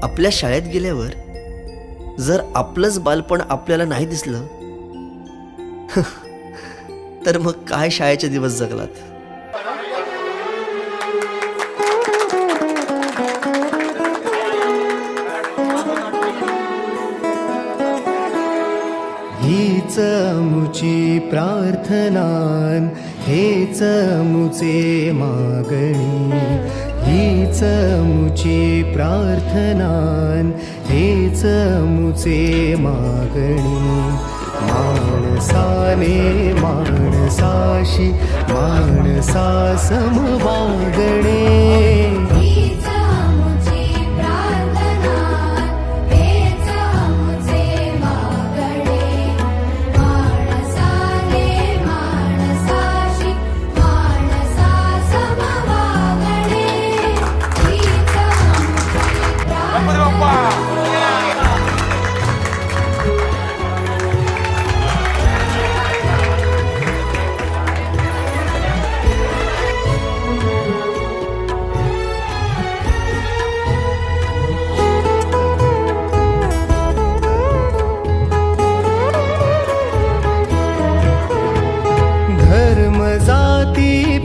आपल्या शाळेत गेल्यावर जर आपलंच बालपण आपल्याला नाही दिसलं तर मग काय शाळेचे दिवस जगलात. हीच मुची प्रार्थनान, हेच मुचे मागणी. हीच मुची प्रार्थनान, हेच मुचे मागणी. माणसाने माणसाशी माणसा समवागणे.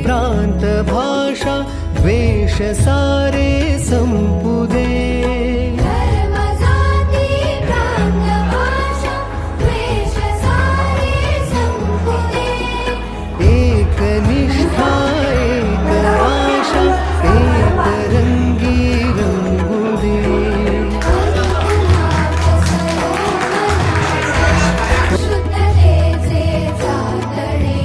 प्रांत भाषा द्वेष सारे संपू दे. धर्म जाती प्रांत भाषा द्वेष सारे संपू दे. एक निष्ठा एक आशा एक रंगी रंगू दे. शुद्धतेचे चातडे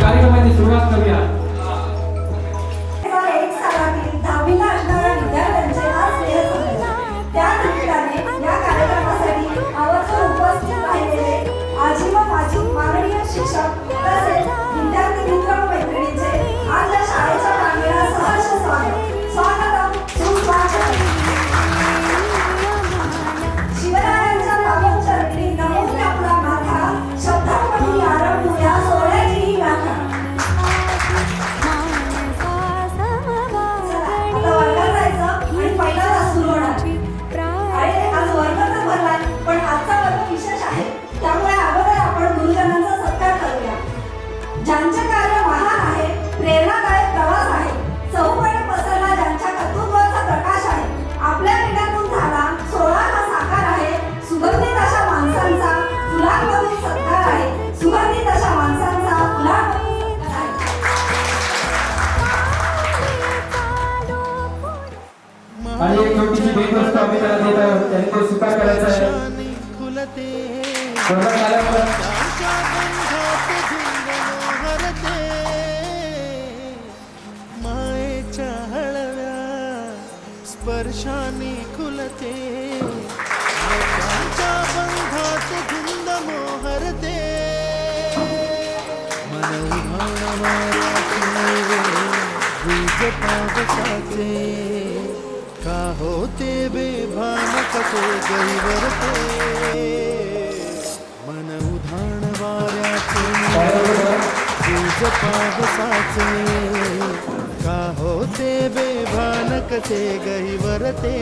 कार्यक्रमाची सुरुवात करूया. एक सालातील 10वीला असणाऱ्या विद्यार्थ्यांचे आज स्नेहसंमेलन. त्या निमित्ताने या कार्यक्रमासाठी आवर्जून उपस्थित राहिलेले आजी व माजी माननीय शिक्षक तसेच विद्यार्थी मित्र व मैत्रिणींचे आज या शाळेच्या प्रांगणात सहर्ष स्वागतम सुस्वागतम. शिवरायांच्या पावन चरणी नमून आपला माथा, शब्दांमध्ये आरंभूया सोहळ्याची ही गाथा. पण आजचा वर्ग विशेष आहे, त्यामुळे अगोदर आपण गुरुजनांचा सत्कार करूया. ज्यांचे कार्य महान आहे, प्रेरणादायक प्रवास आहे, चौपट पसरला ज्यांच्या कर्तृत्वाचा प्रकाश आहे. आपल्या पिढ्यातून झाला सोहळा हा साकार आहे. सुगंधित अशा माणसांचा फुलांमधून सत्कार आहे. सुगंधित अशा माणसांचा फुलांमधून सत्कार आहे. आणि एक छोटीशी भेटवस्तू आम्ही त्याला देत आहोत. त्यांनी तो स्वीकार करायचा आहे. मायेच्या हळव्या स्पर्शाने खुलते. लोकांच्या बंधात धुंद मोहरते. मन वीज पावसाचे का होते बेभान कसे गैरते. मन उधाण वाऱ्याचे वीज पावसाचे का होते बेभान कसे गैरते.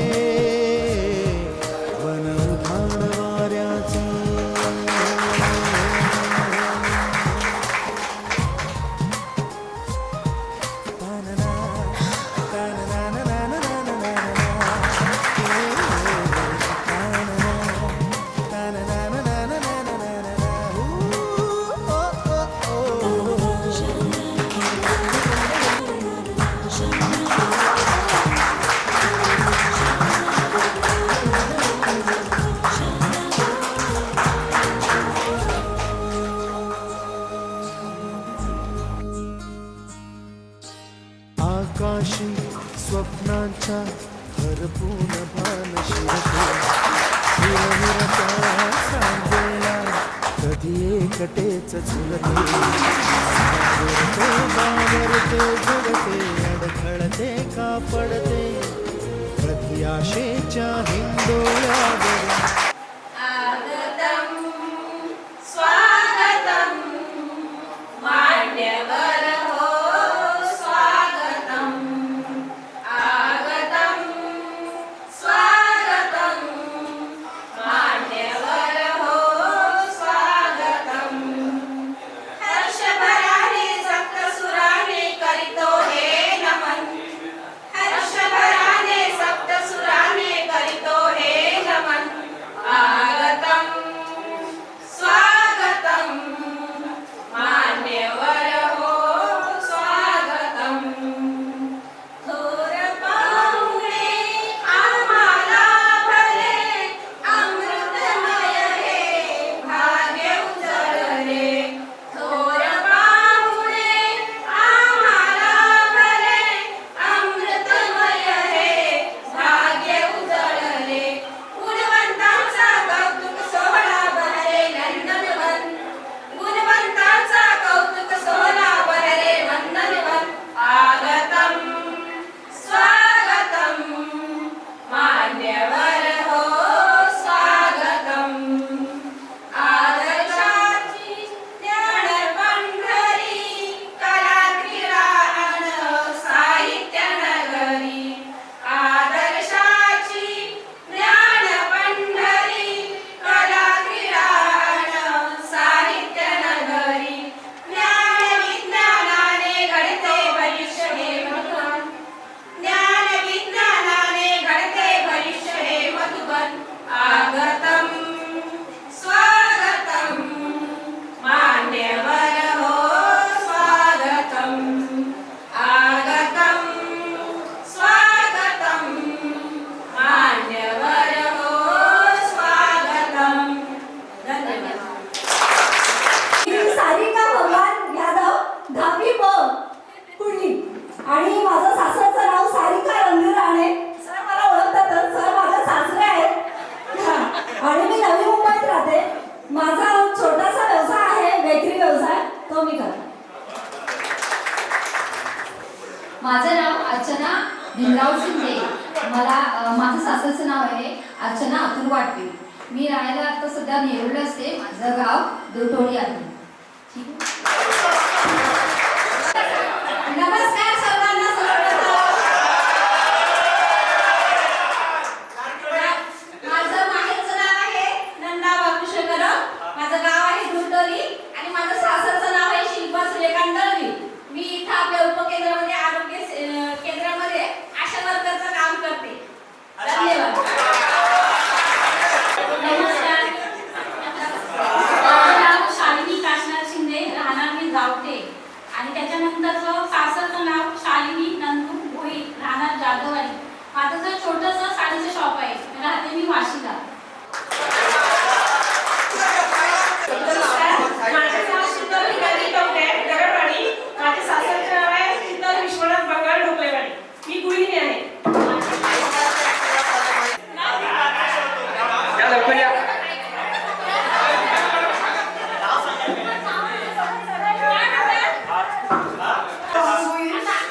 मन उधाण वाऱ्याचे आकाशी स्वप्नांच्या हरपून भान शिरते. हिरहिरत्या सांगेला कधी एकटेच झुलते. बावरते झुलते अडखळते का पडते. कधी आशेच्या हिंदोळ्यावर आगतम भीमराव शिंदे. माझं सासरचं नाव आहे अर्चना अतुल वाटवे. मी राहायला आता सध्या नेरुळला असते. माझं गाव दुटोळी आहे. ठीक आहे. नमस्कार सर्वांना. माझं माहेरचं नाव आहे नंदा बाबूशे कदम. माझं गाव आहे दुटोली आणि माझं सासरचं नाव आहे शिल्पा सूर्यकांत दळवी. मी इथं आपल्या उपकेंद्रामध्ये आरोग्य केंद्रामध्ये आशा वर्करचं काम करते. धन्यवाद. नमस्कार. माझं नाव शालिनी काशीनाथ शिंदे, राहणार मी गावठे. आणि त्याच्यानंतरचं सासरचं नाव शालिनी नंदू भोई, राहणार जाधववाडी. माझं जर छोटंसं साडीचं शॉप आहे. राहते मी वाशीला. माझे नाव शीतल हिराजी टोपे, दगडवाडी. माझे सासरचे नाव आहे शीतल विश्वनाथ बंगाल ढोकलेवाडी. मी गृहिणी आहे.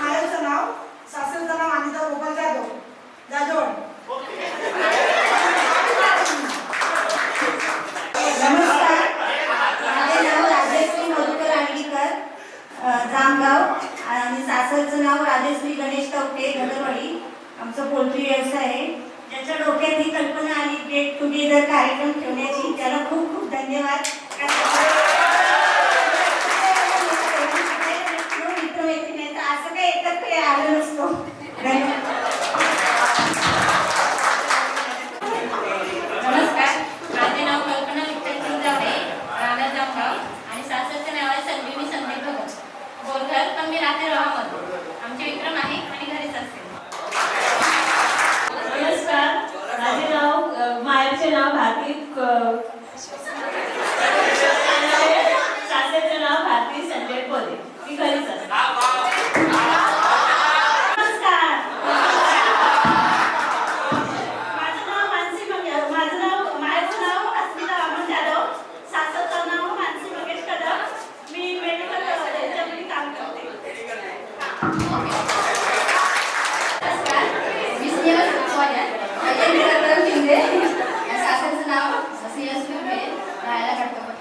माहेरचं नाव, सासरचं नाव अनिता गोपाल जाधव, जाधववाडी. नमस्कार. माझे नाव राजश्री मधुकर आंगीकर, जामगाव. आणि सासरचं नाव राजश्री गणेश तवटे, गदरवाडी. आमचा पोल्ट्री व्यवसाय आहे. ज्याच्या डोक्यात ही कल्पना आली गेट टुगेदर कार्यक्रम ठेवण्याची, त्याला खूप खूप धन्यवाद. मित्रमैत्रिणी तर असं काही एकत्र आलं नसतो. धन्यवाद. नमस्कार. माझे नाव कल्पना विठ्ठल सिंगावडे, राहणार जामगाव. आणि सासरचे नाव आहे संजीवनी संदीप भगत, बोरघर. पण मी राहते रोहामध्ये. आमचे विक्रम आहे आणि घरीच असते. नमस्कार. माझे नाव माहेरचे नाव भारती, सासरचे नाव भारती संजय कोले. मी घरीच असते. नमस्कार. माझं नाव मानसी माझं नाव माहेरचं नाव अस्मिता वामन जाधव, सासरचं नाव मानसी मंगेश कदम. मी मेडिकल याच्यामध्ये काम करते. नमस्कार. मी स्नेहल सोन्या, अजय शिंदे. सासरचं नाव स्नेहल सुर्वे, राहायला घाटकोपर.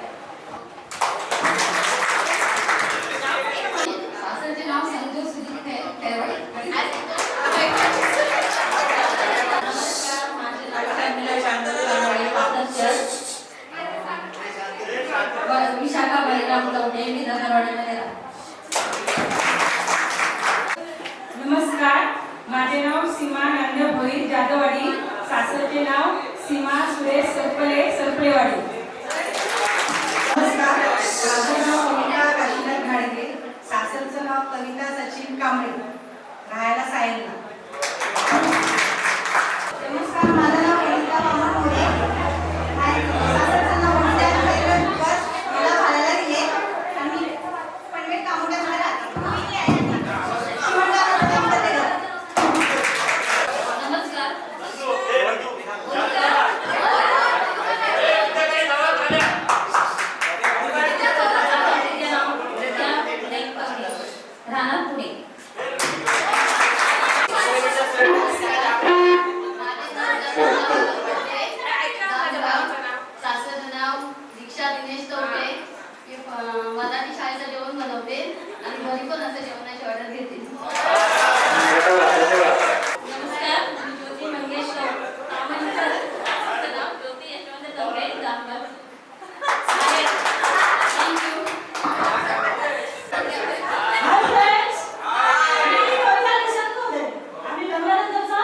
सासरचे नाव संजू सुजित खेरवाडी. नमस्कार. माझे नाव शर्मिला शांतनु कानवडे, विशाखा बळीराम लवटे. मी धनवाडीमध्ये राहते. नमस्कार. माझे नाव सीमा नंद भोई, जाधववाडी. सासरचे नाव सीमा सुरेश सरपले, सरपलेवाडी. नमस्कार. माझं नाव कविता काशीनाथ घाडगे, सासरचं नाव कविता सचिन कांबळे, राहायला सायनला. नमस्कार. माझं नाव कविता वामन मोरे, सासरचं नाव वनिता खैरत बस, मला घालायला दिले आणि मी पनवेल कामोट्यामध्ये राहते. शिवणगाव रस्त्यावर फतेगड. नमस्कार. राहणार पुणे. सासरचं नाव दीक्षा दिनेश तोटे. मराठी शाळेचं जेवण बनवते आणि घरी पण असं जेवणाची ऑर्डर घेते. नमस्कार. मी ज्योती मंगेश सावंत. सासरचं नाव Jyoti Yashwant Taware, Jamgaon. Thank you. Hi friends. मी कविता किसन कोदे. आम्ही लग्नानंतरचा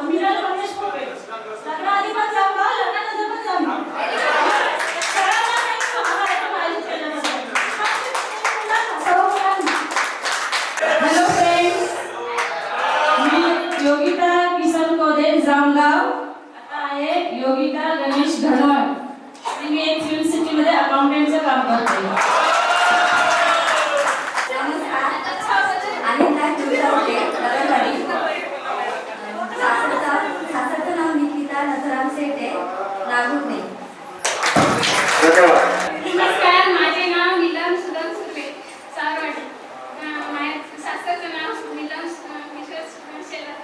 मीनाला मंगेश कोपे. लग्नाआधी पण जाऊ का, लग्नानंतर पण जाऊ का? सगळ्यांना thanks आम्हाला इथं आयोजित केल्याबद्दल. Hello friends. मी योगिता किसन कोदे, जामगाव. आता आहे योगिता गणेश धनवड. आणि मी एक फिल्म सिटीमध्ये अकाउंटंटचं काम करते. नमस्कार. अनिता कुलकर्णी, दगडवाडी. सासरचं नाव निकिता नथुराम सेटे, नागुर्णे. नमस्कार. माझे नाव नीलम सुदम सुर्वे, सारवाडी. सासरचं नाव नीलम किशोर शेलार,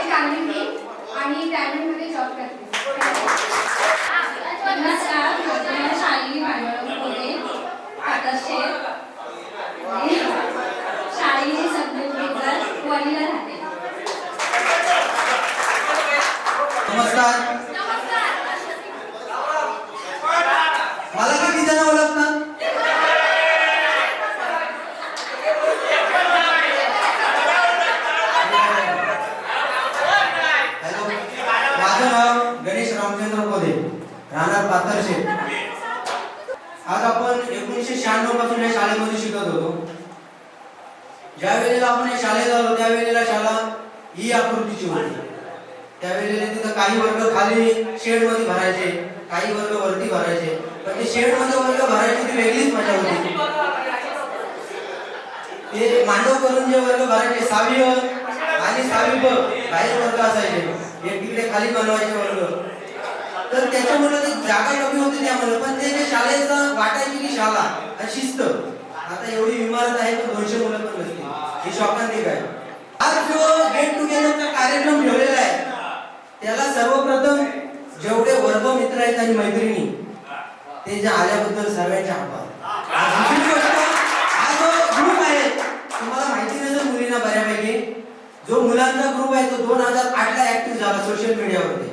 माझे काढली मी आणि प्रायव्हेटमध्ये जॉब करते. नमस्कार, मी शालिनी भांडवळ बोलते, पातर्शेर. शालिनी संदीप बिगर वणीला राहते. नमस्कार. मला किती जण ओळखतात? हॅलो, माझं नाव गणेश रामचंद्र कोदे, राहणार पाथरशेत. आज आपण 1996 पासून या शाळेमध्ये शिकत होतो. ज्या वेळेला आपण या शाळेत आलो त्यावेळेला शाळा ही आकृतीची होती. त्यावेळेला तिथं काही वर्ग खाली शेड मध्ये भरायचे, काही वर्ग वरती भरायचे. पण ते शेड मध्ये वर्ग भरायची ती वेगळीच मजा होती. ते मांडव करून जे वर्ग भरायचे 6वी आणि 6वी ब बाहेर वर्ग असायचे, एक तिकडे खाली बनवायचे वर्ग. तर त्याच्यामुळे ती जागा कमी होती त्यामुळे. पण ते जे शाळेचं वाटायची की शाळा आणि शिस्त. आता एवढी इमारत आहे पण 200 मुलं पण नसतील, ही शॉकांतिक आहे. आज जो गेट टुगेदरचा कार्यक्रम ठेवलेला आहे त्याला सर्वप्रथम जेवढे वर्ग मित्र आहेत आणि मैत्रिणी ते जे आल्याबद्दल सर्वांचे आभार. दुसरी गोष्ट, हा जो ग्रुप आहे तुम्हाला माहिती नसेल मुलींना बऱ्यापैकी, जो मुलांचा ग्रुप आहे तो 2008 ला ऍक्टिव्ह झाला सोशल मीडियावरती.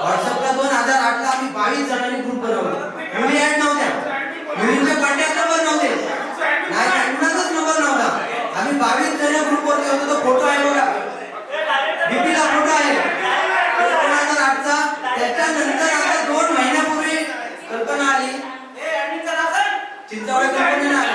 व्हॉट्सअपला 2008 ला आम्ही 22 जणांनी ग्रुप बनवला. मुली ऍड नव्हत्या, मुलींचे कॉन्टॅक्ट नंबर नव्हते, नाही कुणाचाच नंबर नव्हता. आम्ही 22 जण ग्रुपवरती होतो. तो फोटो आहे बघा, डीपीला फोटो आहे 2008चा. त्याच्यानंतर आता 2 महिन्यापूर्वी कल्पना आली, चिंचावळे कंपनीने आली.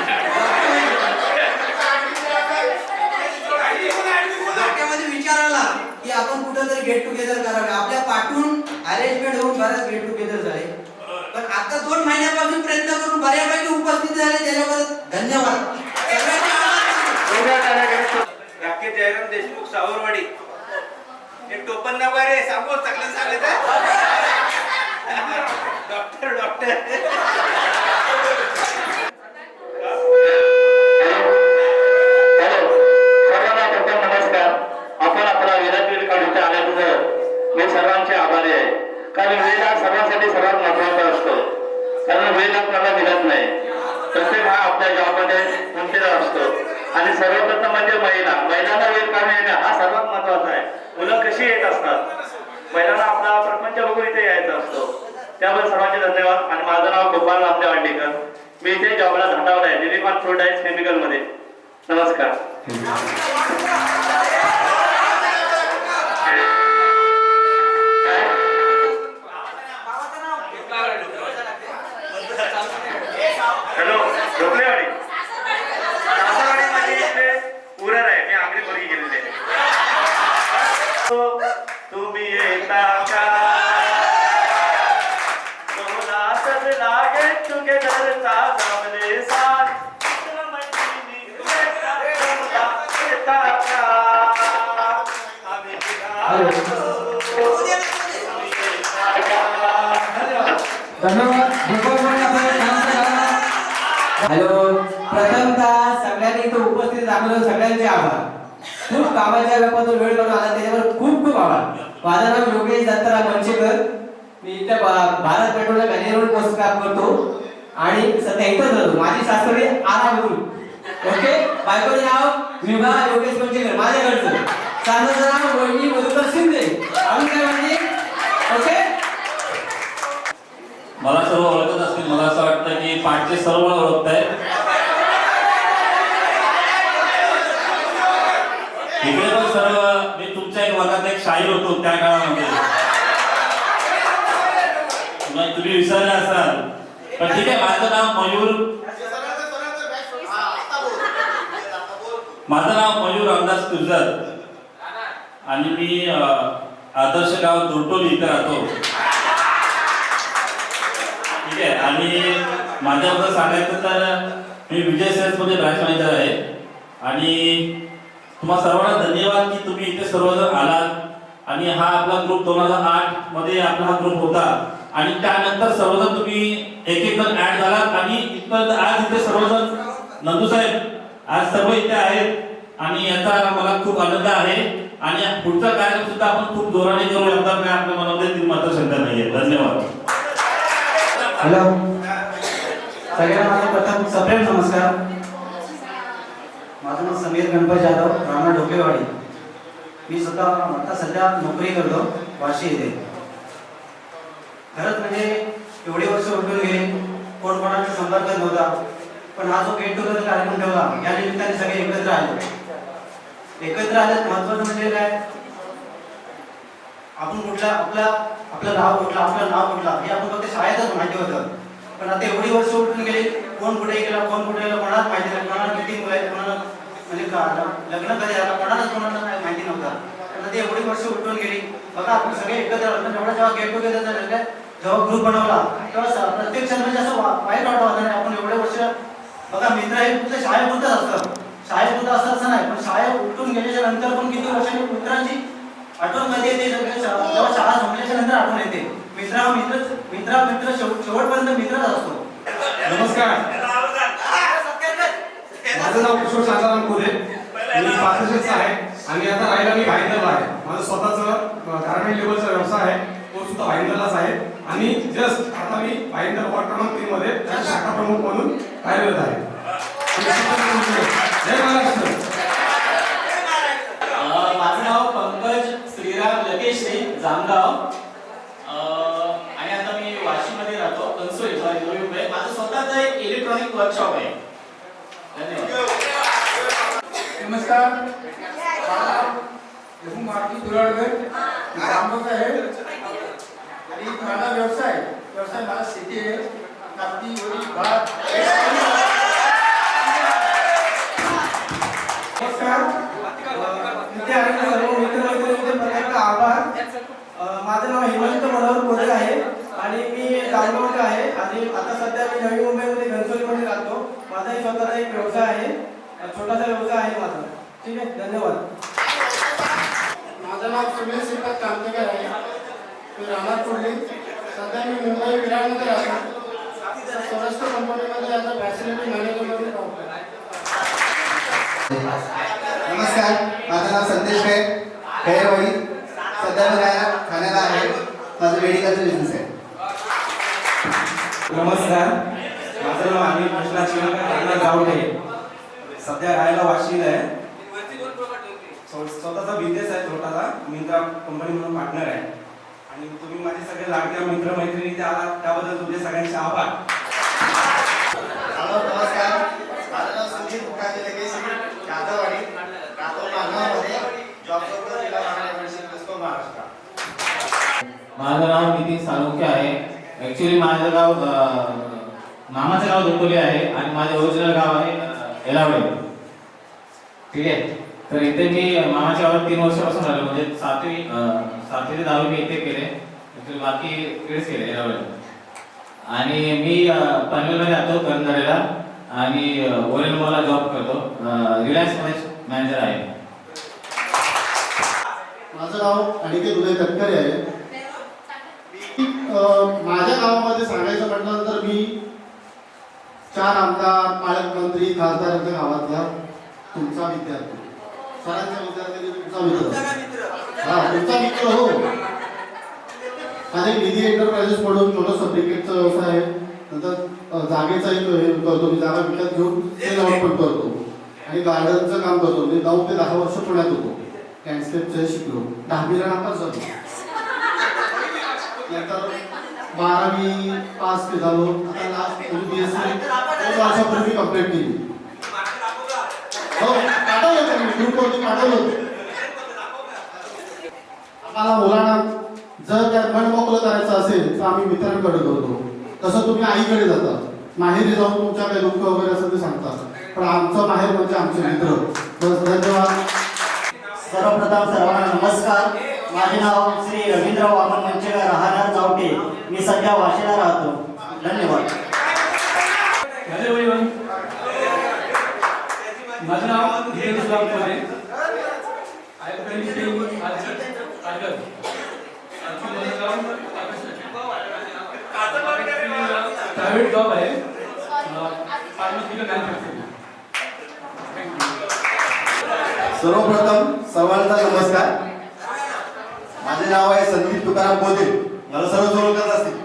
डोक्यामध्ये विचार आला की आपण कुठेतरी गेट टुगेदर करावे. आपल्या पाठून अरेंजमेंट होऊन बऱ्याच गेट टुगेदर झाले. पण आता 2 महिन्यापासून प्रयत्न करून बऱ्यापैकी उपस्थित झाले, त्याच्याबद्दल धन्यवाद. राकेश जयराम देशमुख सावरवाडी. एक टोपण नाव आहे रे, सांगू चांगलं सांगत डॉक्टर. नमस्कार. आपण आपला वेळातील काढून आल्याबद्दल मी सर्वांचे आभारी आहे. कारण वेळ हा सर्वांसाठी सर्वात महत्वाचा असतो. कारण वेळ आपल्याला मिळत नाही. प्रत्येक हा आपल्या जॉबमध्ये गुंतलेला असतो. आणि सर्वप्रथम म्हणजे महिलांना वेळ काढून येणं हा सर्वात महत्वाचा आहे. मुलं कशी येत असतात, महिलांना आपला प्रपंच बघून इथे यायचा असतो. त्याबद्दल सर्वांचे धन्यवाद. आणि माझं नाव गोपाल नामदेव अंडेकर. मी इथे जॉबला धाटावला आहे, निलिमा फ्रूट आईस केमिकल मध्ये. नमस्कार. हॅलो, ढोकलेवाडी सासरवाडी माझी इथे उरण आहे. मी आगरी बर्गी गेलेले. तुम्ही येता का मला सज लागे टुगेदरचा जमले साथ. हॅलो, प्रथमतः सगळ्यांनी इथं उपस्थित दाखवलं सगळ्यांचे आभार. खूप कामाच्या व्यापातून वेळ काढून आला त्याच्यावर खूप खूप आभार. माझं नाव योगेश दत्तराव मनशेकर. मी इथं भारत पेट्रोलच्या मॅनेजर पोस्ट काम करतो आणि सध्या इथंच राहतो. माझी सासरी आरामपूर. ओके, बायकोचं नाव विभा योगेश मनशेकर माझ्याकडचं. सासरचं नाव रोहिणी मधुकर शिंदे. अजून काय म्हणजे? ओके, मला सर्व ओळखत असतील. मला असं वाटतं की पाठचे सर्व ओळखत आहेत. इकडे पण सर्व. मी तुमच्या एक वर्गात एक शाहीर होतो त्या काळामध्ये, तुम्ही विसरले असाल. पण ठीक आहे, माझं नाव मयूर रामदास तुळजात आणि मी आदर्श गाव दुर्टोली इथे राहतो. ठीक आहे. आणि माझ्याबद्दल सांगायचं तर मी विजय सेल्स मध्ये ब्रांच मॅनेजर आहे. आणि तुम्हाला सर्वांना धन्यवाद की तुम्ही इथे सर्वजण आलात. आणि हा आपला ग्रुप 2008 मध्ये आपला हा ग्रुप होता. आणि त्यानंतर सर्वजण तुम्ही एक जण ऍड झालात. आणि इथं आज इथे सर्वजण नंदू साहेब आज सर्व इथे आहेत. आणि याचा मला खूप आनंद आहे. आणि पुढचा कार्यक्रम सुद्धा आपण खूप जोराने करू लागतात काय आपल्या मनामध्ये मात्र शंका नाहीये. धन्यवाद. हॅलो, सगळ्यांना माझा प्रथम सप्रेम नमस्कार. माझं नाव समीर गणपत जाधव, राहणार ढोकेवाडी. मी स्वतः आता सध्या नोकरी करतो वाशी येथे. खरंच म्हणजे एवढे वर्ष उठून गेले, कोण कोणाचा संपर्क नव्हता, पण हा जो गेट टुगेदर कार्यक्रम ठेवला या निमित्ताने सगळे एकत्र आले. एकत्र आल्यात महत्वाचं म्हणजे काय, आपण कुठला आपलं गाव कुठलं, आपलं नाव कुठलं हे आपण फक्त शाळेतच माहिती होतं. पण आता एवढी वर्ष उठून गेली, कोण कुठे गेला, कोण कुठे गेला, कोणालाच माहिती नाही. कोणाला किती मुलं आहेत, कोणाला म्हणजे लग्न कधी झालं, कोणाला माहिती नव्हतं. पण आता एवढी वर्ष उठून गेली. बघा आपण सगळे एकत्र आलो, एवढा जेव्हा गेट टुगेदर झालं, जेव्हा ग्रुप बनवला तेव्हा प्रत्येक म्हणजे असं वाईट वाटत नाही. आपण एवढे वर्ष बघा, मित्र हे फक्त शाळेपुरतंच असतं, शाळेपुरतं असं नाही. पण शाळेत उठून गेल्याच्या नंतर पण किती वर्षांनी मित्रांची आठवण कधी येते, जेव्हा शाळा संपल्याच्या नंतर आठवण येते. मित्र शेवटपर्यंत मित्रच असतो. नमस्कार, माझं नाव किशोर शांताराम खोदे. मी पाचशेचा आहे आणि आता राहायला मी भाईंदरला आहे. माझं स्वतःचं गार्मेंट लेबलचा व्यवसाय आहे, तो सुद्धा भाईंदरलाच आहे. आणि जस्ट आता मी भाईंदर वॉर्ड क्रमांक 3 मध्ये शाखा प्रमुख म्हणून कार्यरत आहे. जय महाराष्ट्र. माझं नाव पंकज श्रीराम लकेश्री जामगाव, आणि आता मी वाशीमध्ये राहतो, कन्सोली नवी मुंबई. माझं स्वतःचं एक इलेक्ट्रॉनिक वर्कशॉप आहे. धन्यवाद. नमस्कार, मारुती दुराडकर जामगावचा आहे आणि माझा व्यवसाय माझा शेती आहे. कापडी, वडी, भात. नमस्कार, इथे आलेल्या सर्व मित्रमैत्रिणींचे प्रथम आभार. माझं नाव हेमंत मनोहर कोदे आहे आणि मी जामगावचा आहे आणि आता सध्या मी नवी मुंबईमध्ये घनसोलीमध्ये राहतो. माझाही स्वतःचा एक व्यवसाय आहे, छोटासा व्यवसाय आहे माझा. ठीक आहे, धन्यवाद. माझं नाव सुनील श्रीपाद कामतेकर आहे. मी राहणार कुर्ली. सध्या मी मुंबई विरारमध्ये राहतो. सौराष्ट्र कंपनीमध्ये आता फॅसिलिटी मॅनेजर म्हणून काम करतो. नमस्कार, माझं नाव संदेश खैरवाडी. सध्या मी ठाण्याला आहे. माझं मेडिकलचं बिझनेस आहे. नमस्कार, माझं नाव अनिल कृष्णा शिवकर जावटे. सध्या राहायला वाशीला आहे. स्वतःचा बिझनेस आहे छोटासा, मिंत्रा कंपनी म्हणून पार्टनर आहे. आणि तुम्ही माझे सगळे लाडक्या मित्रमैत्रिणी इथे आला त्याबद्दल तुमचे सगळ्यांचे आभार. नमस्कार, माझं नाव सुधीर मुखार्जी लकेश्री जाधववाडी, राहतो नागपूरमध्ये. जॉब करतो जिल्हा महाराष्ट्र. माझं नाव नितीन साळुंखे आहे. ऍक्च्युली माझं गाव मामाचं गाव दुटोली आहे आणि माझं ओरिजिनल गाव आहे एलावडे. ठीक आहे, तर इथे मी मामाच्या गावात 3 वर्षापासून राहिलो. म्हणजे 7वी ते 10वी मी इथे केले, बाकी इकडेच केले एलावडे. आणि मी पनवेलमध्ये राहतो करंदरेला आणि ओरेल मॉलला जॉब करतो, रिलायन्समध्ये मॅनेजर आहे. माझं नाव अनिकेत उदय तटकरे आहे. माझ्या गावामध्ये सांगायचं म्हटलं तर मी 4 आमदार, पालकमंत्री, खासदारांच्या गावातला तुमचा विद्यार्थी, सरांच्या विद्यार्थी, तुमचा मित्र. हा, तुमचा मित्र. हो, माझा एक निधी एंटरप्राइजेस म्हणून छोटंसं क्रिकेटचा व्यवसाय आहे. नंतर जागेचा एक हे करतो, मी जागा विकत घेऊन ते लावून पण करतो आणि गार्डनचं काम करतो. मी 9 ते 10 वर्ष पुण्यात होतो, लँडस्केपचं शिकलो. 10वीला नापास झालो. नंतर 12वी पास झालो. आता लास्ट BSc 2 वर्षापूर्वी कंप्लीट केली. हो, पाठवलं होतं मी ग्रुपवरती पाठवलं होतं. आम्हाला मुलांना जर त्या मन मोकळं करायचं असेल तर आम्ही मित्रांकडे करतो. तसं तुम्ही आईकडे जाता, माहेरी जाऊन तुमच्या काही दुःख वगैरे असं ते सांगतात, पण आमचं माहेर म्हणजे आमचे मित्र. बस, धन्यवाद. सर्वप्रथम सर्वांना नमस्कार. माझे नाव श्री रवींद्र वामन मंचेकर, राहणार जावटे. मी सध्या वाशीला राहतो. धन्यवाद. माझं नाव धीरज गावकरे. प्रायव्हेट जॉब आहे, फार्मास्युटिकल मॅन्युफॅक्चरिंग. सर्वप्रथम सर्वांचा नमस्कार. माझे नाव आहे संदीप तुकाराम बोधे. मला सर्व ओळखत असतील.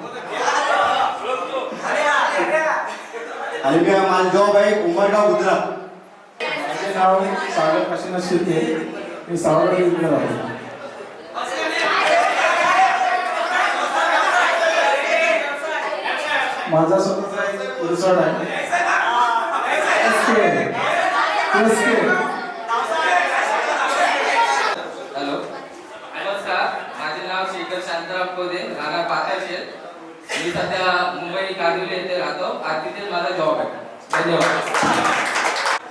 आणि माझा जॉब आहे उमरगाव गुजरात. माझे नाव सागर काशीनाथ शिर्के. मी सावरगाव इकडे राहतो. माझा स्वतःचा एक रिसॉर्ट आहे. हॅलो नमस्कार. माझे नाव शेखर शांताराम कोदे, राहणार पाथरशेत. मी सध्या मुंबई कादिवली येथे राहतो आणि तिथे माझा जॉब आहे. धन्यवाद.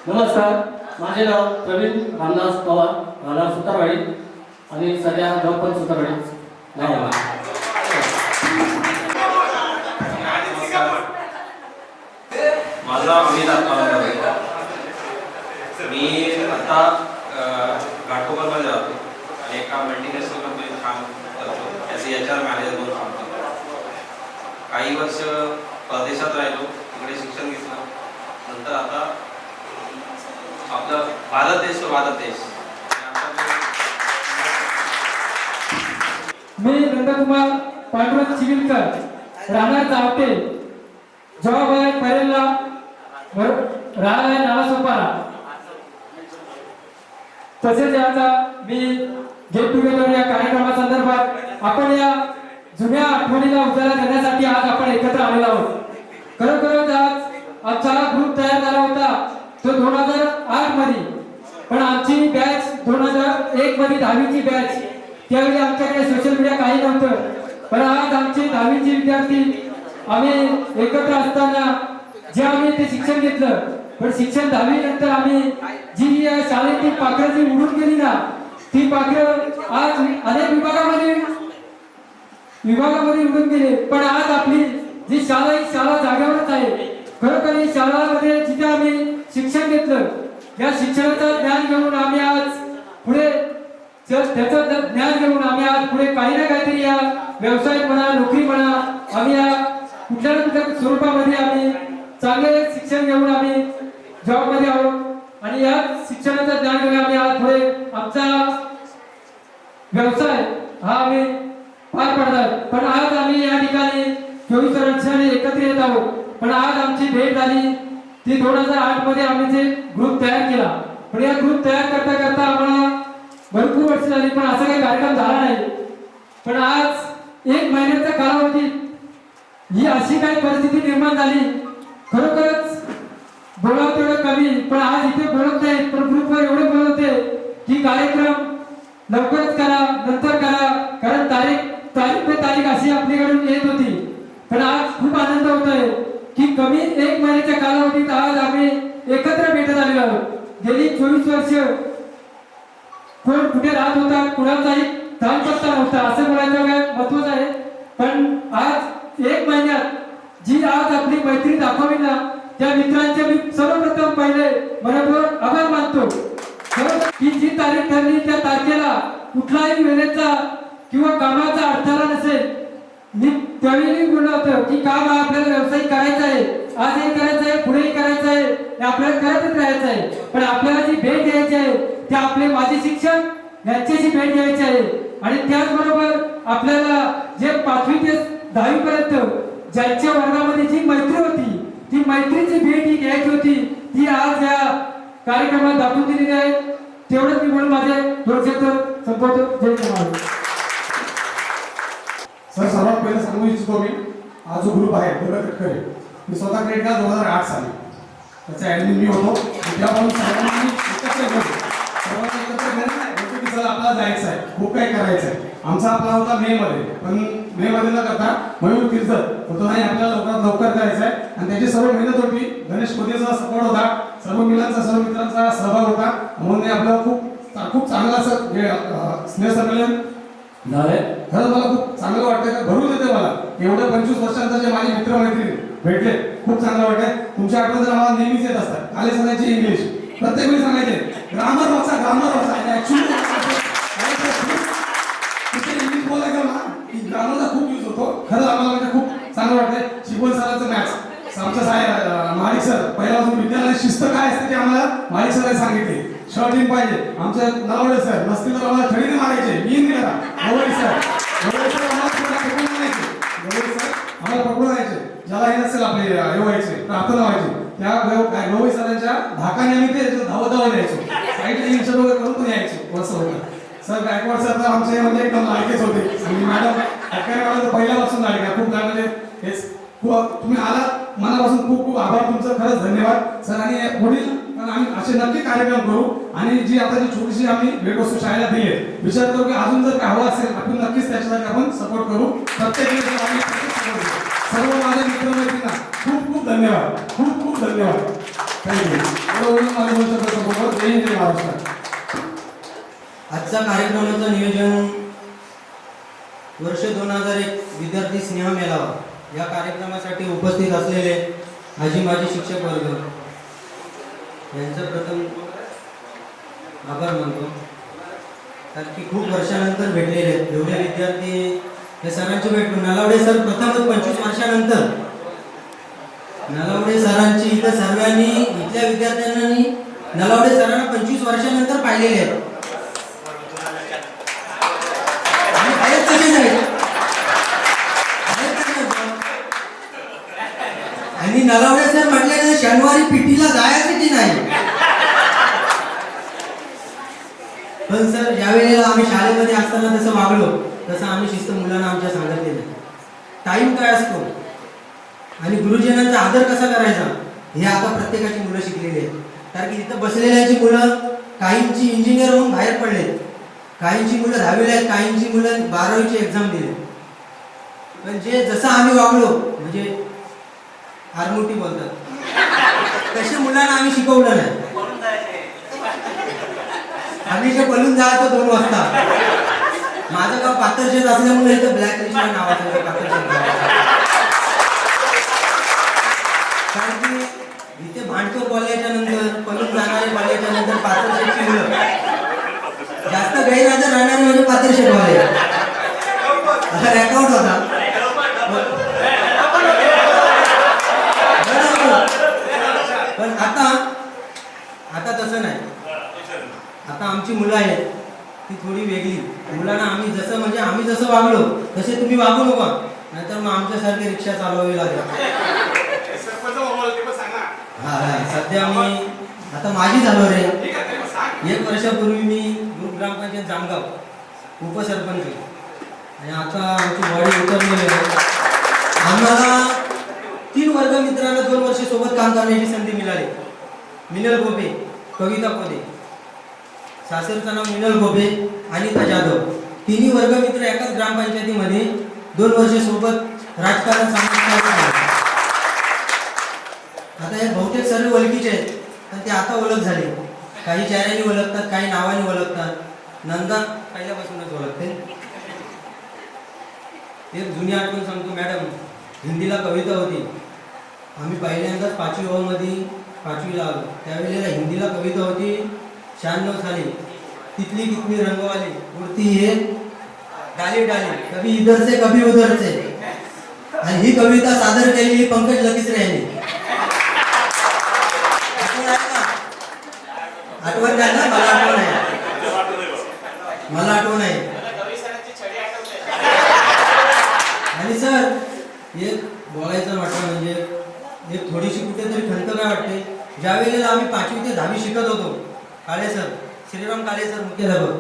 नमस्कार. माझे नाव प्रवीण रामदास पवार, राहणार सुतारवाडी आणि सध्या जॉब पण सुतारवाडी. धन्यवाद. माझा अमित आत्मानंद आहे. मी आता घाटकोपरमध्ये राहतो आणि एका मल्टीनॅशनल कंपनीत काम करतो ॲज HR मॅनेजर म्हणून काम करतो. काही वर्ष परदेशात राहिलो, तिकडे शिक्षण घेतलं. नंतर आता आपलं भारत देश मी नंदकुमार पांडुरंग चिविलकर, राहणार चावटे. जॉब आहे परेलला, राहणार आहे नालासोपारा. तसेच आता मी गेट टुगेदर या कार्यक्रमासंदर्भात आपण या जुन्या आठवणीला उजाळा देण्यासाठी आज आपण एकत्र आलेलो आहोत. खरोखरच आज आमचा ग्रुप तयार झाला होता तो 2008 मध्ये, पण आमची बॅच 2001 मध्ये 10वीची बॅच. त्यावेळी आमच्याकडे सोशल मीडिया काही नव्हतं, पण आज आमचे 10वीचे विद्यार्थी आम्ही एकत्र असताना जे आम्ही ते शिक्षण घेतलं, पण शिक्षण 10वी नंतर आम्ही जी या शाळेची पाखरं जी उडून गेली ना, ती पाखरं आज अनेक विभागामध्ये उडून गेले. पण आज आपली जी शाळा ही शाळा जागेवरच आहे. खरोखर ही शाळामध्ये जिथे आम्ही शिक्षण घेतलं, या शिक्षणाचं ज्ञान घेऊन आम्ही आज पुढे त्याचं ज्ञान घेऊन आम्ही आज पुढे काही ना काहीतरी या व्यवसाय म्हणा, नोकरी म्हणा, आम्ही या कुठल्या ना कुठल्या स्वरूपामध्ये आम्ही चांगले शिक्षण घेऊन आम्ही जॉब मध्ये आहोत. आणि या शिक्षणाचं ज्ञान घेऊन आम्ही आज पुढे आमचा व्यवसाय हा आम्ही पार पडतात. पण आज आम्ही या ठिकाणी 24 वर्षांनी एकत्र येत आहोत. पण आज आमची भेट झाली ती 2008 मध्ये आम्ही जे ग्रुप तयार केला. पण या ग्रुप तयार करता करता आम्हाला भरपूर वर्ष झाली, पण असा काही कार्यक्रम झाला नाही. पण आज 1 महिन्याचा कालावधीत ही अशी काही परिस्थिती निर्माण झाली. खरोखरच बोलावं तेवढं कमी, पण आज इथे बोलत नाही, पण ग्रुपवर एवढे बोलवते की कार्यक्रम लवकरच करा, नंतर करा, कारण तारीख पे तारीख अशी आपल्याकडून येत होती. पण आज खूप आनंद होतोय की कमी 1 महिन्याच्या कालावधीत आज आम्ही एकत्र भेटत आलेलो आहोत. गेली 24 वर्ष कोण कुठे राहत होता, कुणाचाही धानपत्ता नव्हता, असं बोलायचं काय महत्वच आहे. पण आज 1 महिन्यात जी आज आपली मैत्री दाखवली ना, त्या मित्रांचे मी सर्वप्रथम पहिले मनपूर्वक आभार मानतो. की जी तारीख ठरली त्या तारखेला कुठलाही वेळेचा किंवा कामाचा अडथळा नसेल. मी त्यावेळी बोललो होतं की काम हा आपल्याला व्यवसाय करायचा आहे, आज हे करायचं आहे, पुढेही करायचं आहे, हे आपल्याला करतच राहायचं आहे. पण आपल्याला जी भेट द्यायची आहे ते आपले माजी शिक्षक यांच्याशी भेट द्यायची आहे. आणि त्याचबरोबर आपल्याला जे 5वी ते 10वी पर्यंत ज्यांच्या वर्गामध्ये जी मैत्री होती, ती मैत्रीची भेट ही घ्यायची होती, ती आज या कार्यक्रमात दाखवून दिलेली आहे. तेवढंच मी म्हणून माझे 2 शब्द संपवतो. जय महाराज. सर, सर्वात पहिलं सांगू इच्छितो मी, हा जो ग्रुप आहे कटकरे, मी स्वतः क्रिएट केला 2008 साली. त्याचा ॲडमिन मी होतो. त्यापासून सर्वांनी आपल्याला जायचं आहे, खूप काही करायचं आहे. आमचा आपला होता मे मध्ये, पण मे मध्ये न करता मयूर तीर्थ होतो नाही, आपल्याला लवकर करायचं आहे. आणि त्याची सर्व मेहनत होती, गणेश कोदेचा सपोर्ट होता, सर्व मुलांचा सर्व मित्रांचा सहभाग होता. म्हणून आपल्याला खूप चांगलं असं स्नेह संमेलन झालंय. खरंच मला खूप चांगलं वाटतंय, का भरून येते मला एवढ्या 25 वर्षांचा जे माझे मित्र मैत्रिणी भेटले, खूप चांगलं वाटतंय. तुमच्या आठवण जर आम्हाला नेहमीच येत असतात. काले सांगायचे इंग्लिश, प्रत्येक वेळी सांगायचे ग्रामर वाचा. इंग्लिश बोलायचं ना, ग्रामरचा खूप यूज होतो. खरंच आम्हाला म्हणजे खूप चांगलं वाटतंय. शिकवण सरांचं मॅथ्स, आमचं साहेब महाडिक सर पहिल्यापासून विद्यालयात शिस्त काय असते ते आम्हाला महाडिक सरांनी सांगितले. शर्टिंग पाहिजे. आमच्या नलावडे सर नसतील तर आम्हाला छडीने मारायचे. मी करा गवळी सर आम्हाला पकडून आणायचे. गवळी सर आम्हाला पकडून आणायचे. ज्याला हे नसेल आपले हे व्हायचे प्रार्थना व्हायची त्या गवळी सरांच्या धाकाने आम्ही ते धावत यायचो. साईडला इन्शर्ट वगैरे करून पण यायचो असं होतं. सर गायकवाड सर तर आमचे म्हणजे एकदम लायकेच होते. आणि मॅडम मॅडम तर पहिल्यापासून लायक खूप म्हणजे हेच तुम्ही आलात मनापासून खूप खूप आभार तुमचं. खरंच धन्यवाद सर. आणि पुढील आम्ही असे नक्की कार्यक्रम करू. आणि जी आता जी छोटीशी आम्ही भेटवस्तू शाळेला दिली आहे विचार करू की अजून जर काय हवं असेल आपण नक्कीच त्याच्यासाठी आपण सपोर्ट करू. प्रत्येक वेळेस आम्ही सपोर्ट करू. सर्व माझ्या मित्रमैत्रिणींना खूप खूप धन्यवाद. खूप खूप धन्यवाद. थँक्यू. जय हिंद जय महाराष्ट्र. आजचा कार्यक्रमाचं नियोजन वर्ष 2001 विद्यार्थी स्नेह मेळावा या कार्यक्रमासाठी उपस्थित असलेले आजी माजी शिक्षक वर्ग यांचं प्रथम आभार मानतो. कारण की खूप वर्षानंतर भेटलेले आहेत एवढे विद्यार्थी हे सरांची भेट. नलावडे सर प्रथमच 25 वर्षानंतर नलावडे सरांची इथं सर्वांनी इथल्या विद्यार्थ्यांनी नलावडे सरांना 25 वर्षानंतर पाहिलेले आहेत. आणि नलावडे सर म्हटले शनिवारी पिटीला जायचं की नाही. पण सर ज्या वेळेला आम्ही शाळेमध्ये असताना तसं वागलो तसं आम्ही शिस्त मुलांना आमच्या सांगितले नाही. टाइम काय असतो आणि गुरुजनांचा आदर कसा करायचा हे आता प्रत्येकाची मुलं शिकलेली आहेत. कारण की इथं बसलेल्याची मुलं काहींची इंजिनियर होऊन बाहेर पडले, काहींची मुलं 10वीला आहेत, काहींची मुलं 12वीची एक्झाम दिली. पण जे जसं आम्ही वागलो म्हणजे आरमोटी बोलतात तसे मुलांना आम्ही शिकवलं नाही. आम्ही जे पळून जायचो 2 वाजता. माझं गाव पाथरशेत असल्यामुळे इथं ब्लॅक लिस्ट नावाचं पाथरशेत. कारण की इथे भांडतो कॉलेजच्या नंतर पळून जाणारे कॉलेजच्या नंतर पाथरशेतची मुलं जास्त गैरहजर राहणारे म्हणजे पाथरशेत वाले. असा रेकॉर्ड होता. पण आता तसं नाही. आता आमची मुलं आहेत ती थोडी वेगळी. मुलांना आम्ही जसं वागलो तसे तुम्ही वागू नका, नाहीतर मग आमच्यासारखे रिक्षा चालवावी लागेल. सध्या मी आता माझी झालो रे. 1 वर्षापूर्वी मी ग्रुप ग्रामपंचायत जामगाव उपसरपंच आणि आता आमची बॉडी उतरलेली आहे. आम्हाला 3 वर्ग मित्रांना 2 वर्ष सोबत काम करण्याची संधी मिळाली. मिनल गोपे, कविता कोदे, सासरचं नाव मिनल गोपे, अनिता जाधव. 3 वर्ग मित्र एकाच ग्रामपंचायतीमध्ये 2 वर्ष सोबत राजकारण सांगितलं. आता हे बहुतेक सर्व ओळखीचे आहेत पण ते आता ओळख झाली. काही चेहऱ्याने ओळखतात, काही नावाने ओळखतात. नंदा पहिल्यापासूनच ओळखते. एक जुनी आठवण सांगतो. मॅडम हिंदीला कविता होती. आम्ही पहिल्यांदाच 5वी अ मध्ये 5वीला आलो. त्यावेळेला हिंदीला कविता होती 96 साली. तितली कितनी रंगवाली उडती है डाली डाली कभी इधर से कभी उधर से. आणि ही कविता सादर केलेली पंकज लकीसरे यांनी. आठवण आहे ना? मला आठवण आहे. आणि सर एक बोलायचं म्हटलं म्हणजे एक थोडीशी कुठेतरी खंत काय वाटते. ज्या वेळेला आम्ही 5वी ते 10वी शिकत होतो काळे सर, श्रीराम काळे सर मुख्याध्यापक,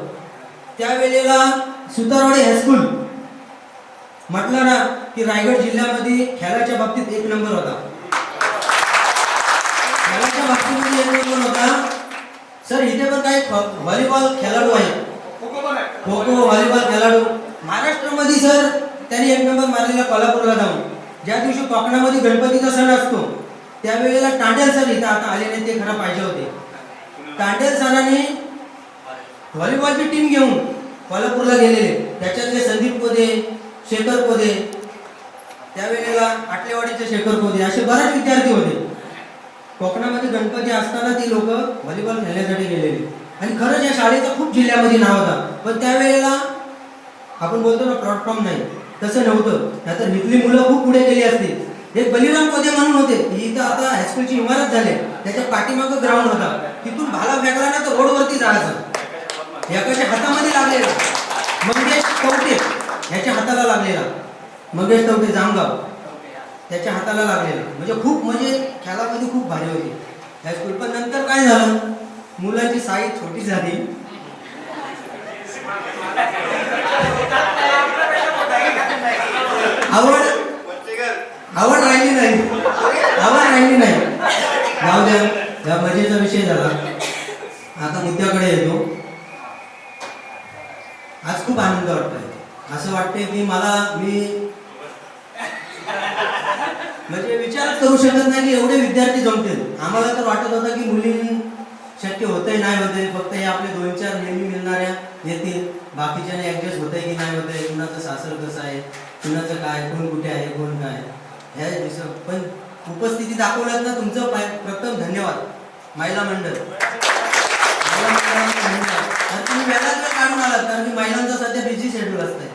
त्यावेळेला सुतारवाडी हायस्कूल म्हटलं ना की रायगड जिल्ह्यामध्ये खेळाच्या बाबतीत 1 नंबर होता. खेळाच्या बाबतीमध्ये 1 नंबर होता. सर इथे पण काही व्हॉलीबॉल खेळाडू आहेत, खो खो व्हॉलीबॉल खेळाडू. महाराष्ट्रामध्ये सर त्यांनी 1 नंबर मारलेला कोल्हापूरला जाऊन. ज्या दिवशी कोकणामध्ये गणपतीचा सण असतो त्यावेळेला तांडेल सर इथं आता आले नाही, ते खरं पाहिजे होते. तांडेल सरांनी व्हॉलीबॉलची टीम घेऊन कोल्हापूरला गेलेले. त्याच्यातले संदीप कोदे, शेखर कोदे, त्यावेळेला आटलेवाडीचे शेखर कोदे, असे बरेच विद्यार्थी होते. कोकणामध्ये गणपती असताना ती लोक व्हॉलीबॉल खेळण्यासाठी गेलेले. आणि खरंच या शाळेचं खूप जिल्ह्यामध्ये नाव होता. पण त्यावेळेला आपण बोलतो ना प्लॅटफॉर्म नाही, तसं नव्हतं. नाहीतर इथली मुलं खूप पुढे गेली असती. एक बलिराम कोदे म्हणून होते, इथं आता हायस्कूलची इमारत झाली, त्याच्या पाठीमागं ग्राउंड होता. तिथून भाला फेकला ना तर रोडवरती जायचं. एकाच्या हातामध्ये लागलेला मंगेश कवटे, ह्याच्या हाताला लागलेला मंगेश कवटे जामगाव, त्याच्या हाताला लागलेला. म्हणजे खूप म्हणजे खेळामध्ये खूप भारी होती हायस्कूल. पण नंतर काय झालं, मुलाची साईज छोटी झाली. आवड राहिली नाही, जाऊ द्या, या मजेचा विषय झाला. आता मुद्द्याकडे येतो. आज खूप आनंद वाटतोय. असं वाटतंय की मी म्हणजे विचारच करू शकत नाही की एवढे विद्यार्थी जमतील. आम्हाला तर वाटत होतं की मुलीं शक्य होतंय नाही होतंय, फक्त हे आपले 2-4 नेहमी मिळणाऱ्या येतील, बाकीच्याने ऍडजस्ट होतंय की नाही होतंय, कुणाचं सासर कसं आहे, कुणाचं काय, कोण कुठे आहे, कोण काय, ह्या दिवसात पण उपस्थिती दाखवल्यात ना, तुमचं प्रथम धन्यवाद. महिला मंडळ तुम्ही वेळात वेळ काढून आलात, कारण की महिलांचा सध्या बिझी शेड्यूल असतंय,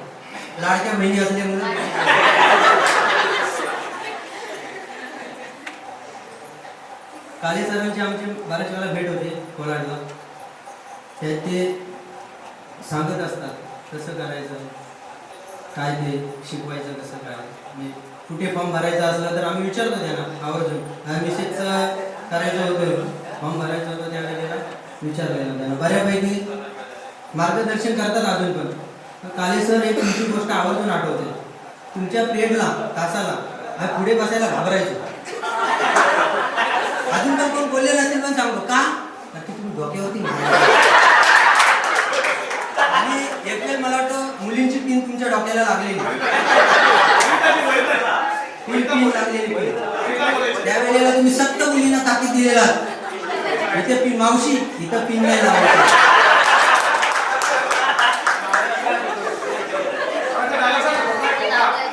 लाडक्या बहिणी असल्यामुळे. काळे सरांची आमची बऱ्याच वेळा भेट होते कोलाडला. ते सांगत असतात कसं करायचं, काय ते शिकवायचं कसं काय. म्हणजे कुठे फॉर्म भरायचा असला तर आम्ही विचारतो त्यांना आवर्जून. मिसेसचं करायचं होतं, फॉर्म भरायचं होतं, त्यावेळेला विचारलेलं त्यांना. बऱ्यापैकी मार्गदर्शन करतात अजून पण. काळे सर एक तुमची गोष्ट आवर्जून आठवते, तुमच्या पिरियडला तासाला पुढे बसायला घाबरायचं. अजून पण कोण बोलले नसेल पण सांगतो का तुम्ही डोक्यावरती. आणि एक वेळ मला वाटतं मुलींची पिन तुमच्या डोक्याला लागलेली, पिन लागलेली. त्यावेळेला तुम्ही सक्त मुलींना ताकीद दिलेला, इथे पिन मावशी, इथं पिन नाही लावायची.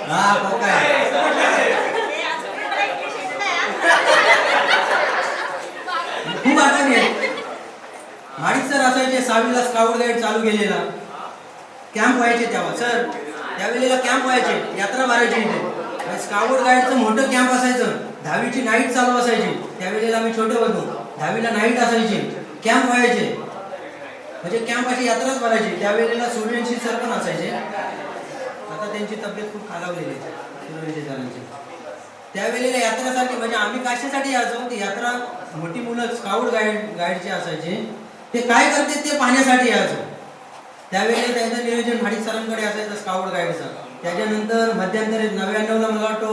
हा काय खूप आठवण आहे. माडिक सर असायचे, 6वीला स्काउट गाईड चालू केलेला, कॅम्प व्हायचे तेव्हा. सर त्यावेळेला कॅम्प व्हायचे, यात्रा भरायची इथे. स्काउट गाईडचं मोठं कॅम्प असायचं. 10वीची नाईट चालू असायची, त्यावेळेला आम्ही छोटे होतो. 10वीला नाईट असायची, कॅम्प व्हायचे. म्हणजे कॅम्प अशी यात्राच भरायची. त्यावेळेला सूर्यवंशी सर पण असायचे. आता त्यांची तब्येत खूप खालावलेली आहे सूर्यवंशी सरांची. त्यावेळेला यात्रासाठी म्हणजे आम्ही कशासाठी यायचो, ती यात्रा मोठी मुलं स्काउट गाईडचे असायचे, ते काय करते ते पाहण्यासाठी यायचो. त्यावेळेला त्यांचं नियोजन माडिक सरांकडे असायचं स्काउट गाईडचं. त्याच्यानंतर मध्यंतरी 99ला मला वाटतं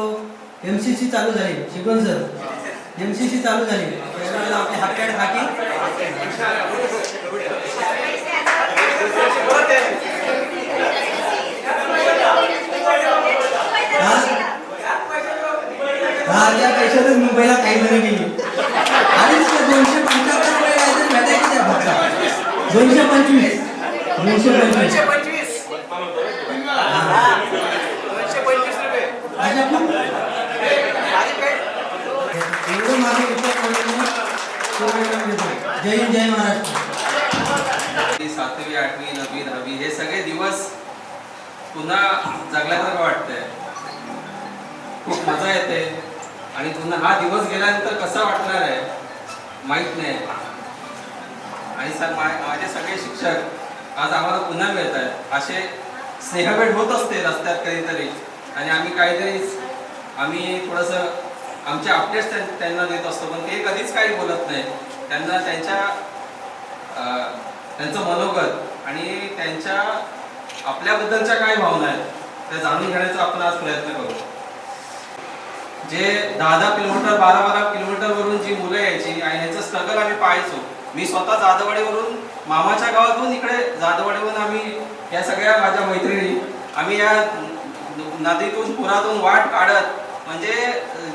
MCC चालू झाली, शिकवण सर MCC चालू झाली. त्यावेळेला आपले हातकॅड खाकी त्या पैशातच मुंबईला काही जण गेली. आणि 275 रुपये काहीतरी भेटायचे त्या फक्त. 225 अशा खूप एवढं माझं जय हिंद, जय महाराष्ट्र. 7वी, 8वी, 9वी, 10वी हे सगळे दिवस पुन्हा जगल्यासारखं वाटतंय. खूप मजा येते. आणि पुन्हा हा दिवस गेल्यानंतर कसा वाटणार आहे माहीत नाही. आणि माझे सगळे शिक्षक आज आम्हाला पुन्हा मिळत आहेत. असे स्नेहभेट होत असते रस्त्यात कधीतरी. आणि आम्ही थोडंसं आमचे अपडेट्स त्यांना देत असतो, पण ते कधीच काही बोलत नाही. त्यांना त्यांचं मनोगत आणि त्यांच्या आपल्याबद्दलच्या काय भावना आहेत त्या जाणून घेण्याचा आपण आज प्रयत्न करू. जे 10-10 किलोमीटर 12-12 किलोमीटरवरून जी मुलं यायची आणि ह्याचं स्ट्रगल आम्ही पाहायचो. मी स्वतः जाधववाडीवरून मामाच्या गावातून इकडे जाधववाडीवरून आम्ही या सगळ्या माझ्या मैत्रिणी आम्ही या नदीतून पुरातून वाट काढत, म्हणजे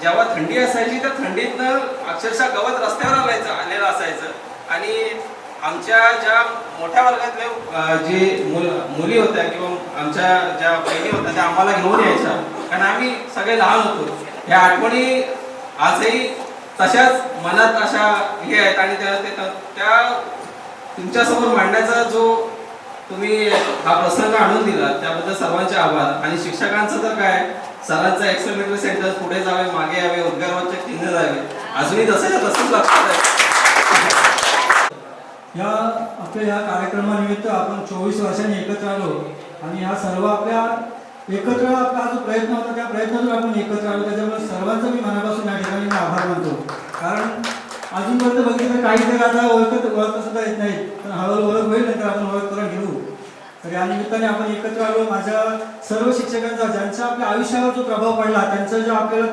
जेव्हा थंडी असायची त्या थंडीतनं अक्षरशः गवत रस्त्यावर आलेलं असायचं. आणि आमच्या ज्या मोठ्या वर्गातल्या जी मुली होत्या किंवा आमच्या ज्या बहिणी होत्या त्या आम्हाला घेऊन यायच्या, कारण आम्ही सगळे लहान होतो. ह्या आठवणी आजही तशाच मनात अशा हे आहेत. आणि त्या तुमच्यासमोर मांडण्याचा जो तुम्ही हा प्रसंग आणून दिला त्याबद्दल सर्वांचे आभार. आणि शिक्षकांचं तर काय, सरांचं एक्सेलरेटरी सेंटर पुढे जावे, मागे यावे, उद्गारवाचक चिन्ह जावे, अजूनही तसंच लक्षात आहे. या आपल्या ह्या कार्यक्रमानिमित्त आपण 24 वर्षांनी एकत्र आलो आणि ह्या सर्व आपल्या एकत्र आपला जो प्रयत्न होता त्या प्रयत्नातून आपण एकत्र आलो. त्याच्यामुळे सर्वांचा मी मनापासून या ठिकाणी मी आभार मानतो. कारण अजूनपर्यंत बघितलं काही जर आता ओळखत सुद्धा येत नाही, पण हळूहळू ओळख होईल, नंतर आपण ओळख करून घेऊ. तर या निमित्ताने आपण एकत्र आलो. माझ्या सर्व शिक्षकांचा ज्यांचा आपल्या आयुष्यावर जो प्रभाव पडला, त्यांचा जो आपल्याला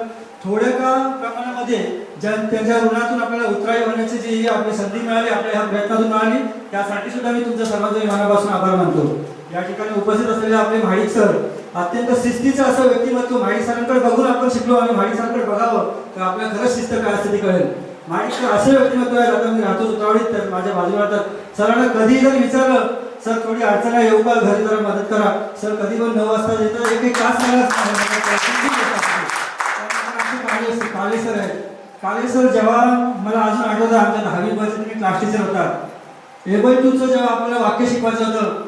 थोड्या का प्रमाणामध्ये त्यांच्या ऋणातून आपल्याला उतराई होण्याची जी आपली संधी मिळाली, आपल्या ह्या प्रयत्नातून मिळाली, त्यासाठी सुद्धा मी तुमच्या सर्वांचा मनापासून आभार मानतो. या ठिकाणी उपस्थित असलेले आपले म्हाडिक सर अत्यंत शिस्तीचं असं व्यक्तिमत्व, म्हाडिक सरांकडे बघून आपण शिकलो आणि म्हाडिक सरांकडे बघावं तर आपल्याला खरंच शिस्त काय असते ती कळेल. म्हाडिक सर असे व्यक्तिमत्व आहे. आता मी राहतो सुतावडीत, तर माझ्या बाजूला राहतात. सरांना कधी जर विचारलं सर थोडी अडचण आहे, येऊ का घरी जरा मदत करा, सर कधी पण 9 वाजता येतं, एक तास काळे सर आहेत. काळे सर जेव्हा मला अजून आठवतं आमच्या 10वी पर्यंत मी क्लास टीचर होता. एबल टूचं जेव्हा आपल्याला वाक्य शिकवायचं होतं,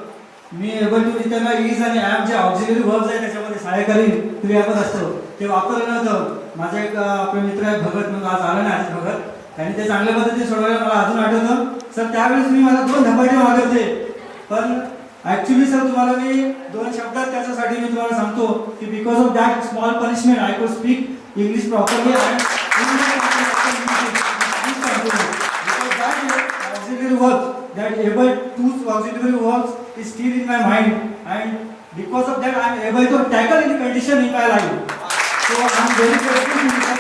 मी एबल टू लिहिताना इज आणि ॲम जे ऑक्झिलरी वर्ब्स आहे त्याच्यामध्ये सहाय्यकारी क्रियापद असतो ते वापरलं नव्हतं. माझा एक आपले मित्र आहे भगत, म्हणून आज आला नाही भगत, त्यांनी ते चांगल्या पद्धतीने सोडवायला मला अजून आठवतं. सर त्यावेळेस मी मला 2 धपाटे मागत होते, पण ॲक्च्युली सर तुम्हाला मी 2 शब्दात त्याच्यासाठी मी तुम्हाला सांगतो की because of that small punishment I could speak English properly and auxiliary verbs, that able to auxiliary verbs is still in my mind, and because of that I am able to tackle any condition in my life. So I am very grateful to sir.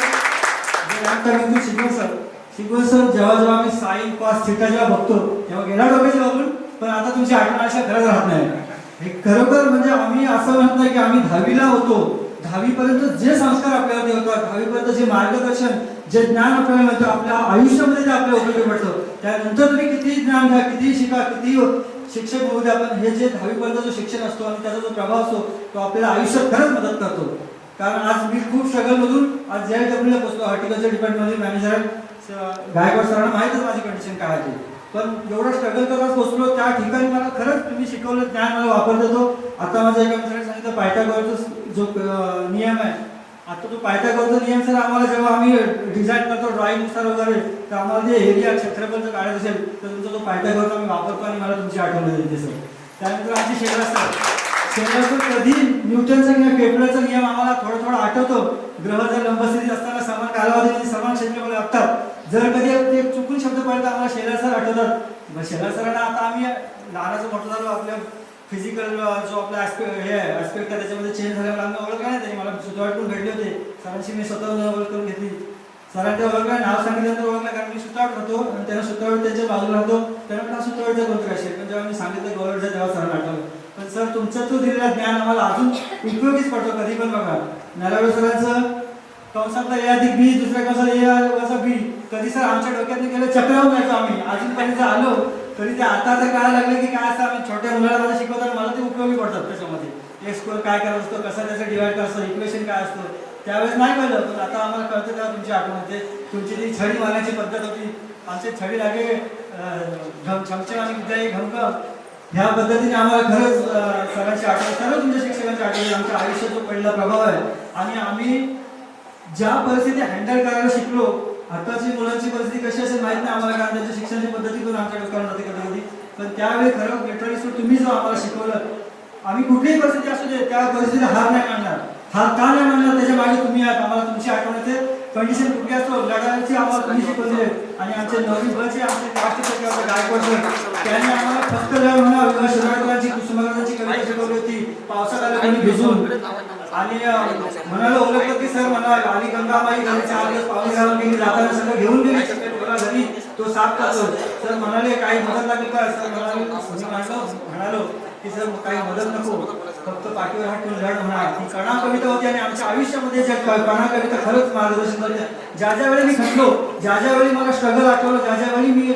I am coming to Shigul sir. Shigul sir जेव्हा मी sin cos theta जेव्हा बघतो तेव्हा गेला डोक्याच्या बघून, पण आता तुमची आठवण अशा खरंच राहत नाही. हे खरोखर म्हणजे आम्ही असं म्हणत नाही की आम्ही 10वीला होतो, 10वी पर्यंत जे संस्कार आपल्यावरती होतात, 10वी पर्यंत जे मार्गदर्शन, जे ज्ञान आपल्याला मिळतं, आपल्या आयुष्यामध्ये जे आपल्याला उपयोगी पडतं, त्यानंतर तुम्ही किती ज्ञान घ्या, किती शिका, किती शिक्षक होऊ द्या, पण हे जे 10वी पर्यंत जो शिक्षण असतो आणि त्याचा जो प्रभाव असतो तो आपल्याला आयुष्यात खरंच मदत करतो. कारण आज मी खूप स्ट्रगलमधून आज JIW पोहोचलो. हॉर्टिकल्चर डिपार्टमेंटमध्ये मॅनेजर आहे. गायकवाड सरांना माहीतच माझी कंडिशन काय आहे, पण एवढं स्ट्रगल करत पोहोचलो. त्या ठिकाणी मला खरंच तुम्ही शिकवलं ज्ञान मला वापरत होतो. आता माझ्या एका मित्राने सांगितलं पायथागोरसचा जो नियम आहे, आता तो पायथागोरसचा नियम सर आम्हाला जेव्हा आम्ही डिझाईन करतो ड्रॉइंगनुसार वगैरे, तर आम्हाला जे एरिया क्षेत्रफळचं काढत असेल तर तुमचा तो पायथागोरस आम्ही वापरतो आणि मला तुमची आठवण देते सर. त्यानंतर आमची शेलार सर कधी न्यूटनचा किंवा केपलरचा नियम आम्हाला थोडं आठवतो. ग्रह जर लंबस्थितीत असताना समान कालावधीमध्ये समान क्षेत्रफळ असतात, जर कधी ते चुकून शब्द पडतात आम्हाला शेलार सर आठवतात. शेलार सरांना आता आम्ही लहानाचं मोठं झालो, आपल्या फिजिकल जो आपला हे ॲस्पेक्ट आहे त्याच्यामध्ये चेंज झाल्यामुळे आम्ही ओळख नाही. त्यांनी मला सुतावटून भेटले होते, सरांशी मी स्वतःहून ओळख करून घेतली. सरांनी ओळखला, नाव सांगितल्यानंतर ओळखला, कारण मी सुतावट होतो आणि त्यांना सुतावट त्यांच्या बाजूला राहतो. त्यांना हा सुतावटचा कोणतरी असेल, पण जेव्हा मी सांगितलं गव्हर्नमेंटचा तेव्हा सरांना आठवलं. पण सर तुमचं तो दिलेला ज्ञान आम्हाला अजून उपयोगीच पडतो कधी पण. बघा नलावडे सरांचं कंसातला A+B दुसऱ्या कंसाला A+B कधी सर आमच्या डोक्यात गेलं चक्रावून जायचो आम्ही. अजूनपर्यंत आलो तरी ते आता कळायला लागलं की काय असं आम्ही छोट्या मुलाला मला शिकवताना मला ते उपयोगी पडतात. त्याच्यामध्ये एक स्कोअर काय करत असतो, कसं त्याचं डिवाइड करायचं, इक्वेशन काय असतं, त्यावेळेस नाही कळलं, पण आता आम्हाला कळतं तेव्हा तुमची आठवण होते. तुमची जी छडी मारण्याची पद्धत होती, आमची छडी लागे छमछम आणि विद्या घमघम, ह्या पद्धतीने आम्हाला खरंच सरांची आठवण, सर्व तुमच्या शिक्षकांची आठवण, आमच्या आयुष्यात जो पडलेला प्रभाव आहे. आणि आम्ही ज्या परिस्थिती हँडल करायला शिकलो, आताची मुलांची परिस्थिती कशी असेल माहीत नाही आम्हाला, कारण त्यांच्या शिक्षणाची पद्धतीतून आमच्या डोक्यावर जाते कधी कधी. पण त्यावेळी खरं लिटरली तुम्ही जो आम्हाला शिकवलं, आम्ही कुठलीही परिस्थिती असू दे त्या परिस्थितीला हार नाही मानणार. हार का नाही मानणार, त्याच्या मागे तुम्ही आहात. आम्हाला तुमची आठवण येते. कंडिशन कुठली असतो लढायची आम्हाला तुम्ही शिकवली. आणि आमचे 9वी बचे आमचे राष्ट्रपती गायकवाड सर, त्यांनी आम्हाला फक्त लढ म्हणा विवाह शिराळकरांची कुसुमाग्रजांची कविता शिकवली होती, पावसात आलं कोणी भिजून. आणि म्हणालो ओळखलं की सर म्हणा आली गंगाबाई घरी 4 दिवस पाणी घालून गेली, जाताना सगळं घेऊन गेली घरी, तो साफ करतो. सर म्हणाले काही मदत लागली का, सर म्हणालो की सर काही मदत नको, फक्त पाठीवर हात ठेवून लढ म्हणा. ही कणा कविता होती आणि आमच्या आयुष्यामध्ये ज्या कणा कविता खरंच मार्गदर्शन करते. ज्या ज्यावेळी मी खटलो, ज्या ज्यावेळी मला स्ट्रगल आठवलं, ज्या ज्यावेळी मी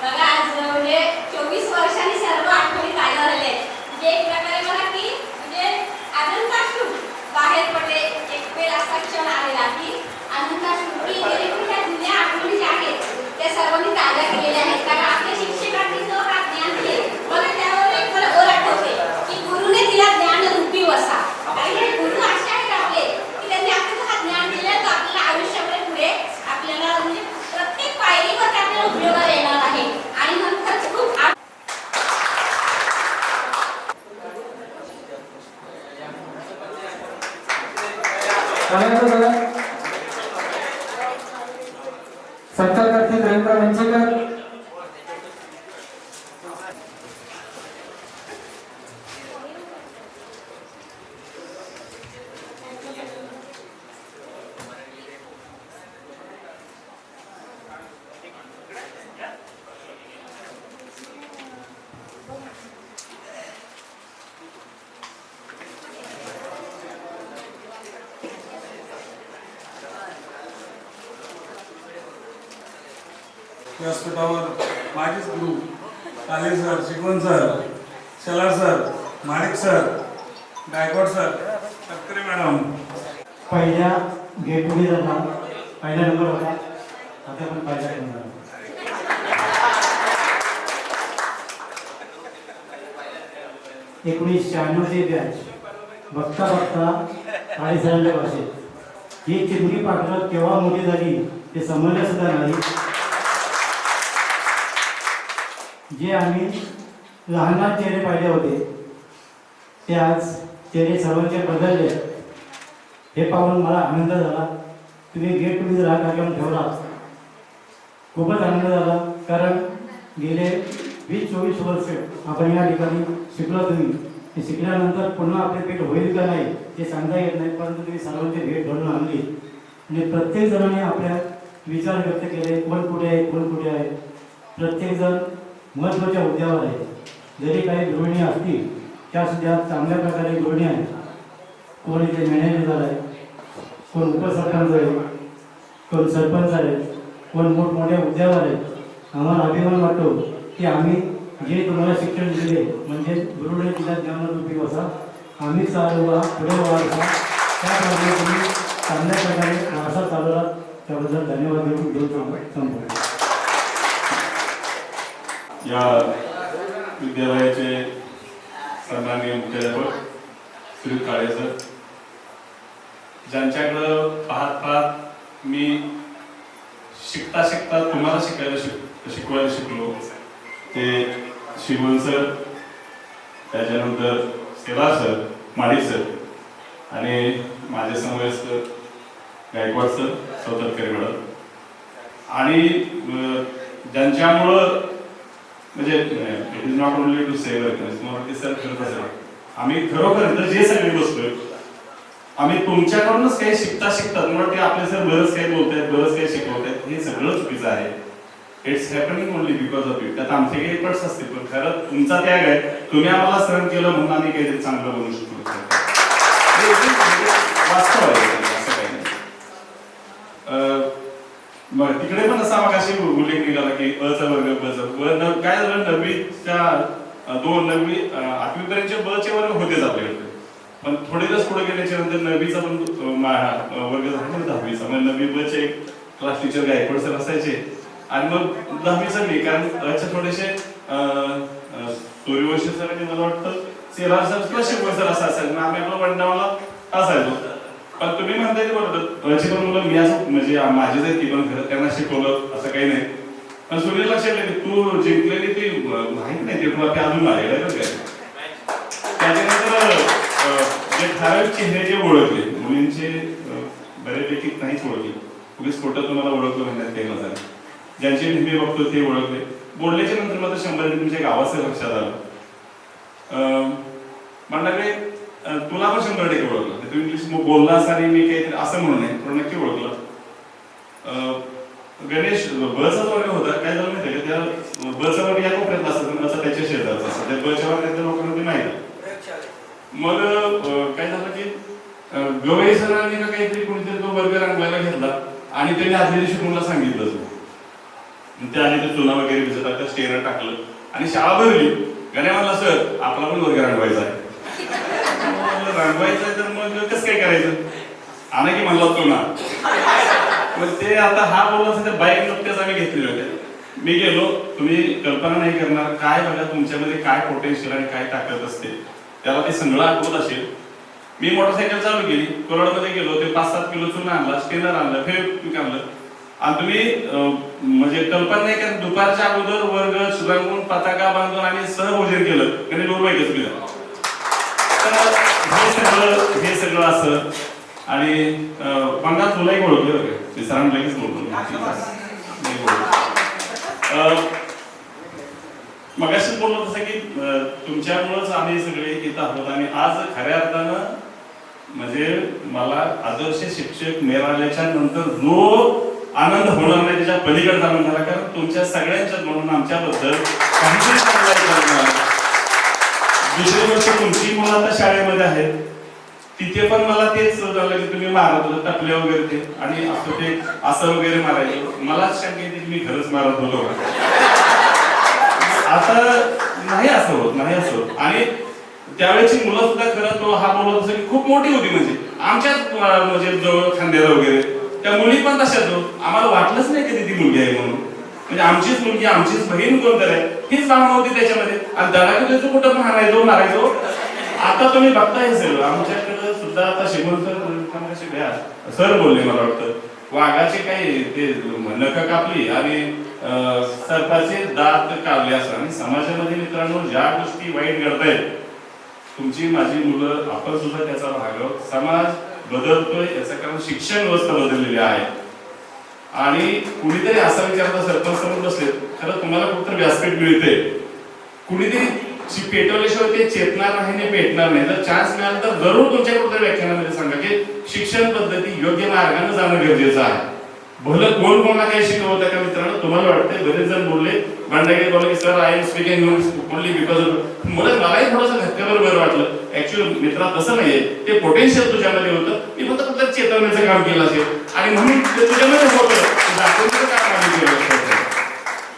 बघा आज म्हणजे 24 वर्षांनी सर्व आठवणी ताज्या झाल्या. म्हणजे एक प्रकारे मला की म्हणजे अनंताश्रू बाहेर पडले. एक वेळ असा क्षण आलेला की अनंताश्रू की जेणेकरून त्या जुन्या आठवणी ज्या आहेत त्या सर्वांनी ताज्या केलेल्या आहेत. कारण आपल्या शिक्षकांनी जो हा ज्ञान दिले, मला त्यावर एक मला ओर आठवते की गुरुने दिला ज्ञान रूपी वसा. कारण हे गुरु असे आहेत आपले की त्यांनी आपल्याला हा ज्ञान दिलं तर आपल्याला आयुष्यामध्ये पुढे आपल्याला म्हणजे प्रत्येक पायरीवर आपल्याला उपयोग सत्कार करतील रवींद्र मंचेकर. व्यासपीठावर माझेच गुरु Kale sir, Shikwan sir, Shelar sir, Manik sir, Gaikwad sir, Tatkare madam. पहिल्या गेट टुगेदरला पहिला नंबर होता, आता पण पहिला नंबर. 1996ची बॅच बघता बघता अडीचऱ्यांच्या भाषेत ही चिमणी पाठवत केव्हा मोठी झाली ते समजलं सुद्धा नाही. जे आम्ही लहान लहान चेहरे पाहिले होते ते आज चेहरे सर्वांचे बदलले. हे पाहून मला आनंद झाला. तुम्ही गेट टुगेदर हा कार्यक्रम ठेवला, खूपच आनंद झाला. कारण गेले 20-24 वर्ष आपण या ठिकाणी शिकलो. तुम्ही ते शिकल्यानंतर पुन्हा आपले भेट होईल का नाही ते सांगता येत नाही, परंतु तुम्ही सर्वांची भेट घडून आणली आणि प्रत्येक जणांनी आपल्या विचार व्यक्त केले. कोण कुठे आहे, कोण कुठे आहे. प्रत्येकजण महत्त्वाच्या मुद्द्यावर आहे. जरी काही गृहिणी असतील त्या सुद्धा चांगल्या प्रकारे गृहिणी आहेत. कोण इथे मॅनेजर आहे, कोण उपसरपंच आहे, कोण सरपंच आहे, कोण मोठमोठ्या मुद्द्यावर आहेत. आम्हाला अभिमान वाटतो की आम्ही जे तुम्हाला शिक्षण दिले म्हणजे गुरुने दिला ज्ञानरूपी वसा आम्ही चालवा पुढे वारसा त्याप्रमाणे तुम्ही चांगल्या प्रकारे वारसा चालवला. त्याबद्दल धन्यवाद देऊन संपवतो. या विद्यालयाचे सन्माननीय मुख्याध्यापक श्री काळे सर, ज्यांच्याकडं पाहत पाहत मी शिकता शिकता तुम्हाला शिकवायला शिकलो ते शिवण सर, त्याच्यानंतर सेवा सर, माडिक सर आणि माझे समवयस्क गायकवाड सर, तटकरे मॅडम. आणि ज्यांच्यामुळं म्हणजे it is not only to save ते सर करत असेल. आम्ही खरोखर जे सगळे बसतोय आम्ही तुमच्याकडूनच काही शिकता शिकतात. मला ते आपले सर बरंच काही बोलतायत, बरंच काही शिकवतायत, हे सगळं चुकीचं आहे. It's happening only because of you. त्यात आमचे काही एफर्ट्स असतील पण खरं तुमचा त्याग आहे. तुम्ही आम्हाला सहन केलं म्हणून आम्ही काहीतरी चांगलं बनवू शकतो. वास्तव आहे, असं काही नाही. मग तिकडे पण असा मग अशी उल्लेख निघाला की अचा वर्ग बचा काय झालं 9वीच्या 8वी पर्यंतचे बचे वर्ग होतेच आपल्याकडे. पण थोडे दिवस पुढे गेल्याच्या नंतर 9वीचा पण वर्ग झाला, 10वीचा. मग 9वी बचे क्लास टीचर गायकवाड सर असायचे आणि मग 10वी सगळी कारण थोडेसे सूर्यवंशी सर आणि मला वाटतं सेलार सर किंवा शिवण सर असं असायचं. मग आम्ही आपलं वंडावला असायचो. पण तुम्ही म्हणताय ते बरोबर अशी पण मुलं मी असं म्हणजे माझीच आहे ती पण खरं त्यांना शिकवलं असं काही नाही. पण सूर्य लक्षात की तू जिंकलेली ती माहित नाही ते तुला ते अजून माझ्याकडे काय. त्याच्यानंतर जे ठराविक चेहरे जे ओळखले मुलींचे बऱ्यापैकी नाहीच ओळखले. उगीच खोटं तुम्हाला ओळखलं म्हणण्यात काही नसाल. ज्यांचे नेहमी बघतो ते ओळखले. बोलल्याच्या नंतर मात्र 100 तुमच्या गावाचं लक्षात आलं. म्हणणारे तुला पण 100% ओळखलं. तू इंग्लिश बोललास आणि मी काहीतरी असं म्हणून नाही पण नक्की ओळखलं. गणेश बचा वर्ग होता. काय झालं माहिती का, त्या बचा वर्ग या कोपऱ्यात असतात, बचा त्याच्या शेजारचा असतात. त्या बच्या वर्गातल्या लोकांना ते माहिती. मग काय झालं की गवई सरांनी का काहीतरी कोणीतरी तो वर्ग रंगवायला घेतला आणि त्यांनी आदल्या दिवशी कोणाला सांगितलं. ते आले ते चुना वगैरे भिजत स्टेअर टाकलं आणि शाळा भरली. गण्या म्हणला सर आपला पण वर्ग रंगवायचा आहे. रंगवायचं तर मग कसं काय करायचं आणा की म्हणला चुना. मग ते आता हा बोलला तर बाईक नुकत्याच आम्ही घेतलेले होते. मी गेलो. तुम्ही कल्पना नाही करणार काय बघा तुमच्यामध्ये काय पोटेन्शियल आणि काय ताकद असते त्याला ते सगळं आठवत असेल. मी मोटरसायकल चालू केली, कोराडमध्ये गेलो, ते 5-7 किलो चुना आणला, स्टेनर आणलं, फेविक्विक आणलं आणि तुम्ही म्हणजे कल्पना नाही करत दुपारच्या अगोदर वर्ग रंगवून पताका बांधून आणि सहभोजन केलं आणि 2 बाईकच दिलं. तर हे सगळं असं आणि पंगा तुलाही बोलतोय बरं का, ते सरांना लगेच बोलतो मगाशी बोललो तसं की तुमच्यामुळेच आम्ही सगळे इथं आहोत आणि आज खऱ्या अर्थानं म्हणजे मला आदर्श शिक्षक मिळाल्याच्या नंतर जो आनंद होणार नाही त्याच्या पलीकडचा आनंद झाला, कारण तुमच्या सगळ्यांच्याच म्हणून आमच्याबद्दल काहीतरी चांगलं. दुसरी गोष्ट तुमची मुलं आता शाळेमध्ये आहेत, तिथे पण मला तेच झालं की तुम्ही मारत होता टपले वगैरे ते आणि असं ते असं वगैरे मारायचं. मलाच शंका येते की मी खरंच मारत होतो. आता नाही असं होत. आणि त्यावेळेची मुलं सुद्धा खरं तो हा बोलत असं की खूप मोठी होती, म्हणजे आमच्याच म्हणजे जवळ खांद्याला वगैरे. त्या मुली पण तशाच हो, आम्हाला वाटलंच नाही कधी ती मुलगी आहे म्हणून, म्हणजे आमचीच मुलगी आमचीच बहीण कोणतरी आहे हीच भावना होती त्याच्यामध्ये. आणि धडाकी कुठं पण हाणायचो मारायचो. आता तुम्ही बघताय सगळं आमच्याकडे सुद्धा आता सर बोलले मला वाटतं वाघाचे काही ते नख कापली आणि सर्पाचे दात काढले असं. आणि समाजामध्ये मित्रांनो ज्या गोष्टी वाईट घडतायत, तुमची माझी मुलं आपण सुद्धा त्याचा भाग आहोत. समाज बदलतोय याचं कारण शिक्षण व्यवस्था बदललेली आहे. आणि कुणीतरी असा विचारता सरपंच समोर बसले, खरं तुम्हाला कुठं व्यासपीठ मिळते, कुणीतरी पेटवल्याशिवाय ते चेतणार नाही आणि पेटणार नाही. जर चान्स मिळाला तर जरूर तुमच्या कुठेतरी व्याख्यानामध्ये सांगा की शिक्षण पद्धती योग्य मार्गाने जाणं गरजेचं आहे. भलं कोण कोणाला काही शिकवतं का मित्रांनो, तुम्हाला वाटते बरेच जण बोलले भांडागे बोलले की sir I am speaking only because मुलं मलाही थोडंसं धक्क्यावर बरं वाटलं. ऍक्च्युअली मित्रा तसं नाहीये, ते पोटेन्शियल तुझ्यामध्ये होतं, मी फक्त कुठं चेतवण्याचं काम केलं असेल आणि म्हणून ते तुझ्यामध्ये होतं दाखवण्याचं काम आम्ही केलं.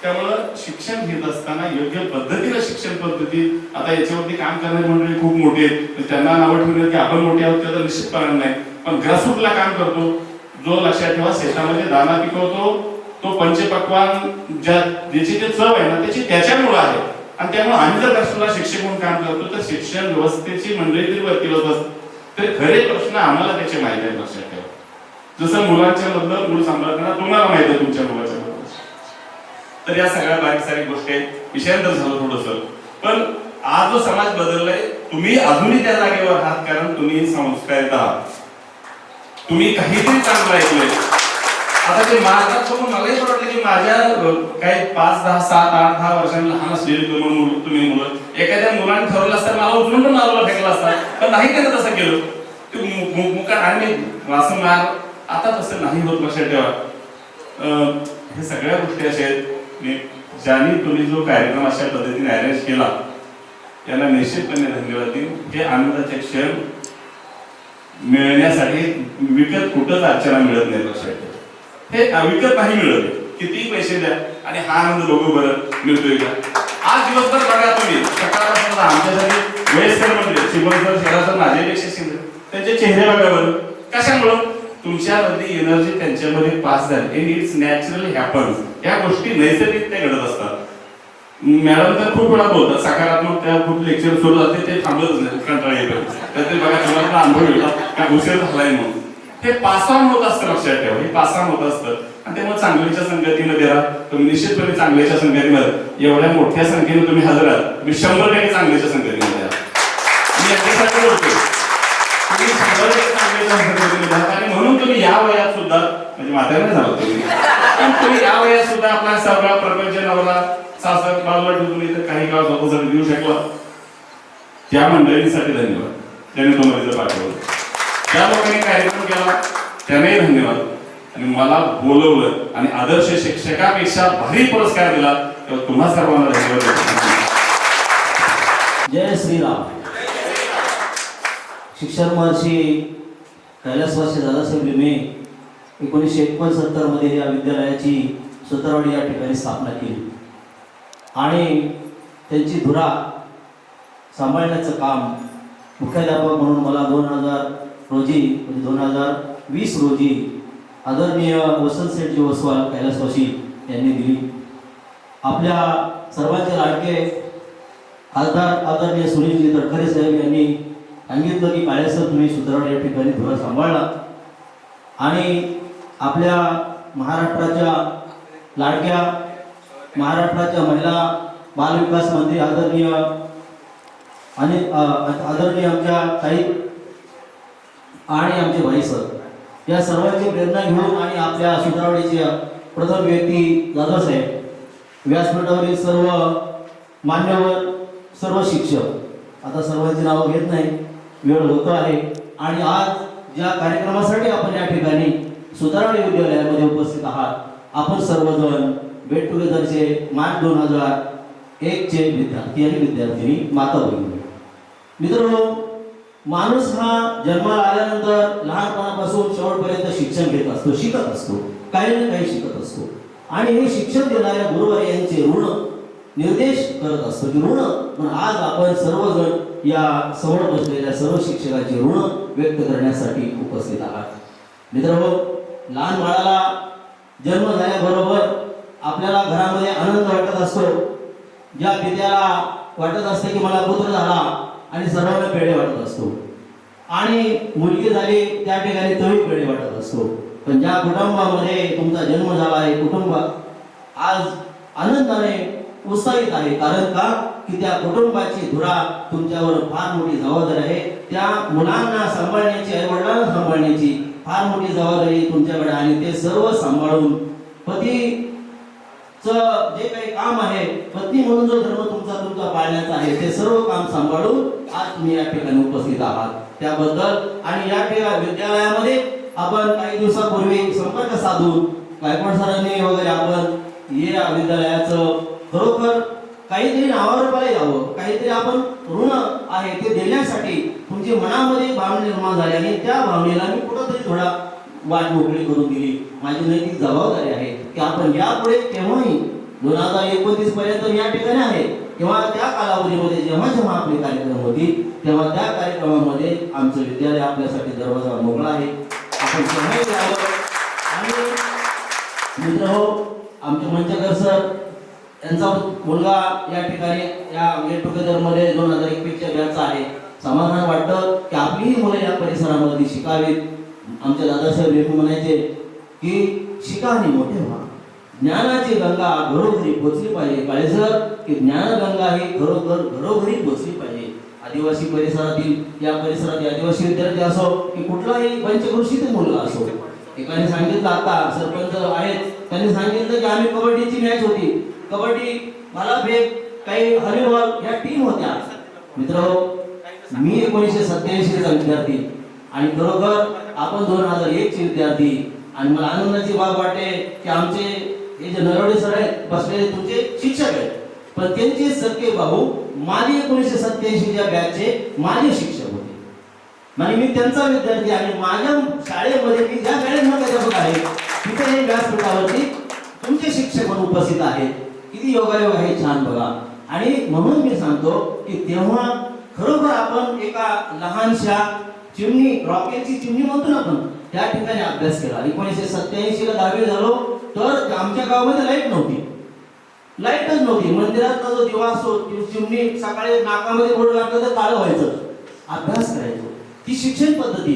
त्यामुळं शिक्षण घेत असताना योग्य पद्धतीनं शिक्षण पद्धती, आता याच्यावरती काम करणारी मंडळी खूप मोठी आहेत, त्यांना नावं ठेवलं की आपण मोठे आहोत त्याचा निश्चितपणे नाही, पण ग्रासरूटला काम करतो. जो लक्षात ठेवा शेतामध्ये दाना पिकवतो तो पंचपक्वान ज्याची जे चव आहे ना त्याची त्याच्यामुळे आहे. आणि त्यामुळे आम्ही जर ग्रासरूटला शिक्षक म्हणून काम करतो तर शिक्षण व्यवस्थेची मंडळी तरी वरती होत असते, तरी खरे प्रश्न आम्हाला त्याचे माहिती आहे. लक्षात ठेवा, जसं मुलांच्या बद्दल मूल सांभाळताना तुम्हाला माहिती आहे तुमच्या मुलाच्या बद्दल. तर या सगळ्या बारीक सारीक गोष्टी आहेत. विषयांतर झालं थोडस, पण आज जो समाज बदललाय तुम्ही अजूनही त्या जागेवर आहात, कारण तुम्ही संस्कारित आहात, तुम्ही काहीतरी चांगलं ऐकलंय. आता ते मार्गात बघून मलाही वाटलं की माझ्या काही 5, 10, 7, 8, 10 वर्षांनी लहान असलेली तुम्ही मुलं एखाद्या मुलाने ठरवलं असतं मला उचलून पण मारूला फेकला असता, पण नाही त्यानं तसं केलं ते मुका आणि असं मार. आता तसं नाही होत. लक्षात ठेवा, हे सगळ्या गोष्टी अशा आहेत ज्यांनी तुम्ही जो कार्यक्रम अशा पद्धतीने अरेंज केला त्याला निश्चितपणे धन्यवाद देईन. हे आनंदाचे क्षण मिळण्यासाठी विकत कुठंच अर्चना मिळत नाही. लक्षात ठेवा, हे विकत नाही मिळत, कितीही पैसे द्या आणि हा आनंद बघू बरं मिळतोय का. आज दिवसभर बघा तुम्ही सकाळपासून आमच्यासाठी वयस्कर म्हणजे शिवसर शहरासर माझ्यापेक्षा शिंदे त्यांचे चेहरे बघा बरं. कशामुळं तुमच्यामधली एनर्जी त्यांच्यामध्ये पास झाली. In its naturally happens. या गोष्टी नैसर्गिक त्या घडत असतात. मॅडम तर खूप वेळा बोलतात सकारात्मक, त्या खूप लेक्चर सुरू जाते ते थांबतच नाही, कंटाळा येतो. त्यातले बघा तुम्हाला अनुभव येतात का उशीर झालाय म्हणून हे पासाम होत असतं. लक्षात ठेवा, हे पासाम होत असतं. आणि त्यामुळे चांगल्याच्या संगतीमध्ये राहा तुम्ही, निश्चितपणे चांगल्याच्या संगतीमध्ये. एवढ्या मोठ्या संख्येने तुम्ही हजर आहात, मी 100% चांगल्याच्या संगतीमध्ये आहात. मी याच्यासाठी बोलतोय तुम्ही 100% चांगल्याच्या संगतीमध्ये आहात. आणि म्हणून तुम्ही या वयात सुद्धा म्हणजे म्हातारे झाला तुम्ही या वयात सुद्धा आपला सगळा प्रपंच नवरा सासर बाजूला ठेवून इथं काही काळ स्वतःसाठी देऊ शकला. त्या मंडळींसाठी धन्यवाद ज्यांनी तुम्हाला इथं पाठवलं. ज्या लोकांनी कार्यक्रम केला त्यांनाही धन्यवाद. आणि मला बोलवलं आणि आदर्श शिक्षकापेक्षा भारी पुरस्कार दिला तेव्हा तुम्हा सर्वांना धन्यवाद. जय श्रीराम. शिक्षण महर्षी कैलासवासी दादासाहेब लिमये 1969 मध्ये या विद्यालयाची सुतारवाडी या ठिकाणी स्थापना केली आणि त्यांची धुरा सांभाळण्याचं काम मुख्याध्यापक म्हणून मला 2000 रोजी म्हणजे 2020 रोजी आदरणीय वसंत सेठजी वसवाल कैलासवासी यांनी दिली. आपल्या सर्वांचे लाडके खासदार आदरणीय सुनीलजी तडकरे साहेब यांनी सांगितलं की काळेसर तुम्ही सुतारवाडी या ठिकाणी धुरा सांभाळला आणि आपल्या महाराष्ट्राच्या लाडक्या महाराष्ट्राच्या महिला बालविकास मंत्री आदरणीय आणि आदरणीय आमच्या ताई आणि आमचे भाई सर या सर्वांची प्रेरणा घेऊन आणि आपल्या सुतारवाडीच्या प्रथम व्यक्ती दादासाहेब, व्यासपीठावरील सर्व मान्यवर, सर्व शिक्षक, आता सर्वांची नावं घेत नाही, वेळ होतो आहे. आणि आज ज्या कार्यक्रमासाठी आपण या ठिकाणी सुतारवाडी विद्यालयामध्ये उपस्थित आहात, आपण सर्वजण गेट टुगेदरचे मार्च 2001 चे विद्यार्थी आणि विद्यार्थिनी, माता भगिनी. मित्रांनो, माणूस हा जन्माला आल्यानंतर लहानपणापासून शेवटपर्यंत शिक्षण घेत असतो, शिकत असतो, काही ना काही शिकत असतो. आणि हे शिक्षण देणाऱ्या गुरुवर्यांचे ऋण निर्देश करत असतो की ऋण, पण आज आपण सर्वजण या समोर बसलेल्या सर्व शिक्षकांचे ऋण व्यक्त करण्यासाठी उपस्थित आहात. मित्रांनो, लहान बाळाला जन्म झाल्याबरोबर आपल्याला घरामध्ये आनंद वाटत असतो. ज्या पित्याला वाटत असते की मला पुत्र झाला आणि सर्वांना पेढे वाटत असतो, आणि मुलगी झाली त्या ठिकाणी तोही पेढे वाटत असतो. पण ज्या कुटुंबामध्ये तुमचा जन्म झाला आहे, कुटुंब आज आनंदाने उत्साहित आहे. कारण का की त्या कुटुंबाची धुरा तुमच्यावर फार मोठी जबाबदारी आहे. त्या मुलांना सांभाळण्याची, आई वडिलांना सांभाळण्याची फार मोठी जबाबदारी तुमच्याकडे, आणि ते सर्व सांभाळून पतीचं जे काही काम आहे, पत्नी म्हणून जो धर्म तुमचा पाळण्याचा आहे, ते सर्व काम सांभाळून आज तुम्ही या ठिकाणी उपस्थित आहात. त्याबद्दल आणि या ठिकाणी विद्यालयामध्ये आपण काही दिवसापूर्वी संपर्क साधून गायकवाड सरांनी वगैरे आपण या विद्यालयाचं खरोखर काहीतरी नावारूपाला यावं, काहीतरी आपण ऋण आहे ते देण्यासाठी तुमची मनामध्ये भावना निर्माण झाली, आणि त्या भावनेला मी कुठंतरी थोडा वाट मोकळी करून दिली. माझी नैतिक जबाबदारी आहे की आपण यापुढे केव्हाही 2029 पर्यंत मी या ठिकाणी आहे, तेव्हा त्या कालावधीमध्ये जेव्हा आपले कार्यक्रम होतील, तेव्हा त्या कार्यक्रमामध्ये आमचं विद्यालय आपल्यासाठी दरवाजा मोकळा आहे, आपण केव्हाही यावं. आणि मित्रहो, आमचे मंचकर सर यांचा मुलगा या ठिकाणी या गेट टुगेदर मध्ये 2021 च्या बॅचचा आहे. समाधान वाटतं की आपलीही मुलं या परिसरामध्ये शिकावीत. आमचे दादासाहेब रेखू म्हणायचे की शिका आणि मोठे व्हा, ज्ञानाची गंगा घरोघरी पोचली पाहिजे. काळेसर की ज्ञानगंगा ही खरोखर घरोघरी पोचली पाहिजे. आदिवासी परिसरातील या परिसरातील आदिवासी विद्यार्थी असो की कुठलाही पंचकृषीतील मुलगा असो. एकाने सांगितलं, आता सरपंच आहेत, त्यांनी सांगितलं की आम्ही कबड्डीची मॅच होती, कबड्डी, भालाफेक, काही हॉलीबॉल या टीम होत्या. मित्रांनो, मी 1987 चा विद्यार्थी आणि खरोखर आपण 2001 चे विद्यार्थी. आणि मला आनंदाची बाब वाटते की आमचे हे जे नरवडे सर आहेत बसलेले तुमचे शिक्षक आहेत, पण त्यांचे सख्खे भाऊ माझे 1987 च्या बॅचचे माझे शिक्षक होते. म्हणजे मी त्यांचा विद्यार्थी आणि माझ्या शाळेमध्ये मी ज्या शाळेत अध्यापक आहे तिथे हे व्यासपीठावरती तुमचे शिक्षक म्हणून उपस्थित आहेत. किती योगायोग आहे, छान बघा. आणि म्हणून मी सांगतो की तेव्हा खरोखर आपण एका लहानशा चिमणी, रॉकेटची चिमणी म्हणतो ना आपण, त्या ठिकाणी अभ्यास केला. 1987 ला 10वी झालो तर आमच्या गावामध्ये लाईट नव्हती, लाईटच नव्हती. मंदिरातला जो दिवा असतो, चिमणी सकाळी नाकामध्ये बोर्ड लागलं तर काळं व्हायचं. अभ्यास करायचो. ती शिक्षण पद्धती.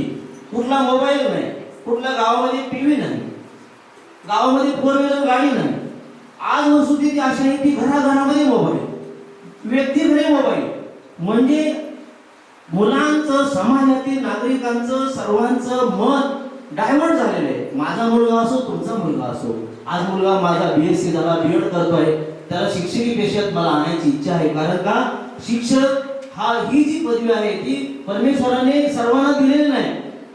कुठला मोबाईल नाही, कुठल्या गावामध्ये टीव्ही नाही, गावामध्ये फोर व्हीलर गाडी नाही. आज वस्तुस्थिती अशी आहे की घराघरामध्ये मोबाईल, व्यक्तीकडे मोबाईल. म्हणजे मुलांचं, समाजातील नागरिकांचं, सर्वांचं मत डायव्हर्ट झालेलं आहे. माझा मुलगा असो, तुमचा मुलगा असो. आज मुलगा माझा BSc झाला, B.Ed करतोय, त्याला शिक्षकी पेशात मला आणायची इच्छा आहे. कारण का शिक्षक ही जी पदवी आहे ती परमेश्वराने सर्वांना दिलेली नाही.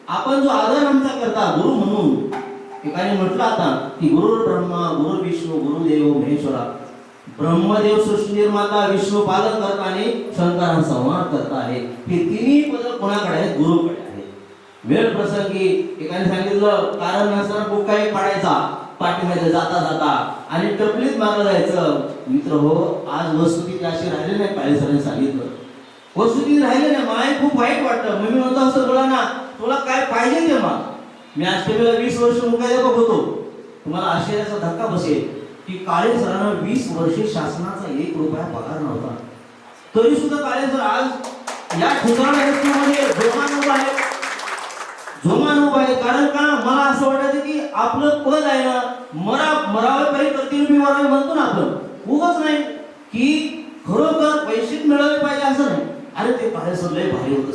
आपण जो आदर आमचा करता गुरु म्हणून, एकाने म्हटलं आता की गुरु ब्रह्मा, गुरु विष्णू, गुरुदेव महेश्वरा. ब्रह्मदेव सृष्टी निर्माता, विष्णू पालन करता आणि शंकरांचा संहार करता आहे. हे तिन्ही पद कोणाकडे आहेत? गुरुकडे आहे. वेळ प्रसंगी एकाने सांगितलं कारण नसताना बुक्का एक पाडायचा पाठीमध्ये जाता जाता आणि टपलीत मारलं जायचं. मित्र हो, आज वस्तुस्थिती अशी राहिली नाही. पाळे सरांनी सांगितलं वस्तुस्थिती राहिली नाही. मला खूप वाईट वाटतं. मी म्हणतो असं बोला ना, तुला काय पाहिजे ते मग. मी अष्टमीला 20 वर्ष मुख्याध्यापक होतो. तुम्हाला आश्चर्याचा धक्का बसेल की काळे सरांना 20 वर्षे शासनाचा 1 रुपया पगार नव्हता. तरी सुद्धा काळे सर आज या ठिकाणी जोमान उभा आहे. कारण का मला असं वाटायचं की आपलं पद आहे ना, मरावे काही करतील मी मरावे म्हणतो ना आपण, उगाच नाही की खरोखर पैसे मिळाले पाहिजे असं नाही. अरे ते काळे सर लय भारी होतं,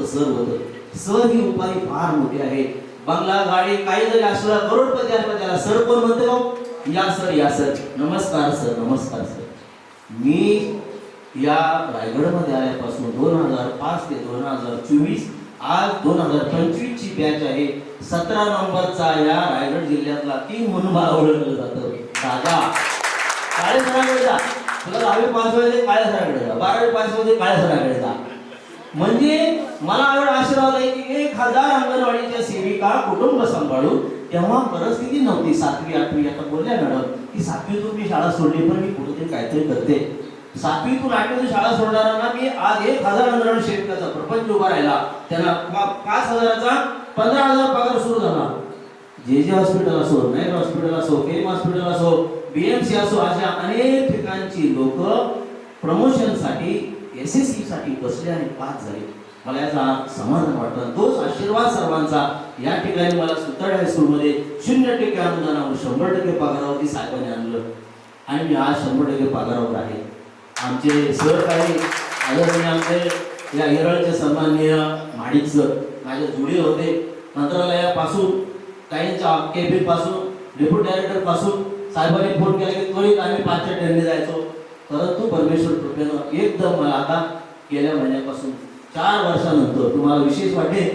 सर होतं. सर ही उपाधी फार मोठी आहे. बंगला गाडी काही जरी असलं करोडपती असला त्याला सर कोण म्हणतो? या सर नमस्कार सर नमस्कार सर. मी या रायगडमध्ये आल्यापासून 2005 ते 2024 आज 2025 ची बॅच आहे. 17 नंबरचा या रायगड जिल्ह्यातला 3 म्हणून मला ओळखलं जातं. दादा काळे सराकडे जा, तुला 10वी पास व्हायचे काळे सराकडे जा, 12वी पास व्हायचे काळे सराकडे जा. म्हणजे मला आवड आशीर्वाद आहे की 1000 अंगणवाडीच्या सेविका कुटुंब सांभाळून. तेव्हा परिस्थिती नव्हती. 7वी 8वी आता बोलल्या मॅडम की 7वीतून मी शाळा सोडली, पण मी कुठेतरी काहीतरी करते. 7वीतून 8वीतून शाळा सोडणाऱ्यांना मी आज 1000 अंगणवाडी सेविकाचा प्रपंच उभा राहिला. त्यांना 5000चा 15000 पगार सुरू झाला. जे हॉस्पिटल असो, नायर हॉस्पिटल असो, केम हॉस्पिटल असो, बीएमसी असो, अशा अनेक ठिकाणची लोक प्रमोशनसाठी SSC साठी बसले आणि पास झाले. मला याचा समाधान वाटतं. तोच आशीर्वाद सर्वांचा या ठिकाणी मला सुतार हायस्कूलमध्ये 0% अनुदानावर 100% पगारावरती साहेबांनी आणलं आणि मी आज 100% पगारावर आहे. आमचे सर काही आदरणीय आमचे या हिरळचे सन्माननीय माडिक सर माझे जुळे होते. मंत्रालयापासून काहींच्या केबिन पासून डेप्युटी डायरेक्टर पासून साहेबांनी फोन केला की त्वरित आम्ही 5च्या ट्रेनने जायचो. परंतु परमेश्वर कृपेनं एकदम मला आता गेल्या महिन्यापासून 4 वर्षानंतर तुम्हाला विशेष वाटेल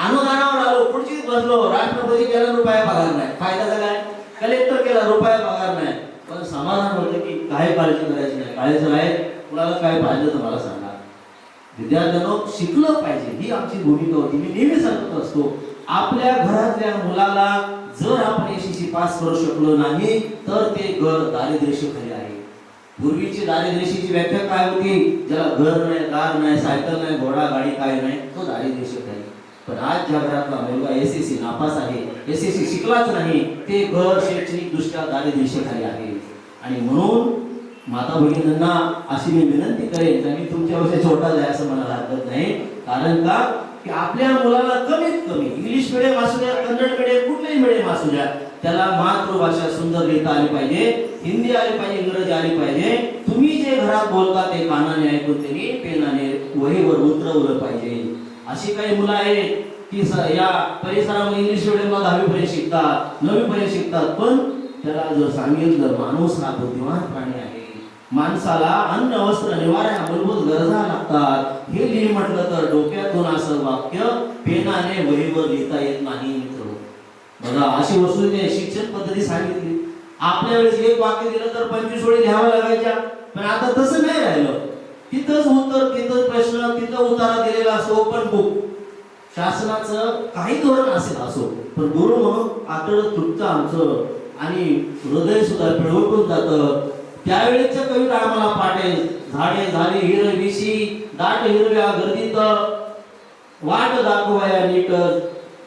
अनुदानावर आलो. पुढचीच बसलो. राष्ट्रपती केला रुपया पगार नाही. फायदा झालाय. कलेक्टर केला रुपया पगार नाही. पण समाधान होतं की काय काळजी करायची नाही. काळजी आहे कुणाला काय पाहिजे तर मला सांगा. विद्यार्थ्यांनो शिकलं पाहिजे ही आमची भूमिका होती. मी नेहमी सांगत असतो आपल्या घरातल्या मुलाला जर आपण SSC पास करू शकलो नाही तर ते घर दारिद्र्यरेषेखाली आहे. पूर्वीची दारिद्र्यरेषेची व्याख्या काय होती? ज्याला घर नाही, दार नाही, सायकल नाही, घोडा गाडी काय नाही तो दारिद्र्यरेषेखाली. पण आज ज्या घरातला मुलगा SSC नापास आहे, SSC शिकलाच नाही, ते घर शैक्षणिक दृष्ट्या दारिद्र्यरेषेखाली आहे. आणि म्हणून माता भगिनींना अशी मी विनंती करेन की मी तुमच्यापेक्षा छोटा आहे असं म्हणायला हरकत नाही. कारण का की आपल्या मुलाला कमीत कमी इंग्लिश मिडियम असू द्या, कन्नड मिडियम, कुठलेही मिडियम असू द्या, त्याला मातृभाषा सुंदर लिहिता आली पाहिजे, हिंदी आली पाहिजे, इंग्रजी आली पाहिजे. तुम्ही जे घरात बोलता ते कानाने ऐकून त्यांनी पेनाने वहीवर उतरवलं पाहिजे. अशी काही मुलं आहेत की या परिसरामध्ये इंग्लिश मिडियमला 10वी पर्यंत शिकतात, 9वी पर्यंत शिकतात, पण त्याला जर सांगितलं माणूस हा बुद्धिमान प्राणी आहे, माणसाला अन्न वस्त्र निवारा ह्या मूलभूत गरजा लागतात, हे लिहि म्हटलं तर डोक्यातून असं वाक्य पेनाने वहीवर लिहिता येत नाही. मित्र बघा अशी वस्तू शिक्षण पद्धती सांगितली. आपल्या वेळेस एक वाक्य दिलं तर 25 ओळी लिहाव्या लागायच्या. पण आता तसं नाही राहिलं. तिथंच उत्तर, तिथंच प्रश्न, तिथं उतारा दिलेला असतो. Open book. शासनाचं काही धोरण असेल असो, पण गुरु म्हणून आतड तुटतं आमचं आणि हृदय सुद्धा पिळवटून जातं. त्यावेळेच्या कविता आम्हाला पाठेल. झाडे झाली हिरवीशी दाट हिरव्या गर्दीत वाट दाखवाया नीट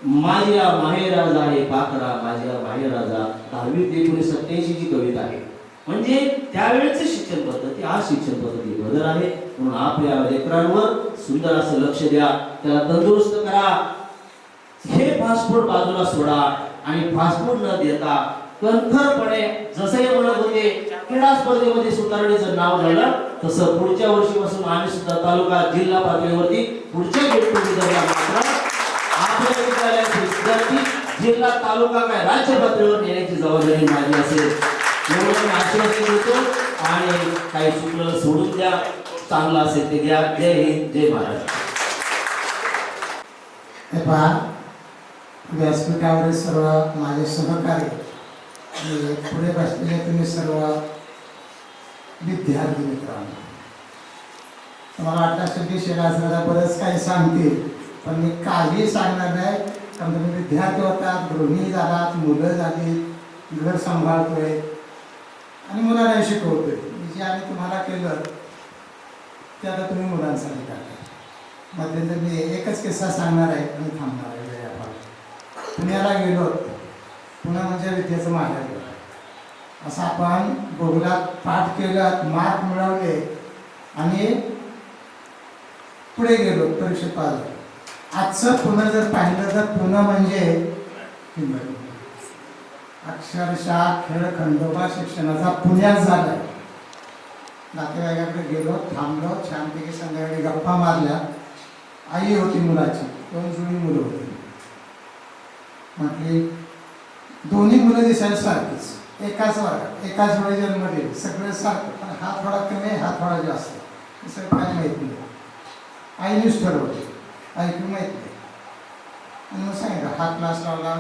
माझ्या माहेराजा हे पाखरा माझ्या माहेराजा. 10वी ते 1987 ची कविता आहे. म्हणजे त्यावेळेचे शिक्षण पद्धती आज शिक्षण पद्धती बदल आहे. म्हणून आपल्या लेकरांवर सुंदर असं लक्ष द्या, त्याला तंदुरुस्त करा. हे फास्टफूड बाजूला सोडा आणि फास्टफूड न देता कणखरपणे जसं हे म्हणत होते क्रीडा स्पर्धेमध्ये सुतारडीचं नाव झालं तसं पुढच्या वर्षीपासून आम्ही सुद्धा तालुका जिल्हा पातळीवरती पुढच्या गेट टुगेदरला मात्र आपल्या विद्यालयाचे विद्यार्थी जिल्हा तालुका काय राज्य पातळीवर नेण्याची जबाबदारी माझी असेल. एवढं मी आश्वासन देतो. आणि काही चुकलं सोडून द्या, चांगलं असेल ते द्या. जय हिंद, जय महाराष्ट्र. व्यासपीठावरील सर्व माझे सहकारी, पुढे बसलेले तुम्ही सर्व विद्यार्थी मित्रांनो, मला वाटतं असेल शेराजला बरंच काही सांगतील, पण मी काही सांगणार नाही. कारण तुम्ही विद्यार्थी होतात, गृहिणी झालात, मुलं झाली, घर सांभाळतोय आणि मुलांना शिकवतोय. जे आम्ही तुम्हाला केलं ते आता तुम्ही मुलांसाठी करता. मध्यंतर मी एकच किस्सा सांगणार आहे आणि थांबणार आहे. पुण्याला गेलो. पुणे म्हणजे विद्येचं माहेर. असं आपण भूगोलात पाठ केलं, मार्क मिळवले आणि पुढे गेलो परीक्षेत पास झालो. आजचं पुणे जर पाहिलं तर पुणे म्हणजे अक्षरशः खेळखंडोबा शिक्षणाचा पुण्यात झालाय. नातेवाईकाकडे गेलो, थांबलो, छानपैकी संध्याकाळी गप्पा मारल्या. आई होती मुलाची, 2 जुळी मुलं होती. म्हटली दोन्ही मुलं दिसायला सारखीच, एकाच वर्गात, एकाच वेळी जन्मले, सगळं सारखं, पण हा थोडा कमी आहे, हा थोडा जास्त, असं काय माहीत नाही. आईनेच ठरवलं, ऐकू माहीत नाही. आणि मग सांगितलं हा क्लास लावला,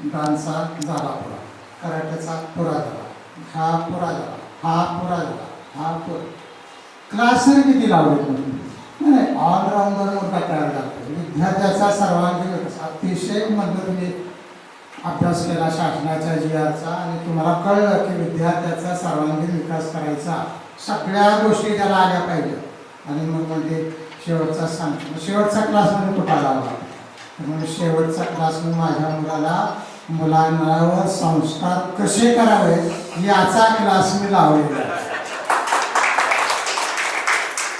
डान्सचा झाला पुरा, कराट्याचा पुरा झाला, हा पुरा झाला, हा पुरा झाला, हा पुरा. क्लासने किती लावले तुम्ही? नाही, ऑलराऊंडर मोठा तयार झाला. विद्यार्थ्याचा सर्वांगीण विकास, अतिशय म्हणलं तुम्ही अभ्यास केला शासनाच्या जीआरचा आणि तुम्हाला कळलं की विद्यार्थ्याचा सर्वांगीण विकास करायचा, सगळ्या गोष्टी त्याला आल्या पाहिजे. आणि मग म्हणजे शेवटचा सांगतो, शेवटचा क्लासमध्ये कुठं लावला, म्हणून शेवटचा क्लास मी माझ्या मुलांवर संस्कार कसे करावे याचा क्लास मी लावलेला.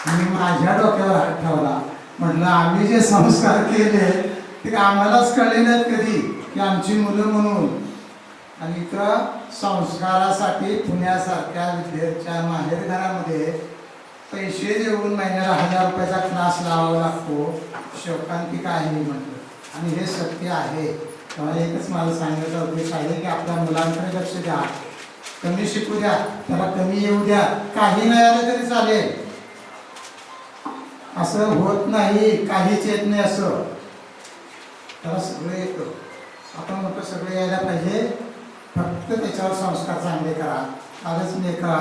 मी माझ्या डोक्यावर हात ठेवला, म्हटलं आम्ही जे संस्कार केले ते आम्हालाच कळले नाहीत कधी की आमची मुलं म्हणून. आणि इथं संस्कारासाठी पुण्यासारख्या विद्यार्थ्या माहेर घरामध्ये पैसे देऊन महिन्याला 1000 रुपयाचा क्लास लावावा लागतो, शोकांतिक आहे म्हटलं. आणि हे सत्य आहे. तेव्हा एकच मला सांगायचा उद्देश आहे की आपल्या मुलांकडे लक्ष द्या, कमी शिकू द्या, त्याला कमी येऊ द्या, काही नाही आलं तरी चालेल. असं होत नाही, काहीच येत नाही असं, त्याला सगळं येतं. आपण मोठं सगळं यायला पाहिजे, फक्त त्याच्यावर संस्कार चांगले करा. आजच मी एका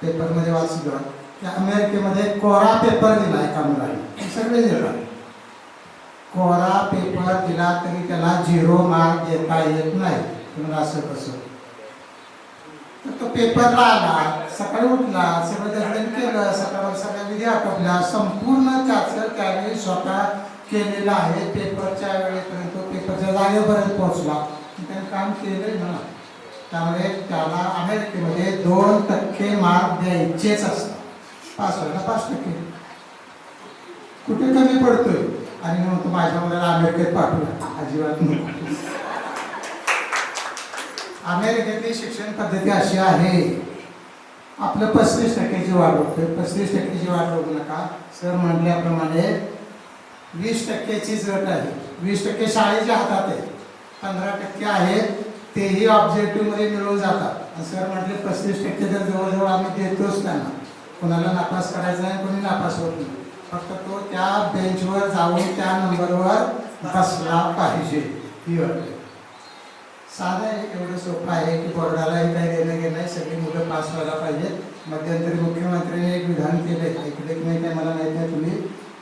पेपरमध्ये वाचलं की अमेरिकेमध्ये कोरा पेपर दिला एका मुलाने, सगळे दिला, कोरा पेपर दिला तरी त्याला 0 मार्क देता येत नाही. तुम्हाला असं कसं? तर तो पेपरला आला, सकाळी उठला, सगळं दर्शन केलं, सकाळवर सगळ्या विधी आटोपल्या, संपूर्ण त्याचं त्याने स्वतः केलेलं आहे. पेपरच्या वेळेपर्यंत तो पेपरच्या जागेपर्यंत पोहोचला, त्याने काम केलंय ना. त्यामुळे त्याला अमेरिकेमध्ये 2% मार्क द्यायचेच असतात, पास व्हायला 5%. कुठे कमी पडतोय? आणि मग तो माझ्या मुलाला अमेरिकेत पाठवला, अजिबात नाही. अमेरिकेतली शिक्षण पद्धती अशी आहे, आपलं 35% वाढ होतोय, 35% वाढ होऊ नका. सर म्हटल्याप्रमाणे 20%ची जट आहे, 20% शाळेच्या हातात आहे, 15% आहेत तेही ऑब्जेक्टिव्हमध्ये मिळवून जातात. सर म्हटले 35% तर जवळजवळ आम्ही देतोच त्यांना, कोणाला नापास करायचं नाही, कोणी नापास होत नाही, फक्त तो त्या बेंचवर जाऊन त्या नंबरवर बसला पाहिजे. ही वाटते साधं आहे, एवढं सोपं आहे की बोर्डालाही काही देणं गेलं, सगळी मुलं पास व्हायला पाहिजेत. मध्यंतरी मुख्यमंत्र्यांनी एक विधान केलं, ऐकले की नाही काय मला माहिती नाही तुम्ही,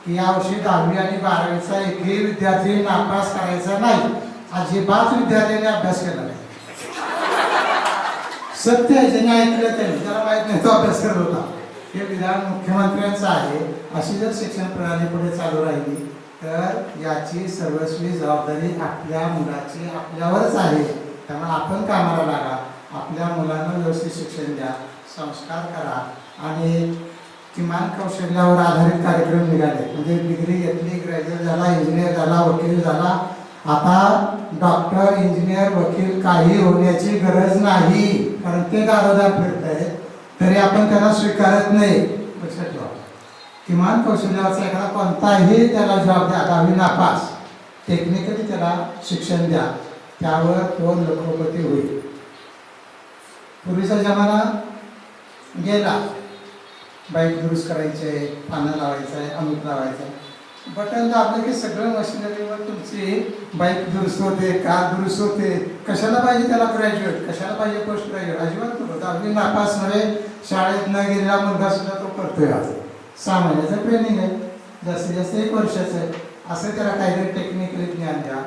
की यावर्षी 10वी आणि 12वीचा एकही विद्यार्थी नापास करायचा नाही. अजिबात विद्यार्थ्यांनी अभ्यास केला नाही. सत्य आहे, ज्यांनी ऐकलं त्यांनी, त्याला माहित नाही तो अभ्यास करत होता. हे विधान मुख्यमंत्र्यांचं आहे. अशी जर शिक्षण प्रणाली पुढे चालू राहिली तर याची सर्वस्वी जबाबदारी आपल्या मुलाची आपल्यावरच आहे. त्यामुळे आपण कामाला लागा, आपल्या मुलांना व्यवस्थित शिक्षण द्या, संस्कार करा. आणि किमान कौशल्यावर आधारित कार्यक्रम निघाले, म्हणजे डिग्री घेतली, ग्रॅज्युएट झाला, इंजिनियर झाला, वकील झाला, आता डॉक्टर, इंजिनियर, वकील काही होण्याची गरज नाही, कारण ते दारोदार फिरत आहेत, तरी आपण त्यांना स्वीकारत नाही. लक्षात ठेवा, किमान कौशल्यावरचा एखादा कोणताही त्याला जॉब द्या, 10वी नापास, टेक्निकली त्याला शिक्षण द्या, त्यावर तो लखोपती होईल. पूर्वीचा जमाना गेला, बाईक दुरुस्त करायचे, पानं लावायचं आहे, अमूक लावायचं आहे, बटन दाबलं की सगळं मशिनरीवर तुमची बाईक दुरुस्त होते, कार दुरुस्त होते. कशाला पाहिजे त्याला ग्रॅज्युएट, कशाला पाहिजे पोस्ट ग्रॅज्युएट? अजिबात नको. 10वी नापास नव्हे, शाळेत न गेलेला मुलगा सुद्धा तो करतोय. आज 6 महिन्याचं ट्रेनिंग आहे, जास्तीत जास्त 1 वर्षाचं आहे. असं त्याला काहीतरी टेक्निकली ज्ञान द्या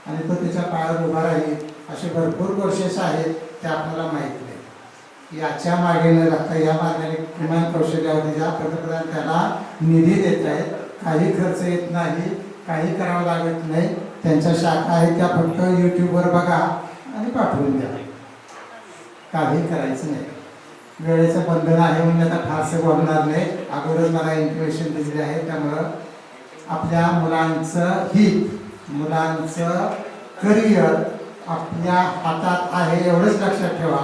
आणि तो त्याच्या पायावर उभा राहील. असे भरपूर कोर्सेस आहेत, ते आपल्याला माहीत नाही. याच्या मागे न लागता या मार्गाने किमान कौशल्यावरती ज्या पंतप्रधान त्याला निधी देत आहेत, काही खर्च येत नाही, काही करावं लागत नाही. त्यांच्या शाखा आहेत, त्या फक्त यूट्यूबवर बघा आणि पाठवून द्या, काही करायचं नाही. वेळेचं बंधन आहे म्हणजे आता फारसं बोलणार नाही, अगोदरच मला इन्फॉर्मेशन दिलेली आहे. त्यामुळं आपल्या मुलांचं हित, मुलांचं करिअर आपल्या हातात आहे एवढंच लक्षात ठेवा.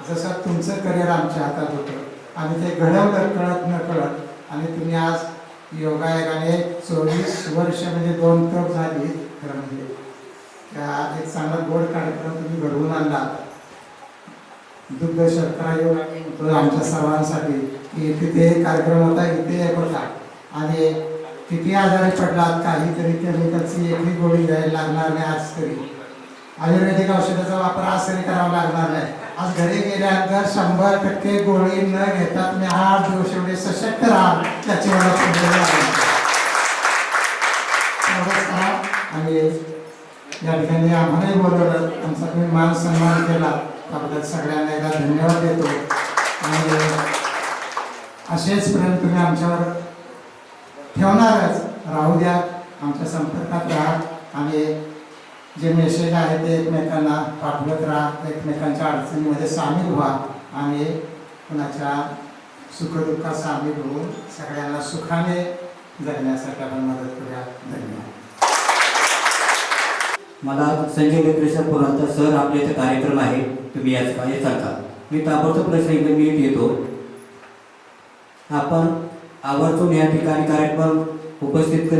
जसं तुमचं करिअर आमच्या हातात होतं, आम्ही ते घडवलं कळत न कळत, आणि तुम्ही आज योगायोगाने 24 वर्ष म्हणजे 2 तप झाली खरं म्हणजे त्या एक चांगला गोड कार्यक्रम तुम्ही घडवून आणला. दुग्ध शर्करा योग आणि आमच्या सर्वांसाठी की तिथे कार्यक्रम होता, इथे एक होता आणि किती आजारी पडलात काहीतरी केमिकलची एकही गोळी घ्यायला लागणार नाही. आज तरी आयुर्वेदिक औषधाचा वापर आज तरी करावा लागणार नाही. आज घरी गेल्यानंतर 100% गोळी न घेता तुम्ही 8 दिवस एवढे सशक्त राहा त्याची मला आणि या ठिकाणी आम्हालाही बोलवलं, आमचा तुम्ही मान सन्मान केला त्याबद्दल सगळ्यांना एकदा धन्यवाद देतो. आणि असेच प्रेम तुम्ही आमच्यावर ठेवणारच राहू द्या, आमच्या संपर्कात राहा आणि जे मेसेज आहे ते एकमेकांना पाठवत राहा, एकमेकांच्या अडचणीमध्ये सामील व्हा आणि कुणाच्या सुखदुःखात सामील होऊन सगळ्यांना सुखाने जगण्यासाठी आपण मदत करूया. धन्यवाद. मला संजय लेकरेश्वर पुरांचा सर आपल्या इथे कार्यक्रम आहे, तुम्ही याच येचाल का? मी ताबडतोब प्रश्न इकडे मी येतो. आपण आवर्जून या ठिकाणी कार्यक्रम उपस्थित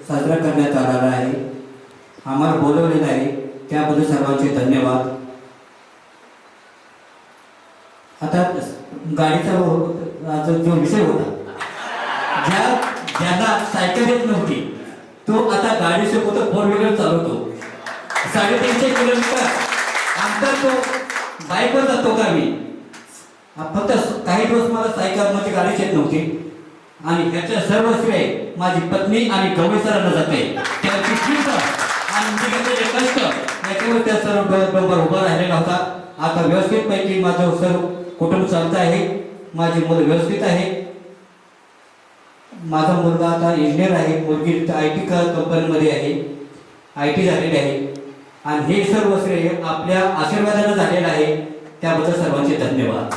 साजरा करण्यात आलेला आहे, आम्हाला बोलवलेलं आहे, त्याबद्दल सर्वांचे धन्यवाद. आता गाडीचा जो विषय होता, ज्यांना सायकल येत नव्हती तो आता गाडी शिकवतो, 4 व्हीलर चालवतो. 350 किलोमीटर अंतर तो बाईकवर जातो गावी. फक्त काही दिवस मला सायकलमध्ये गाडीच येत नव्हती आणि ह्याच्या सर्व श्रेय माझी पत्नी आणि गवळी सरांना जाते. त्यांची शिस्त आणि मी घेतलेले कष्ट याच्यावर त्या सर्व बरोबर उभा राहिलेला होता. आता व्यवस्थितपैकी माझं सर्व कुटुंब चालत आहे, माझी मुलं व्यवस्थित आहे. माझा मुलगा आता इंजिनियर आहे, मुलगी IT कंपनीमध्ये आहे, IT झालेली आहे आणि हे सर्व श्रेय आपल्या आशीर्वादानं झालेलं आहे, त्याबद्दल सर्वांचे धन्यवाद.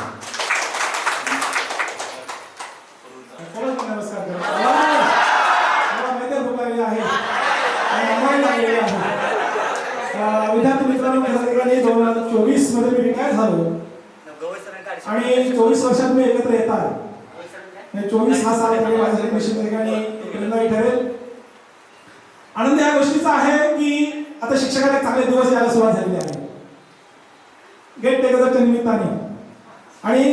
विद्यार्थी मित्रांनो, 2024 मध्ये मी रिटायर झालो आणि 24 वर्षात मी एकत्र येत आहे. 24 हा साल माझ्यासाठी निश्चित ठिकाणी प्रेरणादायी ठरेल. आनंद या गोष्टीचा आहे की आता शिक्षकांना चांगले दिवस यायला सुरुवात झालेली आहे गेट टुगेदरच्या निमित्ताने आणि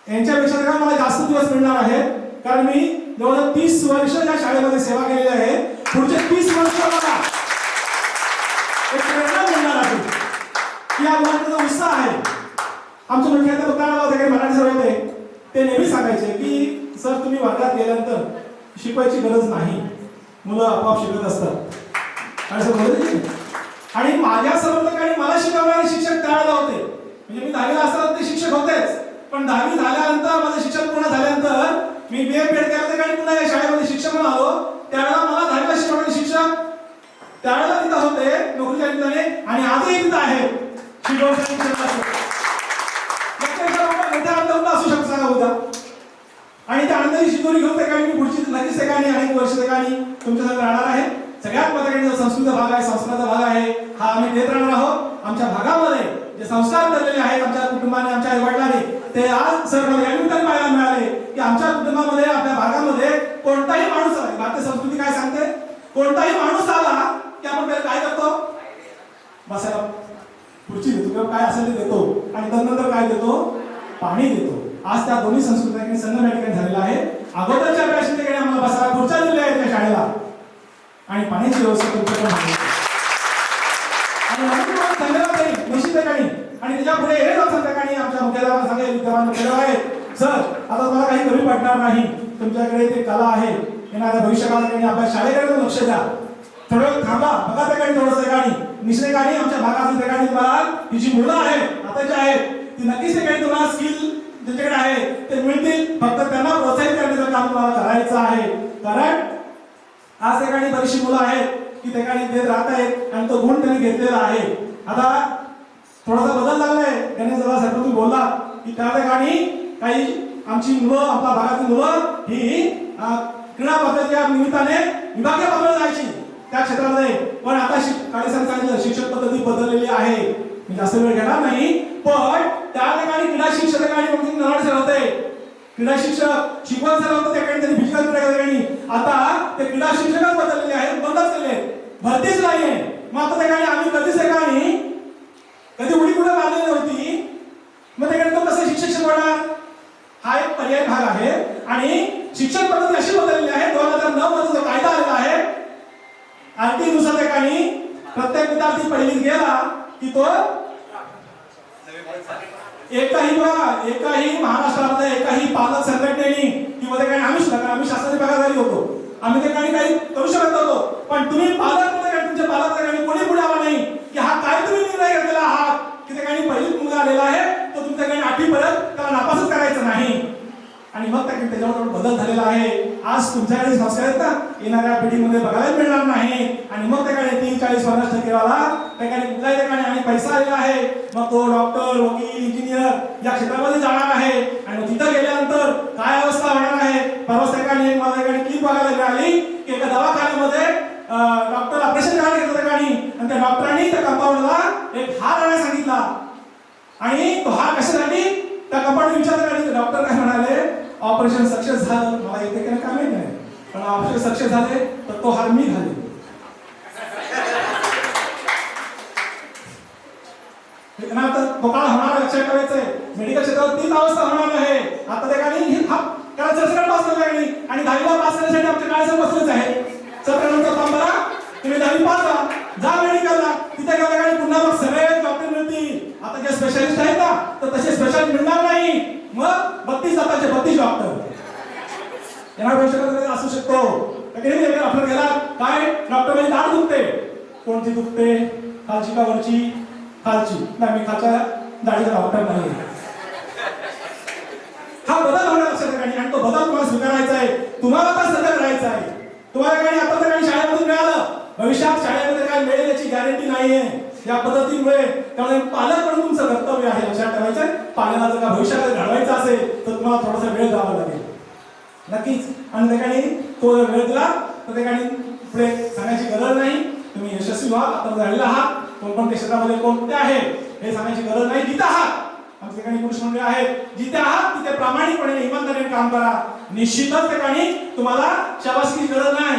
यांच्यापेक्षा मला जास्त दिवस मिळणार आहेत कारण मी जवळजवळ 30 वर्ष या शाळेमध्ये सेवा केलेली आहे. पुढचे 30 वर्ष मला एक प्रेरणा मिळणार आहे की या मुलांचा उत्साह आहे. आमचे मुख्याध्यापक मराठी सर होते, ते नेहमी सांगायचे की सर तुम्ही वर्गात गेल्यानंतर शिकवायची गरज नाही, मुलं आपोआप शिकत असतात आणि आणि माझ्या सर्वकाळी मला शिकवणारे शिक्षक त्यावेळेला होते. म्हणजे मी 10वीला असताना ते शिक्षक होतेच, पण 10वी झाल्यानंतर माझं शिक्षण पूर्ण झाल्यानंतर मी BA पेड केलं आणि पुन्हा या शाळेमध्ये शिक्षक म्हणून आलो. त्यावेळेला मला 10वीला शिकवणारे शिक्षक त्यावेळेला तिथं होते नोकरीच्या निमित्ताने आणि आजही तिथं आहे शिकवण्यासाठी. मोठा आनंद असू शकतो सांगा होता आणि त्या आनंदाची शिदोरी घेऊन त्या मी पुढची नक्कीच त्या अनेक वर्ष त्या तुमच्यासाठी राहणार आहे. सगळ्यात महत्त्वाचा संस्कृतीचा भाग आहे, संस्काराचा भाग आहे, हा आम्ही देत राहणार आहोत. आमच्या भागामध्ये जे संस्कार ठरलेले आहेत आमच्या कुटुंबाने, आमच्या आईवडिलांनी, ते आज सर मला या निमित्ताने पाहायला मिळाले की आमच्या कुटुंबामध्ये, आपल्या भागामध्ये कोणताही माणूस आला, भारतीय संस्कृती काय सांगते, कोणताही माणूस आला की आपण पहिले काय करतो, बसायला खुर्ची देतो किंवा काय असेल ते देतो आणि त्यानंतर काय देतो, पाणी देतो. आज त्या दोन्ही संस्कृती संगम या ठिकाणी झालेला आहे. अगोदरच्या वेळेस ठिकाणी आम्हाला बसायला खुर्च्या दिलेल्या आहेत त्या शाळेला आणि पाण्याची व्यवस्था तुमच्याकडे आणि निश्चित ठिकाणी आणि त्याच्या पुढे हे जातात ठिकाणी आमच्या मुख्याध्यापकांना सांगेल, विद्यमान मुख्याध्यापक आहेत, सर आता तुम्हाला काही कमी पडणार नाही, तुमच्याकडे ते कला आहे, येणाऱ्या भविष्यकाळात आपल्या शाळेकडे लक्ष द्या, थोडं थांबा, बघा त्या ठिकाणी थोडंसं ठिकाणी निश्चित ठिकाणी आमच्या भागातील ठिकाणी तुम्हाला ही जी मुलं आहेत आताची आहेत ती नक्कीच ठिकाणी तुम्हाला स्किल ज्यांच्याकडे आहे ते मिळतील. फक्त त्यांना प्रोत्साहित करण्याचं काम तुम्हाला करायचं आहे. कारण आज ठिकाणी बरीचशी मुलं आहेत की ठिकाणी देत राहत आहेत आणि तो गुण त्यांनी घेतलेला आहे. आता थोडासा बदल लागलाय, त्याने जरा सरपंच बोलला की त्या ठिकाणी काही आमची मुलं, आपल्या भागातील मुलं ही क्रीडा पद्धतीच्या निमित्ताने विभागीय पातळीवर जायची त्या क्षेत्रामध्ये. पण आता काळेसाहेब शिक्षण पद्धती बदललेली आहे, मी जास्त वेळ घेणार नाही. पण त्या ठिकाणी क्रीडा शिक्षकांनी होते, क्रीडा शिक्षक शिकवण झालं होतं त्या ठिकाणी त्यांनी फिजिकल क्रीडा ठिकाणी आता ते क्रीडा शिक्षकच बदललेले आहेत, बंदच केले, भरतीच नाहीये. मग आता त्या ठिकाणी आम्ही कधीच ठिकाणी कधी उडी कुठे मारलेली नव्हती, मग त्या तो कसं शिक्षक शिकवणार, हा एक पर्याय भाग आहे. आणि शिक्षण पद्धती अशी बदललेली आहे, 2009 मध्ये जो कायदा आलेला आहे आरटी नुसार त्या ठिकाणी प्रत्येक विद्यार्थी पहिलीत गेला की तो एकाही महाराष्ट्रामध्ये एकाही पालक संघटनेने किंवा त्या ठिकाणी आम्ही शासनाचे पगारधारी होतो, आम्ही त्या ठिकाणी काही करू शकत नव्हतो. पण तुम्ही पालक तुमच्या पालक त्या ठिकाणी कोणी पुढे आला नाही की हा काय तुम्ही निर्णय घेतलेला आहात की त्या ठिकाणी पहिलीच मुलगा आलेला आहे तो तुमच्या ठिकाणी 8वी पर्यंत त्याला नापासच करायचं नाही. आणि मग त्याच्यावर बदल झालेला आहे. आज तुमच्याकडे संस्कार आहेत ना येणाऱ्या पिढीमध्ये बघायला मिळणार नाही. आणि मग त्याकडे 30-40-50% वाला त्याकडे कुठल्याही ठिकाणी आणि पैसा आलेला आहे, मग तो डॉक्टर, वकील, इंजिनियर या क्षेत्रामध्ये जाणार आहे. आणि तिथं गेल्यानंतर काय अवस्था होणार आहे. परवाच ठिकाणी एक मला ठिकाणी क्लिप बघायला मिळाली की एका दवाखान्यामध्ये डॉक्टर ऑपरेशन करायला घेतलं त्या ठिकाणी आणि त्या डॉक्टरांनी त्या कंपाऊंडरला एक हार आणायला सांगितला. आणि तो हार कशासाठी त्या कंपाऊंडर विचारला, डॉक्टर काय म्हणाले ऑपरेशन सक्सेस झालं, मला येते की काय माहिती नाही, पण ऑपरेशन सक्सेस झाले तर तो हार मी घाले. तो काळ होणार लक्षात ठेवायचंय. मेडिकल क्षेत्रात तीच अवस्था होणार आहे. आता त्या ठिकाणी पास केलं आणि 10वी पास करण्यासाठी आमच्या काळाचं बसलेच आहे. 17 फॉर्म भरा, तुम्ही 10वी पास जा मेडिकलला, तिथे गेल्या ठिकाणी पुन्हा मग सगळे डॉक्टर मिळतील. आता जे स्पेशालिस्ट आहेत ना तर तसे स्पेशालिस्ट मिळणार नाही. मग 32 डॉक्टर येणार भविष्यामध्ये असू शकतो. आपलं गेला काय डॉक्टर म्हणजे दाढ दुखते, कोणती दुखते, खालची का वरची, खालची नाही, मी खालच्या दाढीचा डॉक्टर नाही. हा बदल होणार लक्षात ठिकाणी आणि तो बदल तुम्हाला स्वीकारायचा आहे. तुम्हाला तर सतत राहायचं आहे. तुम्हाला काही आता ठिकाणी शाळेमधून मिळालं, भविष्यात शाळेमध्ये काय मिळेल याची गॅरंटी नाहीये या पद्धतीमुळे. त्यामुळे पालक म्हणून तुमचं कर्तव्य आहे लक्षात ठेवायचं. पाल्याला जर का भविष्यात घडवायचं असेल तर तुम्हाला थोडासा वेळ द्यावा लागेल नक्कीच. आणि त्या ठिकाणी तो वेळ दिला तर त्या ठिकाणी पुढे सांगायची गरज नाही. तुम्ही यशस्वी व्हा, आता झालेला आहात. कोणकोणत्या क्षेत्रामध्ये कोण कुठे आहे हे सांगायची गरज नाही. जिथे आहात आमच्या ठिकाणी पुरुष मंडळी आहेत, जिथे आहात तिथे प्रामाणिकपणे इमानदारीने काम करा. निश्चितच त्या ठिकाणी तुम्हाला शाबासकीची गरज नाही.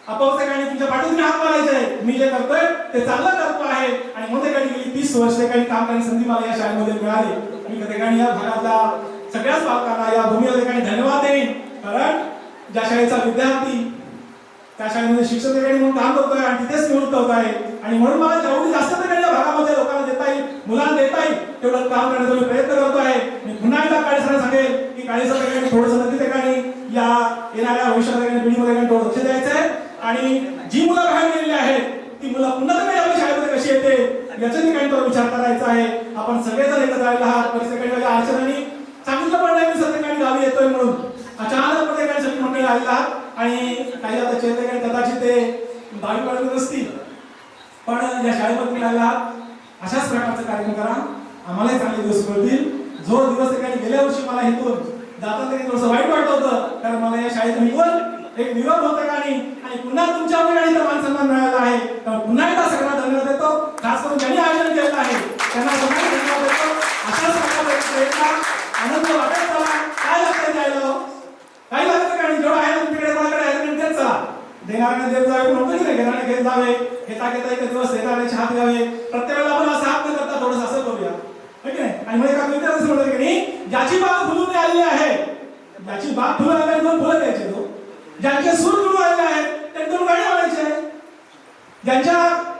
आपोआप त्या ठिकाणी तुमच्या पाठीतून हात मारायचे आहे. मी जे करतोय ते चांगलं करतो आहे. आणि मग त्या ठिकाणी गेली 30 वर्ष त्या ठिकाणी काम करण्याची संधी मला या शाळेमध्ये मिळाली. मी त्या ठिकाणी या भागातल्या सगळ्याच पालकांना या भूमीला त्या ठिकाणी धन्यवाद देईन. कारण ज्या शाळेचा विद्यार्थी त्या शाळेमध्ये शिक्षक त्या ठिकाणी म्हणून काम करतोय आणि तिथेच निवृत्त होत आहे. आणि म्हणून मला जेवढी जास्त त्या ठिकाणी या भागामध्ये लोकांना देता येईल, मुलांना देता येईल तेवढं काम करण्याचा मी प्रयत्न करतो आहे. मी पुन्हा एकदा काळेसरांना सांगेल की काळेसर त्या ठिकाणी थोडंसं नक्की त्या ठिकाणी या येणाऱ्या भविष्यात पिढीमध्ये थोडं लक्ष द्यायचं आहे. आणि जी मुलं बाहेर गेलेली आहेत ती मुलं पुन्हा तरी आपल्या शाळेमध्ये कशी येते याचा ठिकाणी तो विचार करायचा आहे. आपण सगळेजण एकत्र आलेला आहात. परिसराकडे अडचणी सांगितलं पण नाही मी सध्या गावी येतोय म्हणून अचानक त्या सगळी मंडळी आलेला आहात. आणि काही आता चेहरे कदाचित ते 10वी पर्यंत नसतील, पण या शाळेमध्ये मिळाला अशाच प्रकारचा कार्यक्रम करा. आम्हालाही चांगले दिवस मिळतील. जो दिवस ठिकाणी गेल्या वर्षी मला हेतून जाता तरी थोडंसं वाईट वाटत होतं, कारण मला या शाळेत निवड एक निरोप होतं आणि पुन्हा तुमच्या ठिकाणी मान सन्मान मिळाला आहे. तर पुन्हा एकदा सगळ्यांना धन्यवाद देतो. खास करून ज्यांनी आयोजन केलेलं आहे त्यांना सगळ्यांना धन्यवाद देतो. अशाच प्रकारचा आनंद वाटत चला. काय लागतं द्यायला, काही लागतं आणि जेवढं आहे तुमच्याकडे कोणाकडे आहे तेच चला. देणाऱ्याने देत जावे म्हणतो की नाही, घेणाऱ्याने घेत जावे. घेता घेता एक दिवस देणाऱ्याचे हात घ्यावे. प्रत्येक वेळेला आपण असं हात न करता थोडंसं असं करूया, ठीक आहे. आणि मग एका कविता असं म्हणतो की नाही, ज्याची बाग फुलून आलेली आहे, ज्याची बाग फुलून आलेली दोन फुलं द्यायचे, तो ज्यांचे सूर जुळून आलेले आहेत त्यांनी दोन गाडी वाढायचे, ज्यांच्या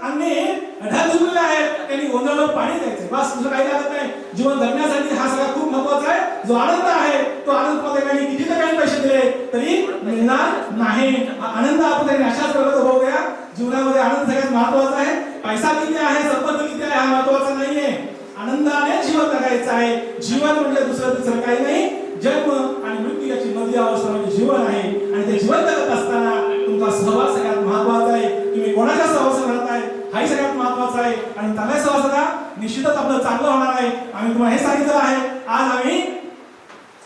अंगी ढग झुकलेले आहेत त्यांनी गोंधळावर पाणी द्यायचे. बस दुसरं काही लागत नाही. जीवन जगण्यासाठी हा सगळा खूप महत्वाचा आहे. जो आनंद आहे तो आनंद प्रत्येकाने किती काही पैसे दिले तरी मिळणार नाही. आनंद आपण अशाच प्रकारे बघूया. जीवनामध्ये आनंद सगळ्यात महत्वाचा आहे. पैसा किती आहे, संपत्ती किती आहे हा महत्वाचा नाहीये. आनंदाने जीवन जगायचं आहे. जीवन म्हणजे दुसरं काही नाही. जन्म आणि मृत्यू याची मधली अवस्था म्हणजे जीवन आहे. आणि ते जीवन जगत असताना तुमचा सहवास सगळ्यात महत्वाचा आहे. तुम्ही कोणाच्या सहवासात राहताय हाही सगळ्यात महत्वाचा आहे. आणि चांगल्या सहवासात निश्चितच आपलं चांगलं होणार आहे. आम्ही तुम्हाला हे सांगितलं आहे. आज आम्ही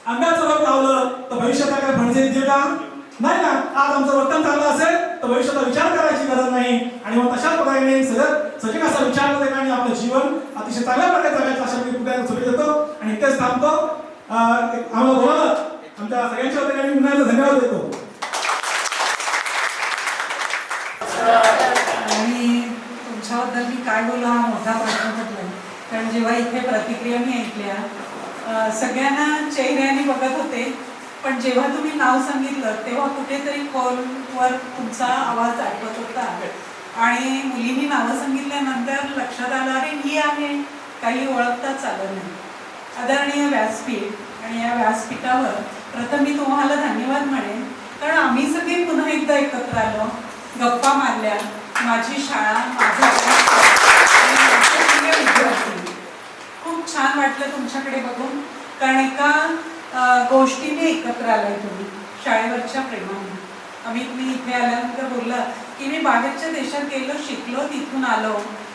आंब्याचं रोप लावलं तर भविष्यात काय फणसे येतील का? नाही ना. आज आमचं वर्तन चांगलं असेल तर भविष्याचा विचार करायची गरज नाही. आणि मग तशाच प्रकारे सगळं असा विचार करते आणि आपलं जीवन अतिशय चांगल्या प्रकारे जगायचं अशा मी कुठे सुरू देतो आणि इथेच थांबतो. आम्हाला बोला आमच्या सगळ्यांच्या वतीने मी पुन्हा एकदा धन्यवाद देतो. आणि तुमच्याबद्दल मी काय बोलू हा मोठा प्रश्न पडला. कारण जेव्हा इथे प्रतिक्रिया मी ऐकल्या सगळ्यांना चेहऱ्याने बघत होते, पण जेव्हा तुम्ही नाव सांगितलं तेव्हा कुठेतरी कॉलवर तुमचा आवाज ऐकत होता. आणि मुलींनी नावं सांगितल्यानंतर लक्षात आलं अरे ही आहे, काही ओळखताच आलं नाही. आदरणीय व्यासपीठ आणि या व्यासपीठावर प्रथम मी तुम्हाला धन्यवाद म्हणेन, कारण आम्ही सगळे पुन्हा एकदा एकत्र आलो, गप्पा मारल्या, माझी शाळा, माझा विद्यार्थी. खूप छान वाटलं तुमच्याकडे बघून, कारण एका गोष्टीने एकत्र आलाय तुम्ही, शाळेवरच्या प्रेमाने. अमित मी इथे आल्यानंतर बोलला की मी बाहेरच्या देशात गेलो, शिकलो, तिथून आलो,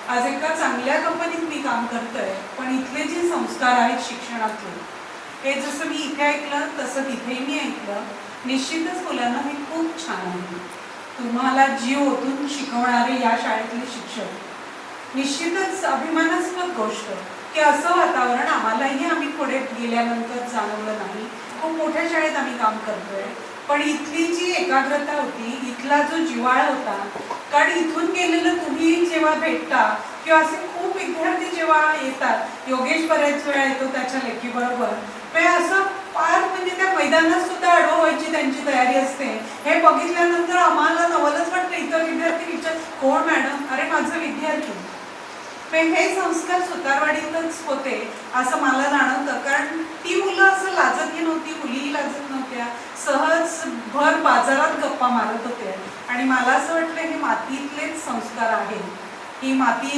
आज एका चांगल्या कंपनीत मी काम करतोय, पण इथले जे संस्कार आहेत शिक्षणातले हे जसं मी इथे ऐकलं तसं तिथेही मी ऐकलं. निश्चितच मुलांना हे खूप छान आहे. तुम्हाला जीव ओतून शिकवणारे या शाळेतले शिक्षक निश्चितच अभिमानास्पद गोष्ट की असं वातावरण आम्हालाही आम्ही पुढे गेल्यानंतर जाणवलं नाही. खूप मोठ्या शाळेत आम्ही काम करतोय, पण इथली जी एकाग्रता होती, इथला जो जिव्हाळा होता, कारण इथून गेलेलं तुम्ही जेव्हा भेटता किंवा असे खूप विद्यार्थी जेव्हा येतात, योगेश बऱ्याच वेळा येतो त्याच्या लेखीबरोबर, असं फार म्हणजे त्या मैदानात सुद्धा आडवं व्हायची त्यांची तयारी असते. हे बघितल्यानंतर आम्हाला नवलच वाटतं. इतर विद्यार्थी विचार कोण मॅडम, अरे माझं विद्यार्थी. पण हे संस्कार सुतारवाडीतच होते असं मला जाणवतं, कारण ती मुलं असं लाजत नव्हती, मुलीही लाजत नव्हत्या, सहज भर बाजारात गप्पा मारत होत्या. आणि मला असं वाटलं हे मातीतलेच संस्कार आहेत. ही माती,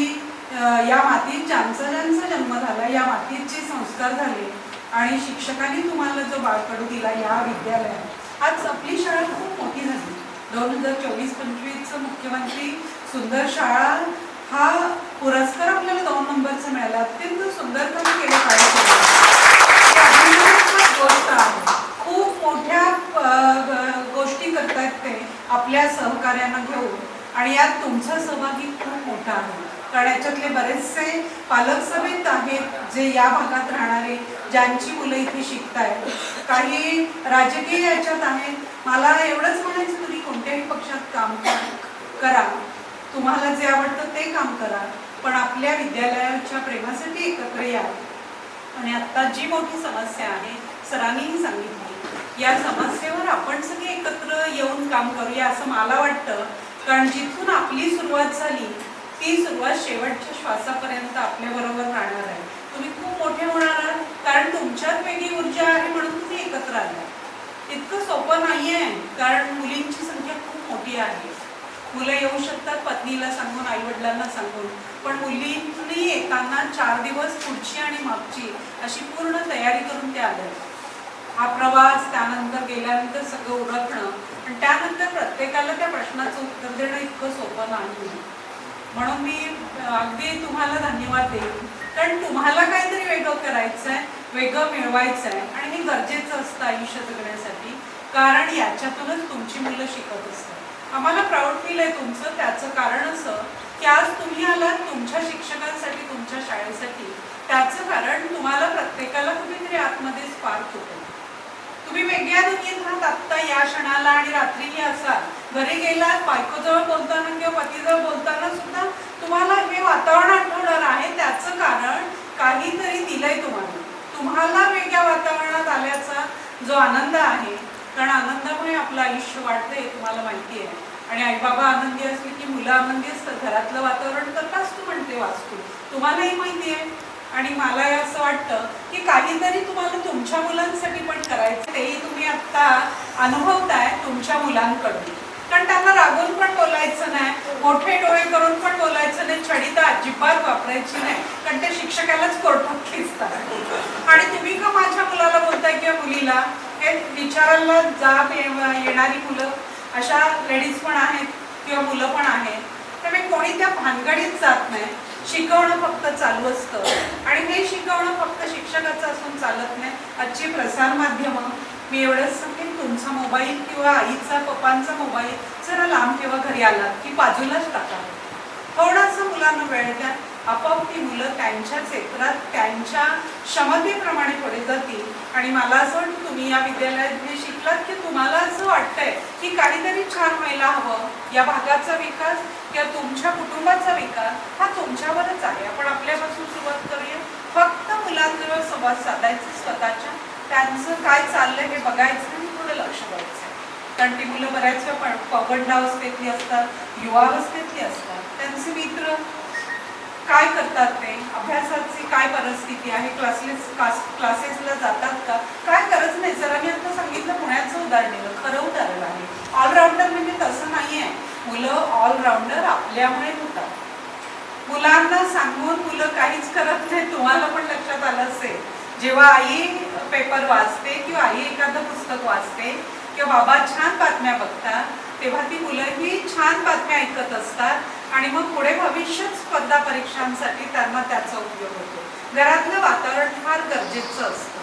या मातीत ज्यांचा जन्म झाला, या मातीत जे संस्कार झाले आणि शिक्षकांनी तुम्हाला जो बाळकडू दिला या विद्यालयात, आज आपली शाळा खूप मोठी झाली. 2024-25 मुख्यमंत्री सुंदर शाळा हा पुरस्कार आपल्याला 2 नंबरचा मिळाला. अत्यंत सुंदर काम केलं पाहिजे, गोष्ट आहे. खूप मोठ्या गोष्टी करतायत ते आपल्या सहकार्यांना घेऊन, आणि यात तुमचा सहभागी खूप मोठा आहे. कारण याच्यातले बरेचसे पालक समेत आहेत जे या भागात राहणारे, ज्यांची मुलं इथे शिकतायत, काही राजकीय याच्यात आहेत. मला एवढंच म्हणायचं, तुम्ही कोणत्याही पक्षात काम करा, तुम्हाला जे आवडतं ते काम करा, पण आपल्या विद्यालयाच्या प्रेमासाठी एकत्र या. आणि आत्ता जी मोठी समस्या आहे सरांनीही सांगितली, या समस्येवर आपण सगळे एकत्र येऊन काम करूया असं मला वाटतं. कारण जिथून आपली सुरुवात झाली ती सुरुवात शेवटच्या श्वासापर्यंत आपल्याबरोबर राहणार आहे. तुम्ही खूप मोठे होणार आहात, कारण तुमच्यात वेगळी ऊर्जा आहे म्हणून तुम्ही एकत्र आला. इतकं सोपं नाही आहे, कारण मुलींची संख्या खूप मोठी आहे. मुलं येऊ शकतात पत्नीला सांगून, आईवडिलांना सांगून, पण मुलींनी येताना 4 दिवस पुढची आणि मागची अशी पूर्ण तयारी करून ते आल्या. हा प्रवास, त्यानंतर गेल्यानंतर सगळं ओळखणं आणि त्यानंतर प्रत्येकाला त्या प्रश्नाचं उत्तर देणं इतकं सोपं नाही. म्हणून मी अगदी तुम्हाला धन्यवाद देईन, कारण तुम्हाला काहीतरी वेगळं करायचं आहे, वेगळं मिळवायचं आहे, आणि हे गरजेचं असतं आयुष्य जगण्यासाठी, कारण याच्यातूनच तुमची मुलं शिकत असतात. आम्हाला प्राऊड फील आहे तुमचं. त्याचं कारण असं की आज तुम्ही आलात तुमच्या शिक्षकांसाठी, तुमच्या शाळेसाठी. त्याचं कारण तुम्हाला प्रत्येकाला कुठेतरी आतमध्ये स्पार्क होतं. तुम्ही वेगळ्या दुनियेत राहत आत्ता या क्षणाला, आणि रात्रीही असाल, घरी गेलात, बायकोजवळ बोलताना किंवा पतीजवळ बोलताना सुद्धा तुम्हाला हे वातावरण आठवणार आहे. त्याचं कारण काहीतरी दिलंय तुम्हाला. तुम्हाला वेगळ्या वातावरणात आल्याचा जो आनंद आहे, कारण आनंदामुळे आपलं आयुष्य वाढतंय, तुम्हाला माहिती आहे. आणि आईबाबा आनंदी असले की मुलं आनंदी असतात. घरातलं वातावरण तर वास्तू म्हणते, वास्तू तुम्हालाही माहिती आहे. आणि मला असं वाटतं की काहीतरी तुम्हाला तुमच्या मुलांसाठी पण करायचं, तेही तुम्ही आत्ता अनुभवताय तुमच्या मुलांकडून. कारण त्यांना रागून पण बोलायचं नाही, मोठे डोळे करून पण बोलायचं नाही, छडी तर अजिबात वापरायची नाही, कारण ते शिक्षकालाच कोर्टात खेचतात. आणि तुम्ही का माझ्या मुलाला बोलताय किंवा मुलीला, हे विचारायला जाब येणारी मुलं, अशा लेडीज पण आहेत किंवा मुलं पण आहेत. त्यामुळे कोणी त्या भानगडीत जात नाही. शिकवणं फक्त चालू असतं, आणि हे शिकवणं फक्त शिक्षकाचं असून चालत नाही. आजची प्रसार माध्यमं, मी एवढंच सांगेन, तुमचा मोबाईल किंवा आईचा पप्पांचा मोबाईल जरा लांब ठेवा. घरी आलात की बाजूलाच टाका. थोडासा मुलांना वेळ द्या. आपोआप ती मुलं त्यांच्या क्षेत्रात त्यांच्या क्षमतेप्रमाणे पुढे जातील. आणि मला असं वाटतं तुम्ही या विद्यालयात हे शिकलात की तुम्हाला असं वाटतंय की काहीतरी छान व्हायला हवं. या भागाचा विकास किंवा तुमच्या कुटुंबाचा विकास हा तुमच्यावरच आहे. आपण आपल्यापासून सुरुवात करूया. फक्त मुलांजवळ संवाद साधायचं, स्वतःच्या त्यांचं काय चाललंय हे बघायचं आणि थोडं लक्ष द्यायचं. कारण ती मुलं बऱ्याच वेळा पौगंडावस्थेतली असतात, युवावस्थेतली असतात. त्यांचे मित्र काय करतात, ते अभ्यासाची काय परिस्थिती आहे, क्लासेसला जातात का, काय गरज नाही. जरा मी आता सांगितलं पुण्याचं उदाहरण दिलं, खरं उदाहरण आहे. ऑलराऊंडर म्हणजे तसं नाही आहे. मुलं ऑलराऊंडर आपल्यामुळे होतात. मुलांना सांगून मुलं काहीच करत नाही. तुम्हाला पण लक्षात आलं असेल, जेव्हा आई पेपर वाचते किंवा आई एखादं पुस्तक वाचते किंवा बाबा छान बातम्या बघतात, तेव्हा ती मुलंही छान बातम्या ऐकत असतात आणि मग पुढे भविष्यात स्पर्धा परीक्षांसाठी त्यांना त्याचा उपयोग होतो. घरातलं वातावरण फार गरजेचं असतं.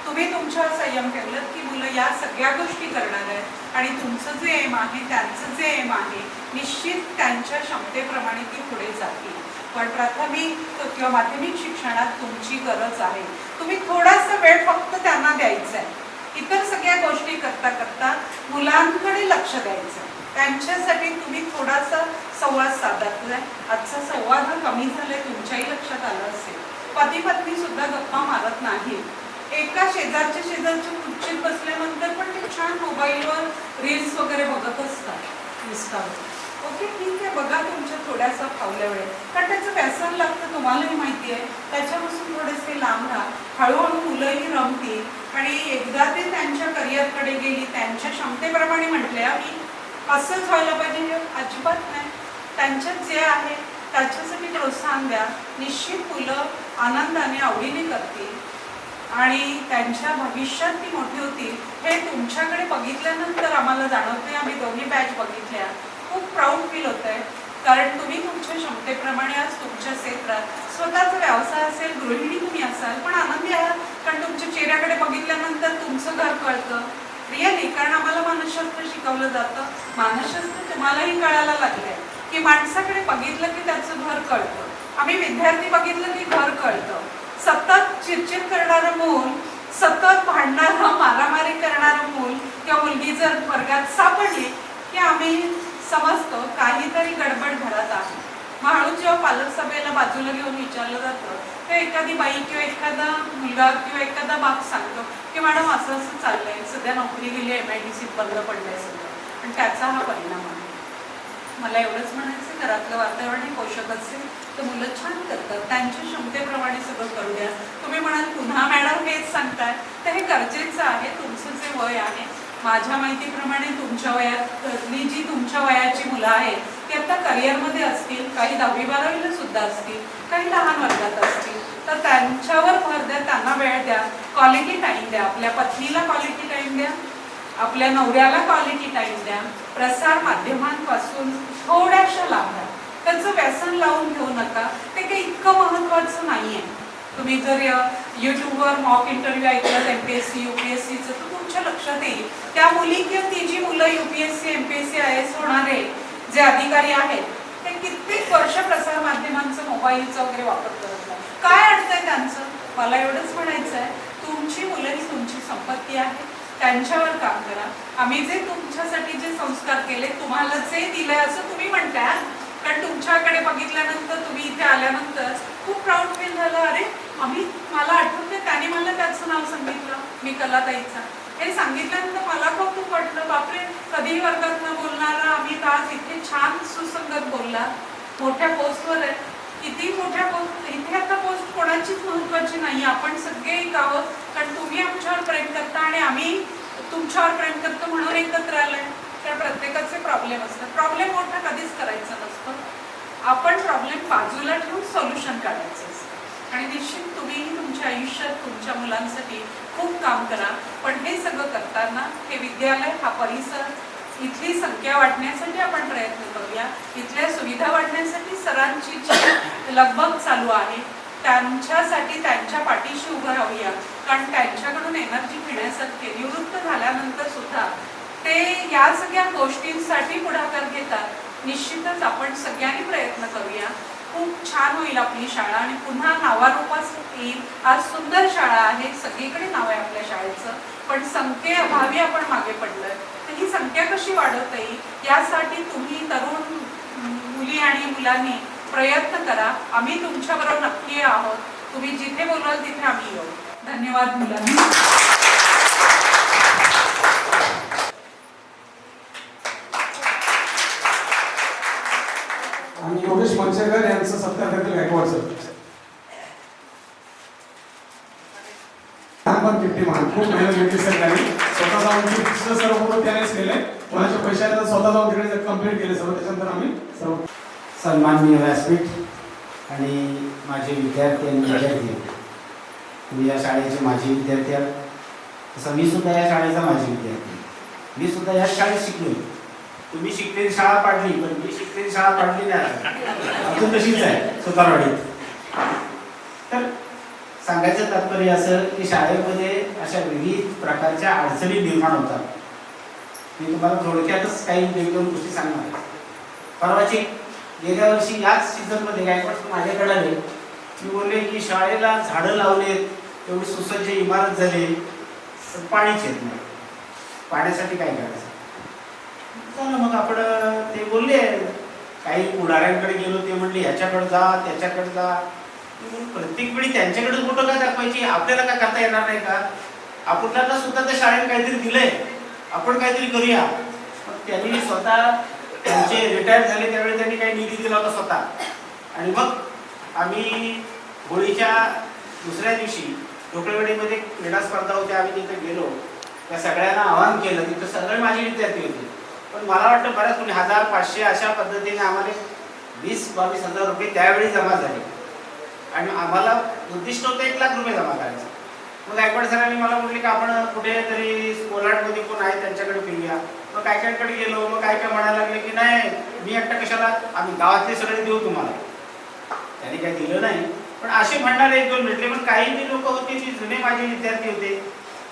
तुम्ही तुमच्यावर संयम ठेवलं की मुलं या सगळ्या गोष्टी करणार आहेत आणि तुमचं जे एम आहे, त्यांचं जे एम आहे, निश्चित त्यांच्या क्षमतेप्रमाणे ती पुढे जातील. पण प्राथमिक किंवा माध्यमिक शिक्षणात तुमची गरज आहे. तुम्ही थोडासा वेळ फक्त त्यांना द्यायचा आहे. इतर सगळ्या गोष्टी करता करता मुलांकडे लक्ष द्यायचं. त्यांच्यासाठी तुम्ही थोडासा संवाद साधलाय. आजचा संवाद हा कमी झालाय, तुमच्याही लक्षात आलं असेल. पती पत्नी सुद्धा गप्पा मारत नाही. एका शेजारच्या खुर्चीत बसल्यानंतर पण ते छान मोबाईलवर रील्स वगैरे बघत असतात इंस्टावर. ओके, ठीक आहे, बघा तुमच्या थोड्यासा फावल्या वेळेत, कारण त्याचं व्यसन लागतं, तुम्हालाही माहिती आहे. त्याच्यापासून थोडेसे लांब राहा. हळूहळू मुलंही रमतील आणि एकदा ते त्यांच्या करिअरकडे गेली, त्यांच्या क्षमतेप्रमाणे म्हटले मी असंच व्हायला पाहिजे हे अजिबात नाही. त्यांच्यात जे आहे त्याच्यासाठी प्रोत्साहन द्या. निश्चित मुलं आनंदाने आवडीने करतील आणि त्यांच्या भविष्यात ती मोठी होतील. हे तुमच्याकडे बघितल्यानंतर आम्हाला जाणवते. आम्ही दोन्ही बॅच बघितल्या, खूप प्राऊड फील होत आहे. कारण तुम्ही तुमच्या क्षमतेप्रमाणे आज तुमच्या क्षेत्रात स्वतःचा व्यवसाय असेल, गृहिणी तुम्ही असाल, पण आनंदी आहात. कारण तुमच्या चेहऱ्याकडे बघितल्यानंतर तुमचं घर कळतं रिअली. कारण आम्हाला मानसशास्त्र शिकवलं जातं. मानसशास्त्र तुम्हालाही कळायला लागलंय की माणसाकडे बघितलं की त्याचं घर कळतं. आम्ही विद्यार्थी बघितलं की घर कळतं. सतत चिडचिड करणारं मूल, सतत भांडणारं, मारामारी करणारं मूल किंवा मुलगी जर वर्गात सापडली की आम्ही समजतो काहीतरी गडबड घरात आहे. मग हळूच जेव्हा पालक सभेला बाजूला घेऊन विचारलं जातं तर एखादी बाई किंवा एखादा मुलगा किंवा एखादा बाप सांगतो की मॅडम असं असं चाललंय, सध्या नोकरी गेली, MIDC बंद पडलंय सगळं आणि त्याचा हा परिणाम आहे. मला एवढंच म्हणायचं, घरातलं वातावरण हे पोषक असेल तर मुलं छान करतात. त्यांच्या क्षमतेप्रमाणे सगळं करू द्या. तुम्ही म्हणाल पुन्हा मॅडम हेच सांगताय, तर हे गरजेचं आहे. तुमचं जे वय आहे, माझ्या माहितीप्रमाणे तुमच्या वयातली जी तुमच्या वयाची मुलं आहेत ती आता करिअरमध्ये असतील, काही 10वी-12वीला सुद्धा असतील, काही लहान वर्गात असतील. तर त्यांच्यावर भर द्या, त्यांना वेळ द्या, क्वालिटी टाईम द्या. आपल्या पत्नीला क्वालिटी टाईम द्या, आपल्या नवऱ्याला क्वालिटी टाईम द्या. प्रसार माध्यमांपासून थोड्याशा लांब द्या. त्याचं व्यसन लावून घेऊ नका. ते काही इतकं महत्त्वाचं नाही आहे. तुम्ही जर यूट्यूबवर मॉक इंटरव्ह्यू ऐकलं MPSC UPSCचं तर तुमच्या लक्षात येईल त्या मुली किंवा ती जी मुलं UPSC MPSC IAS होणारे जे अधिकारी आहेत ते कित्येक वर्ष प्रसार माध्यमांचं मोबाईलचा वगैरे वापर करत नाही. काय अडचण आहे त्यांचं? मला एवढंच म्हणायचं आहे, तुमची मुलं ही तुमची संपत्ती आहे. त्यांच्यावर काम करा. आम्ही जे तुमच्यासाठी जे संस्कार केले, तुम्हाला जे दिलंय असं तुम्ही म्हणताय. कारण तुमच्याकडे बघितल्यानंतर, तुम्ही इथे आल्यानंतर खूप प्राऊड फील झालं. अरे मला आठवते त्याने मला त्याचं नाव सांगितलं, मी कलाताईचा. हे सांगितल्यानंतर मला कौतुक वाटलं. बापरे, कधीही वर्गात न बोलणारा आम्ही आज इथे छान सुसंगत बोलला. मोठ्या पोस्टवर आहे, किती मोठ्या पोस्ट. इथे आता पोस्ट कोणाचीच महत्वाची नाही, आपण सगळे एक आहोत. कारण तुम्ही आमच्यावर प्रेम करता आणि आम्ही तुमच्यावर प्रेम करतो म्हणून एकत्र आलोय. कारण प्रत्येकाचे प्रॉब्लेम असतात. प्रॉब्लेम मोठा कधीच करायचा नसतो. आपण प्रॉब्लेम बाजूला ठेवून सोल्युशन काढायचं असतं. आणि निश्चित तुम्ही तुमच्या आयुष्यात तुमच्या मुलांसाठी खूप काम करा. पण हे सगळं करताना हे विद्यालय, हा परिसर, इथली संख्या वाढण्यासाठी आपण प्रयत्न करूया. इथल्या सुविधा वाढण्यासाठी सरांची जी लगबग चालू आहे त्यांच्यासाठी त्यांच्या पाठीशी उभं राहूया. कारण त्यांच्याकडून एनर्जी घेण्यासारखे निवृत्त झाल्यानंतर सुद्धा ते या सगळ्या गोष्टींसाठी पुढाकार घेतात. निश्चितच आपण सगळ्यांनी प्रयत्न करूया. खूप छान छान होईल आपली शाळा आणि पुन्हा नावारूपास येईल. आज सुंदर शाळा आहे, सगळीकडे नाव आहे आपल्या शाळेचं, पण संख्येअभावी आपण मागे पडलोय. तर ही संख्या कशी वाढवता येईल यासाठी तुम्ही तरुण मुली आणि मुलांनी प्रयत्न करा. आम्ही तुमच्याबरोबर नक्की आहोत. तुम्ही जिथे बोलाल तिथे आम्ही येऊ. धन्यवाद मुलांनी. आणि योगेश मंचेकर यांचं सत्कार करतील गायकवाड सर. लहानपण कीर्तिमान खूप मेहनत घेतली सर त्यांनी. स्वतः जाऊन गिफ्ट सर्व त्यानेच केले. कोणाच्या पैशाने स्वतः जाऊन तिकडे कंप्लीट केले सर्व. त्याच्यानंतर आम्ही सर्व सन्माननीय व्यासपीठ आणि माझे विद्यार्थी आणि विद्यार्थी, तुम्ही या शाळेचे माजी विद्यार्थी आहात. तसं मी सुद्धा या शाळेचा माजी विद्यार्थी. मी सुद्धा या शाळेत शिकलो. तुम्ही शिकलेली शाळा पाडली, पण मी शिकलेली शाळा पाडली नाही, अजून तशीच आहे सुतारवाडीत. तर सांगायचं तात्पर्य असं की शाळेमध्ये अशा विविध प्रकारच्या अडचणी निर्माण होतात. मी तुम्हाला थोडक्यातच काही एक दोन गोष्टी सांगणार. परवाची गेल्या वर्षी याच सीझनमध्ये गायकवाड माझ्याकडे आले. मी बोलले की शाळेला झाडं लावलेत, एवढी सुसज्ज इमारत झाली, पण पाणीच येत नाही. पाण्यासाठी काय करायचं? चला मग आपण ते बोलले. काही पुढाऱ्यांकडे गेलो, ते म्हणले ह्याच्याकडे जा त्याच्याकडे जा. प्रत्येक वेळी त्यांच्याकडे कुठं काय दाखवायची? आपल्याला काय करता येणार नाही का? आपल्याला सुद्धा त्या शाळेत काहीतरी दिलंय, आपण काहीतरी करूया. मग त्यांनी स्वतः त्यांचे रिटायर झाले त्यावेळी त्यांनी काही निधी दिला होता स्वतः. आणि मग आम्ही होळीच्या दुसऱ्या दिवशी ढोकळेवाडीमध्ये क्रीडा स्पर्धा होत्या. आम्ही तिथे गेलो, त्या सगळ्यांना आवाहन केलं. तिथं सगळे माझे विद्यार्थी होते. पण मला वाटतं बऱ्याच कोणी 1000-500 अशा पद्धतीने आम्हाला 20-22 हजार रुपये त्यावेळी जमा झाले. आणि आम्हाला उद्दिष्ट होतं 1 लाख रुपये जमा करायचं. मग गायकवाड सरांनी मला म्हटले की आपण कुठेतरी कोल्हाटमध्ये कोण आहे त्यांच्याकडे फिरूया. मग कायकडे गेलो. मग काय म्हणायला लागले की नाही, मी एकटा कशाला, आम्ही गावातले सगळे देऊ तुम्हाला. त्यांनी काही दिलं नाही, पण असे म्हणणारे 1-2 भेटले. पण काही जी लोक होती ती जुने माझे विद्यार्थी होते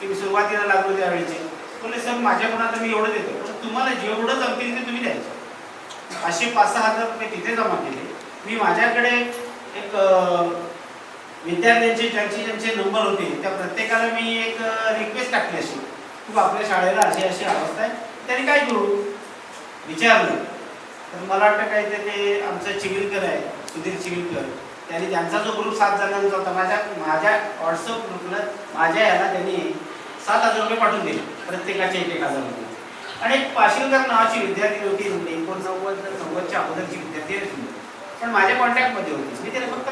की मी सुरुवातीला लागलो त्यावेळेचे. बोलले सर माझ्याकडून आता मी एवढं देतो, पण तुम्हाला जेवढं जमतील ते तुम्ही द्यायचं. असे 5-6 हजार रुपये तिथे जमा केले. मी माझ्याकडे एक विद्यार्थ्यांचे ज्यांचे नंबर होते त्या प्रत्येकाला मी एक रिक्वेस्ट टाकली अशी, खूप आपल्या शाळेला अशी अशी अवस्था आहे, त्यांनी काय करू विचारलं. तर मला वाटतं काय ते आमचं चिखलीकर आहे, सुधीर चिखलीकर, त्यांनी त्यांचा जो ग्रुप 7 जणांचा होता, माझ्या व्हॉट्सअप ग्रुपला माझ्या याला त्यांनी 7,000 रुपये पाठवून दिले, प्रत्येकाचे 1,000 रुपये. आणि एक पाशीलकर नावाची विद्यार्थी होती, 89-90च्या अगोदरची विद्यार्थी होती, पण माझ्या कॉन्टॅक्टमध्ये होती. मी त्याला फक्त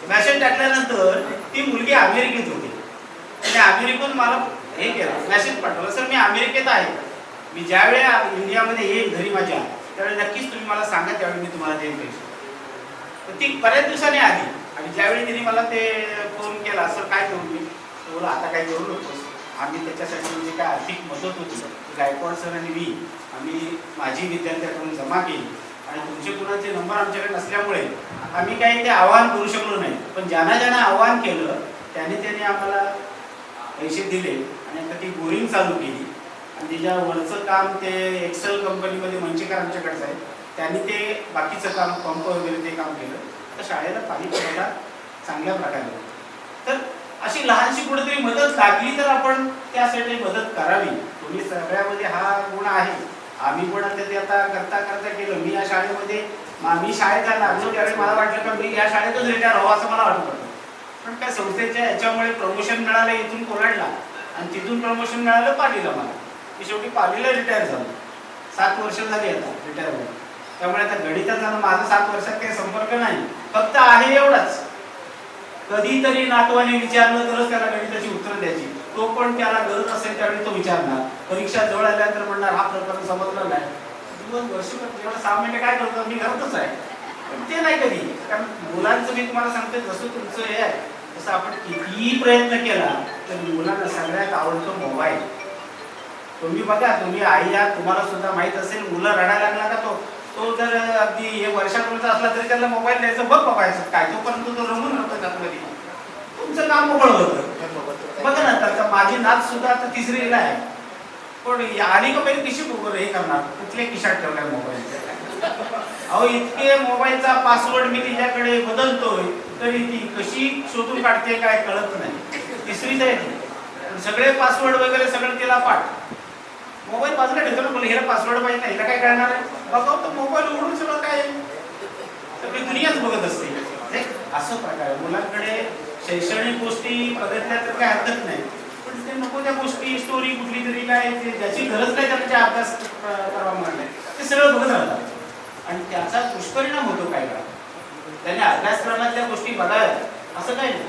मॅसेज टाकल्यानंतर ती मुलगी अमेरिकेत होती. त्याने अमेरिकेतून मला हे केलं, मेसेज पाठवला, सर मी अमेरिकेत आहे, मी ज्यावेळी इंडियामध्ये येईल घरी माझ्या त्यावेळी नक्कीच तुम्ही मला सांगा, त्यावेळी मी तुम्हाला देईन पैसे. तर ती बऱ्याच दिवसांनी आली आणि ज्यावेळी तिने मला ते फोन केला, सर काय करू मी, बोला आता काय करू नकोस, आम्ही त्याच्यासाठी म्हणजे काय आर्थिक मदत होती गायकवाड सर आणि मी आम्ही माझी विद्यार्थ्याकडून जमा केली आणि तुमचे कुणाचे नंबर आमच्याकडे नसल्यामुळे आम्ही काही ते आवाहन करू शकलो नाही. पण ज्यांना आवाहन केलं त्यांनी आम्हाला पैसे दिले आणि आता ती बोरिंग चालू केली आणि तिच्या वरचं काम ते एक्सेल कंपनीमध्ये मंचेकर आमच्याकडेच आहे, त्यांनी ते बाकीचं काम पंप वगैरे ते काम केलं. तर शाळेला पाणी पुरवठा चांगल्या प्रकारे. तर अशी लहानशी कुठेतरी मदत लागली तर आपण त्यासाठी मदत करावी. तुम्ही सगळ्यामध्ये हा गुण आहे, आम्ही पण आता ते आता करता केलं. मी या शाळेमध्ये मी शाळेत लागलो त्यावेळी मला वाटलं का मी या शाळेतच रिटायर व्हावं असं मला वाटत होतं. पण त्या संस्थेच्या याच्यामुळे प्रमोशन मिळालं इथून कोल्हाटला आणि तिथून प्रमोशन मिळालं पालीला मला. मी शेवटी पालीला रिटायर झालो. 7 वर्ष झाली आता रिटायर होऊन. त्यामुळे आता गणितात जाणं माझं 7 वर्षात काही संपर्क नाही, फक्त आहे एवढाच, कधीतरी नातवाने विचारलं तरच त्याला गणिताची उत्तर द्यायची. तो पण त्याला गरज असेल त्यावेळी तो विचारणार. परीक्षा जवळ आल्यानंतर म्हणणार हा प्रकरण समजलं नाही. वर्ष जेव्हा 6 महिने काय करतो मी घरातच आहे, पण ते नाही कधी. कारण मुलांचं मी तुम्हाला सांगतो जसं तुमचं हे आहे तसं आपण कितीही प्रयत्न केला तर मुलांना सगळ्यात आवडतो मोबाईल. तुम्ही बघा, तुम्ही आई या तुम्हाला सुद्धा माहित असेल, मुलं रडायला लागला का तो जर अगदी हे वर्षापूर्वीचा असला तरी त्याला मोबाईल द्यायचं, बघ बघायचं काय, तोपर्यंत तो रमून होतं त्यातमध्ये, तुमचं काम मोकळं होतं. बघा ना, तर माझी नात सुद्धा आता 3रीला आहे. पण आली का पहिले कशी हे करणार, कुठल्या खिशात ठेवलाय मोबाईल. अहो इतके मोबाईलचा पासवर्ड मी तिच्याकडे बदलतोय तरी ती कशी शोधून काढते काय कळत नाही. तिसरीच आहे ती, सगळे पासवर्ड वगैरे सगळं तिला पाठ. मोबाईल बाजूला ठेवतो ना, बोल हिला पासवर्ड पाहिजे नाही, हिला काय कळणार आहे. बघा तो मोबाईल उघडून सगळं काय सगळी दुनियाच बघत असते. असं प्रकार मुलांकडे शैक्षणिक गोष्टी बघितल्या तर काय हरकत नाही, पण ते नको त्या गोष्टी स्टोरी कुठली तरी काय ज्याची गरज नाही त्यांचा अभ्यास करावा म्हणणे ते सगळं बघत राहतात आणि त्याचा दुष्परिणाम होतो. काय का त्याने अभ्यासक्रमातल्या गोष्टी बघाव्यात असं काही नाही,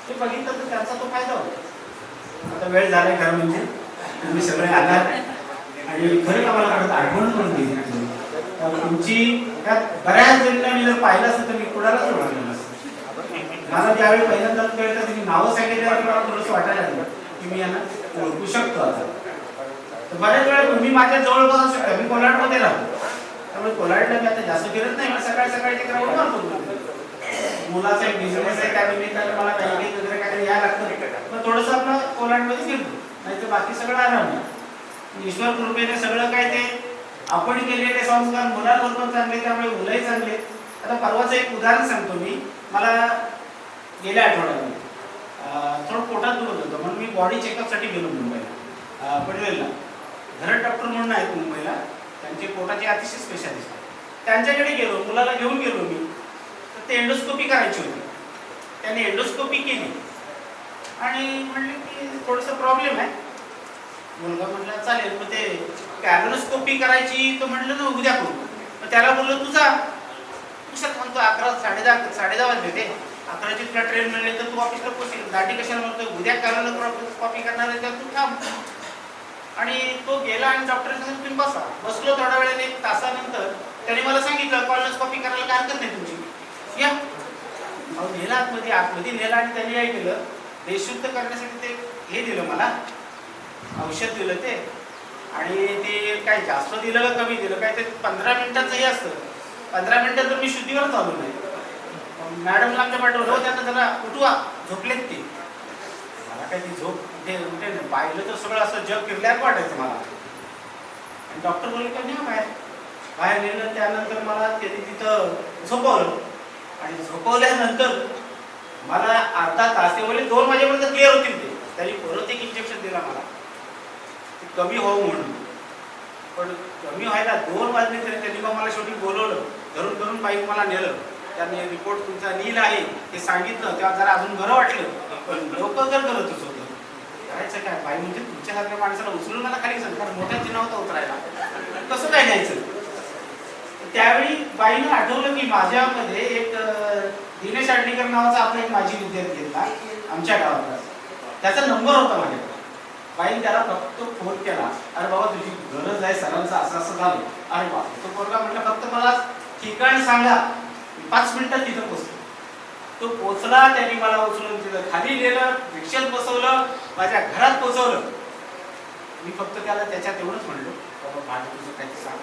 ते बघितलं तर त्यांचा तो फायदा होतो. आता वेळ झालाय खरं म्हणजे तुम्ही सगळे आलात आणि खरं आम्हाला परत आठवण करून दिली. तुमची त्यात बऱ्याच जणांना मी जर पाहिलं असतं तर मी कुणालाच ओळखलं नसतं. मला ज्यावेळी पहिल्यांदा कळलं तुम्ही नावं सांगितल्यावर मला थोडंसं वाटायला लागलं की मी यांना ओळखू शकतो. आता तर बऱ्याच वेळा तुम्ही माझ्या जवळ बघू शकता. मी कोल्हाटमध्ये राहतो त्यामुळे कोल्हाटला मी आता जास्त फिरत नाही. मला सकाळी सकाळी ते ग्राउंड मारतो. मुलाचा एक बिझनेस आहे त्या निमित्ताने मला काही वगैरे काहीतरी यायला लागतं, मग थोडंसं आपलं कोल्हाटमध्ये फिरतो, नाही तर बाकी सगळं आराम नाही. ईश्वर कृपेने सगळं काय ते आपण केलेले संस्कार मुलांवर पण चांगले, त्यामुळे मुलंही चांगले. आता परवाचं एक उदाहरण सांगतो मी. मला गेल्या आठवड्यामध्ये थोडं पोटात दुखत होतं म्हणून मी बॉडी चेकअपसाठी गेलो मुंबईला, पनवेलला. घरट डॉक्टर म्हणून आहेत मुंबईला, त्यांचे पोटाचे अतिशय स्पेशालिस्ट आहेत. त्यांच्याकडे गेलो, मुलाला घेऊन गेलो मी. तर ते एंडोस्कोपी करायची होती. त्याने एंडोस्कोपी केली आणि म्हणले की थोडंसं प्रॉब्लेम आहे. मुलगा म्हटलं चालेल, पण ते कॅलोनोस्कोपी करायची तर म्हटलं ना उद्या करू. तर त्याला बोललो तुझा कुशात म्हणतो 11 साडे 10 वाजले ते 11ची तुला ट्रेन मिळली तर तू ऑफिसला पोहोचेल. दाटी कशाला म्हणतो उद्या कॅलोनोस्कोपी करणार आहे तर तू थांब. आणि तो गेला आणि डॉक्टर सांगितलं तुम्ही बसा. बसलो थोड्या वेळाने, 1 तासानंतर त्याने मला सांगितलं कॉलोनोस्कोपी करायला काय हरकत नाही तुमची, या. नेला आतमध्ये नेला आणि त्यांनी काय केलं, बेशुद्ध करण्यासाठी ते हे दिलं मला, औषध दिलं ते. आणि ते काय जास्त दिलं का कमी दिलं काय ते 15 मिनिटाचं हे असतं. 15 मिनिटात तर मी शुद्धीवर चालू नाही. मॅडमला आमच्या पाठवलं, त्यांना जरा उठवा, झोपलेत ते. मला काय ती झोप ते उठे नाही, पाहिलं तर सगळं असं जग फिरल्यात वाटायचं मला. आणि डॉक्टर बोलले का नाही बाहेर नेलं. त्यानंतर मला त्यांनी तिथं झोपवलं आणि झोपवल्यानंतर मला अर्धा तास ते बोलले 2 वाजेपर्यंत क्लिअर होतील ते. त्यांनी परत एक इंजेक्शन दिला मला कमी हो म्हणून. पण कमी व्हायला 2 वाजले तरी त्यांनी मग मला शेवटी बोलवलं, धरून धरून बाईक मला नेलं. त्यांनी रिपोर्ट तुमचा नील आहे हे सांगितलं, तेव्हा जरा अजून बरं वाटलं. पण लोक जर करतच होतं करायचं काय. बाई म्हणजे तुमच्यासारख्या माणसाला उचलून मला खाली सांग, कारण मोठ्या चिन्हावता उतरायला कसं काय न्यायचं. त्यावेळी बाईनं आठवलं की माझ्यामध्ये एक दिनेश आडणीकर नावाचा आपला एक माजी विद्यार्थी होता आमच्या गावातला, त्याचा नंबर होता माझ्याकडे. बाईने त्याला फक्त फोन केला, अरे बाबा तुझी गरज आहे, सरांचं असं असं झालं. अरे बाबा तो पोरगा म्हटलं फक्त मला ठिकाण सांगा, 5 मिनिटात तिथं पोचलो. तो पोचला, त्यांनी मला उचलून तिथं खाली नेलं, रिक्षात बसवलं, माझ्या घरात पोचवलं. मी फक्त त्याला त्याच्यात एवढंच म्हणलो, बाबा माझं तुझं काही सांग.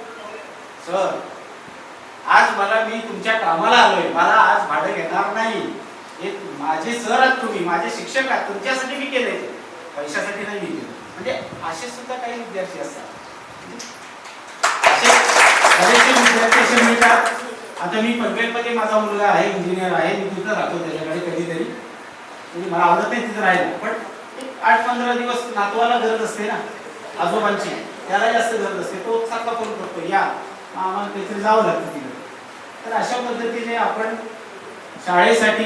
सर आज मी तुमच्या कामाला आलोय, मला आज भाडं घेणार नाही. हे माझे सर आहात तुम्ही, माझे शिक्षक आहात, तुमच्यासाठी मी केले, पैशासाठी नाही मी केलं. म्हणजे असे सुद्धा काही विद्यार्थी असतात, असे बरेचसे विद्यार्थी असे मिळतात. आता मी पनवेलमध्ये माझा मुलगा आहे, इंजिनियर आहे, मी तिथं राहतो त्याच्याकडे कधीतरी. म्हणजे मला आवडत नाही तिथं राहायला, पण 8-15 दिवस नातवाला गरज असते ना आजोबांची, त्याला जास्त गरज असते. तो सारखा फोन करतो, या आम्हाला काहीतरी जावं लागतं तिकडे. तर अशा पद्धतीने आपण शाळेसाठी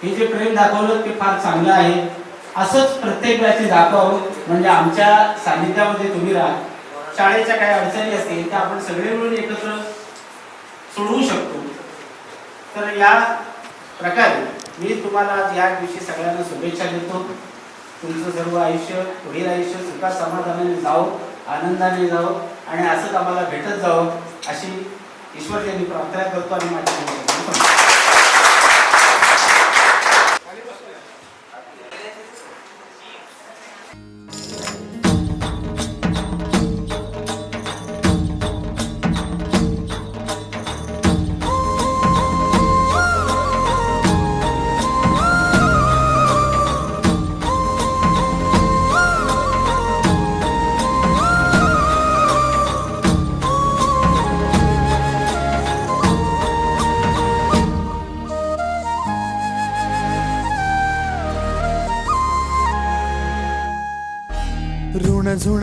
हे जे प्रेम दाखवलं ते फार चांगलं आहे. असंच प्रत्येक वेळेची दाखवावं, म्हणजे आमच्या सानिध्यामध्ये तुम्ही राहा. शाळेच्या काही अडचणी असतील त्या आपण सगळे मिळून एकत्र सोडवू शकतो. तर या प्रकारे मी तुम्हाला या दिवशी सगळ्यांना शुभेच्छा देतो. तुमचं सर्व आयुष्य, पुढील आयुष्य सुखात समाधानाने जावं, आनंदाने जावं आणि असंच आम्हाला भेटत जावं अशी ईश्वर यांनी प्रार्थना करतो. आणि माझी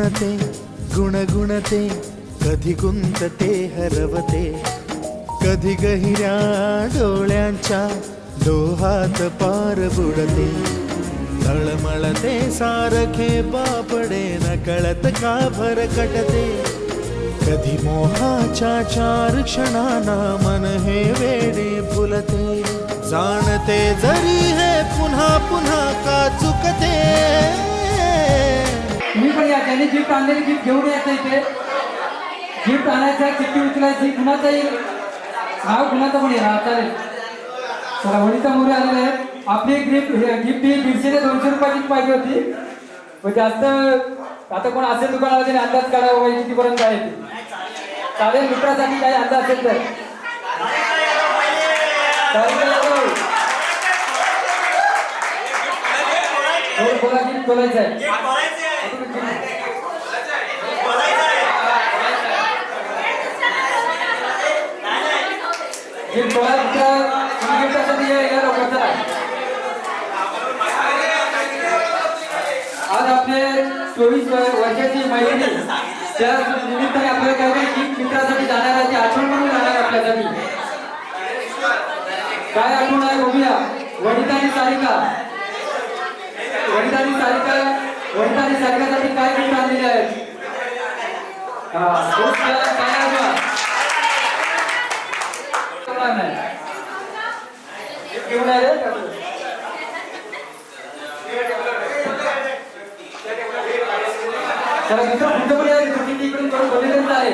झुणझुणते गुणगुणते कधी गुंतते हरवते कधी गहिऱ्या डोळ्यांच्या डोहात पार बुडते तळमळते सारखे बापडे न कळत का भरकटते कधी मोहाच्या चार क्षणांना मन हे वेडे फुलते जाणते जरी हे पुन्हा पुन्हा का चुकते तुम्ही पण या ज्यांनी गिफ्ट आणलेली गिफ्ट घेऊन यायचं इथे गिफ्ट आणायचं चिठ्ठी उचलायची कुणाचंही नाव कुणाचं पण येणार चालेल चला वनिता मोरे आलेले आहेत आपली गिफ्ट ही 150 ते 200 रुपयाची पाहिजे होती पण जास्त आता कोण असेल दुकानामध्ये अंदाज काढावा बाई कितीपर्यंत आहे ती चालेल मित्रासाठी काही अंदाज असेल तर बोला गिफ्ट बोलायचं आहे गिफ्ट बोला गिफ्टासाठी या लोकांचा आज आपले 24 वर्षाची मैत्रिणी त्या निमित्ताने आपल्याला काही गिफ्ट मित्रासाठी जाणार आहे ती आठवण म्हणून जाणार आपल्यासाठी काय आठवण आहे बघूया वनितानी सारिका सारिकासाठी काय गिफ्ट आणलेले आहेत घेऊन आहे चला दुसरं पुढचं पण आहे इकडून थोडं बोललेलंच आहे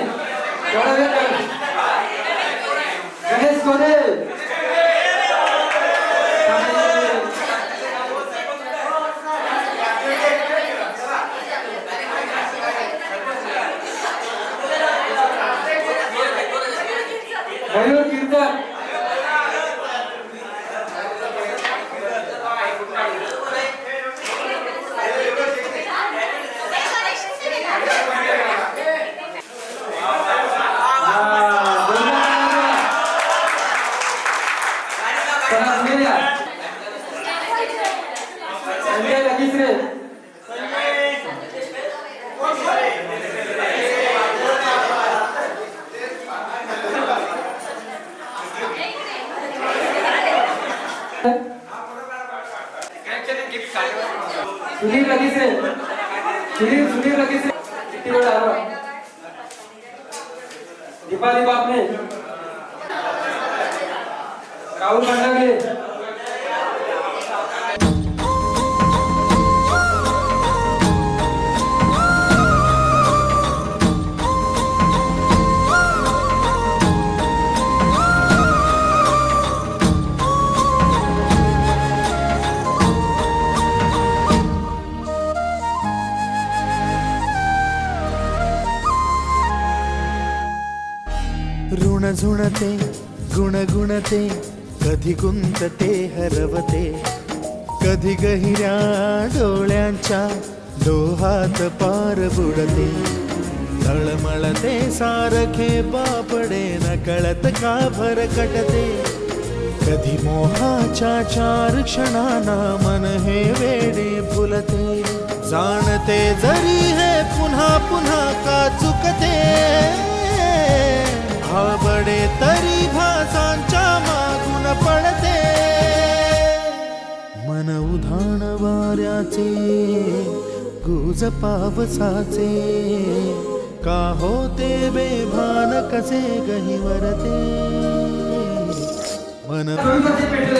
एवढा वेळ गणेश कोणे मयूर कीर्तन सुनील लगीसे सुनील लगीसे किती वेळ आला दीपाली बापने राहुल मंडागले ऋण झुणते गुणगुणते कधी गुंतते हरवते कधी गहिऱ्या डोळ्यांच्या डोहात पार बुडते तळमळते सारखे बापडे न कळत का भरकटते कधी मोहाच्या चार क्षणांना मन हे वेडे फुलते जाणते जरी हे पुन्हा पुन्हा का चुकते भाबडे तरी भासांच्या मागून पडते मन उधाण वाऱ्याचे गुज पावसाचे का होते बेभान कसे गहिवरते मन आपल्याला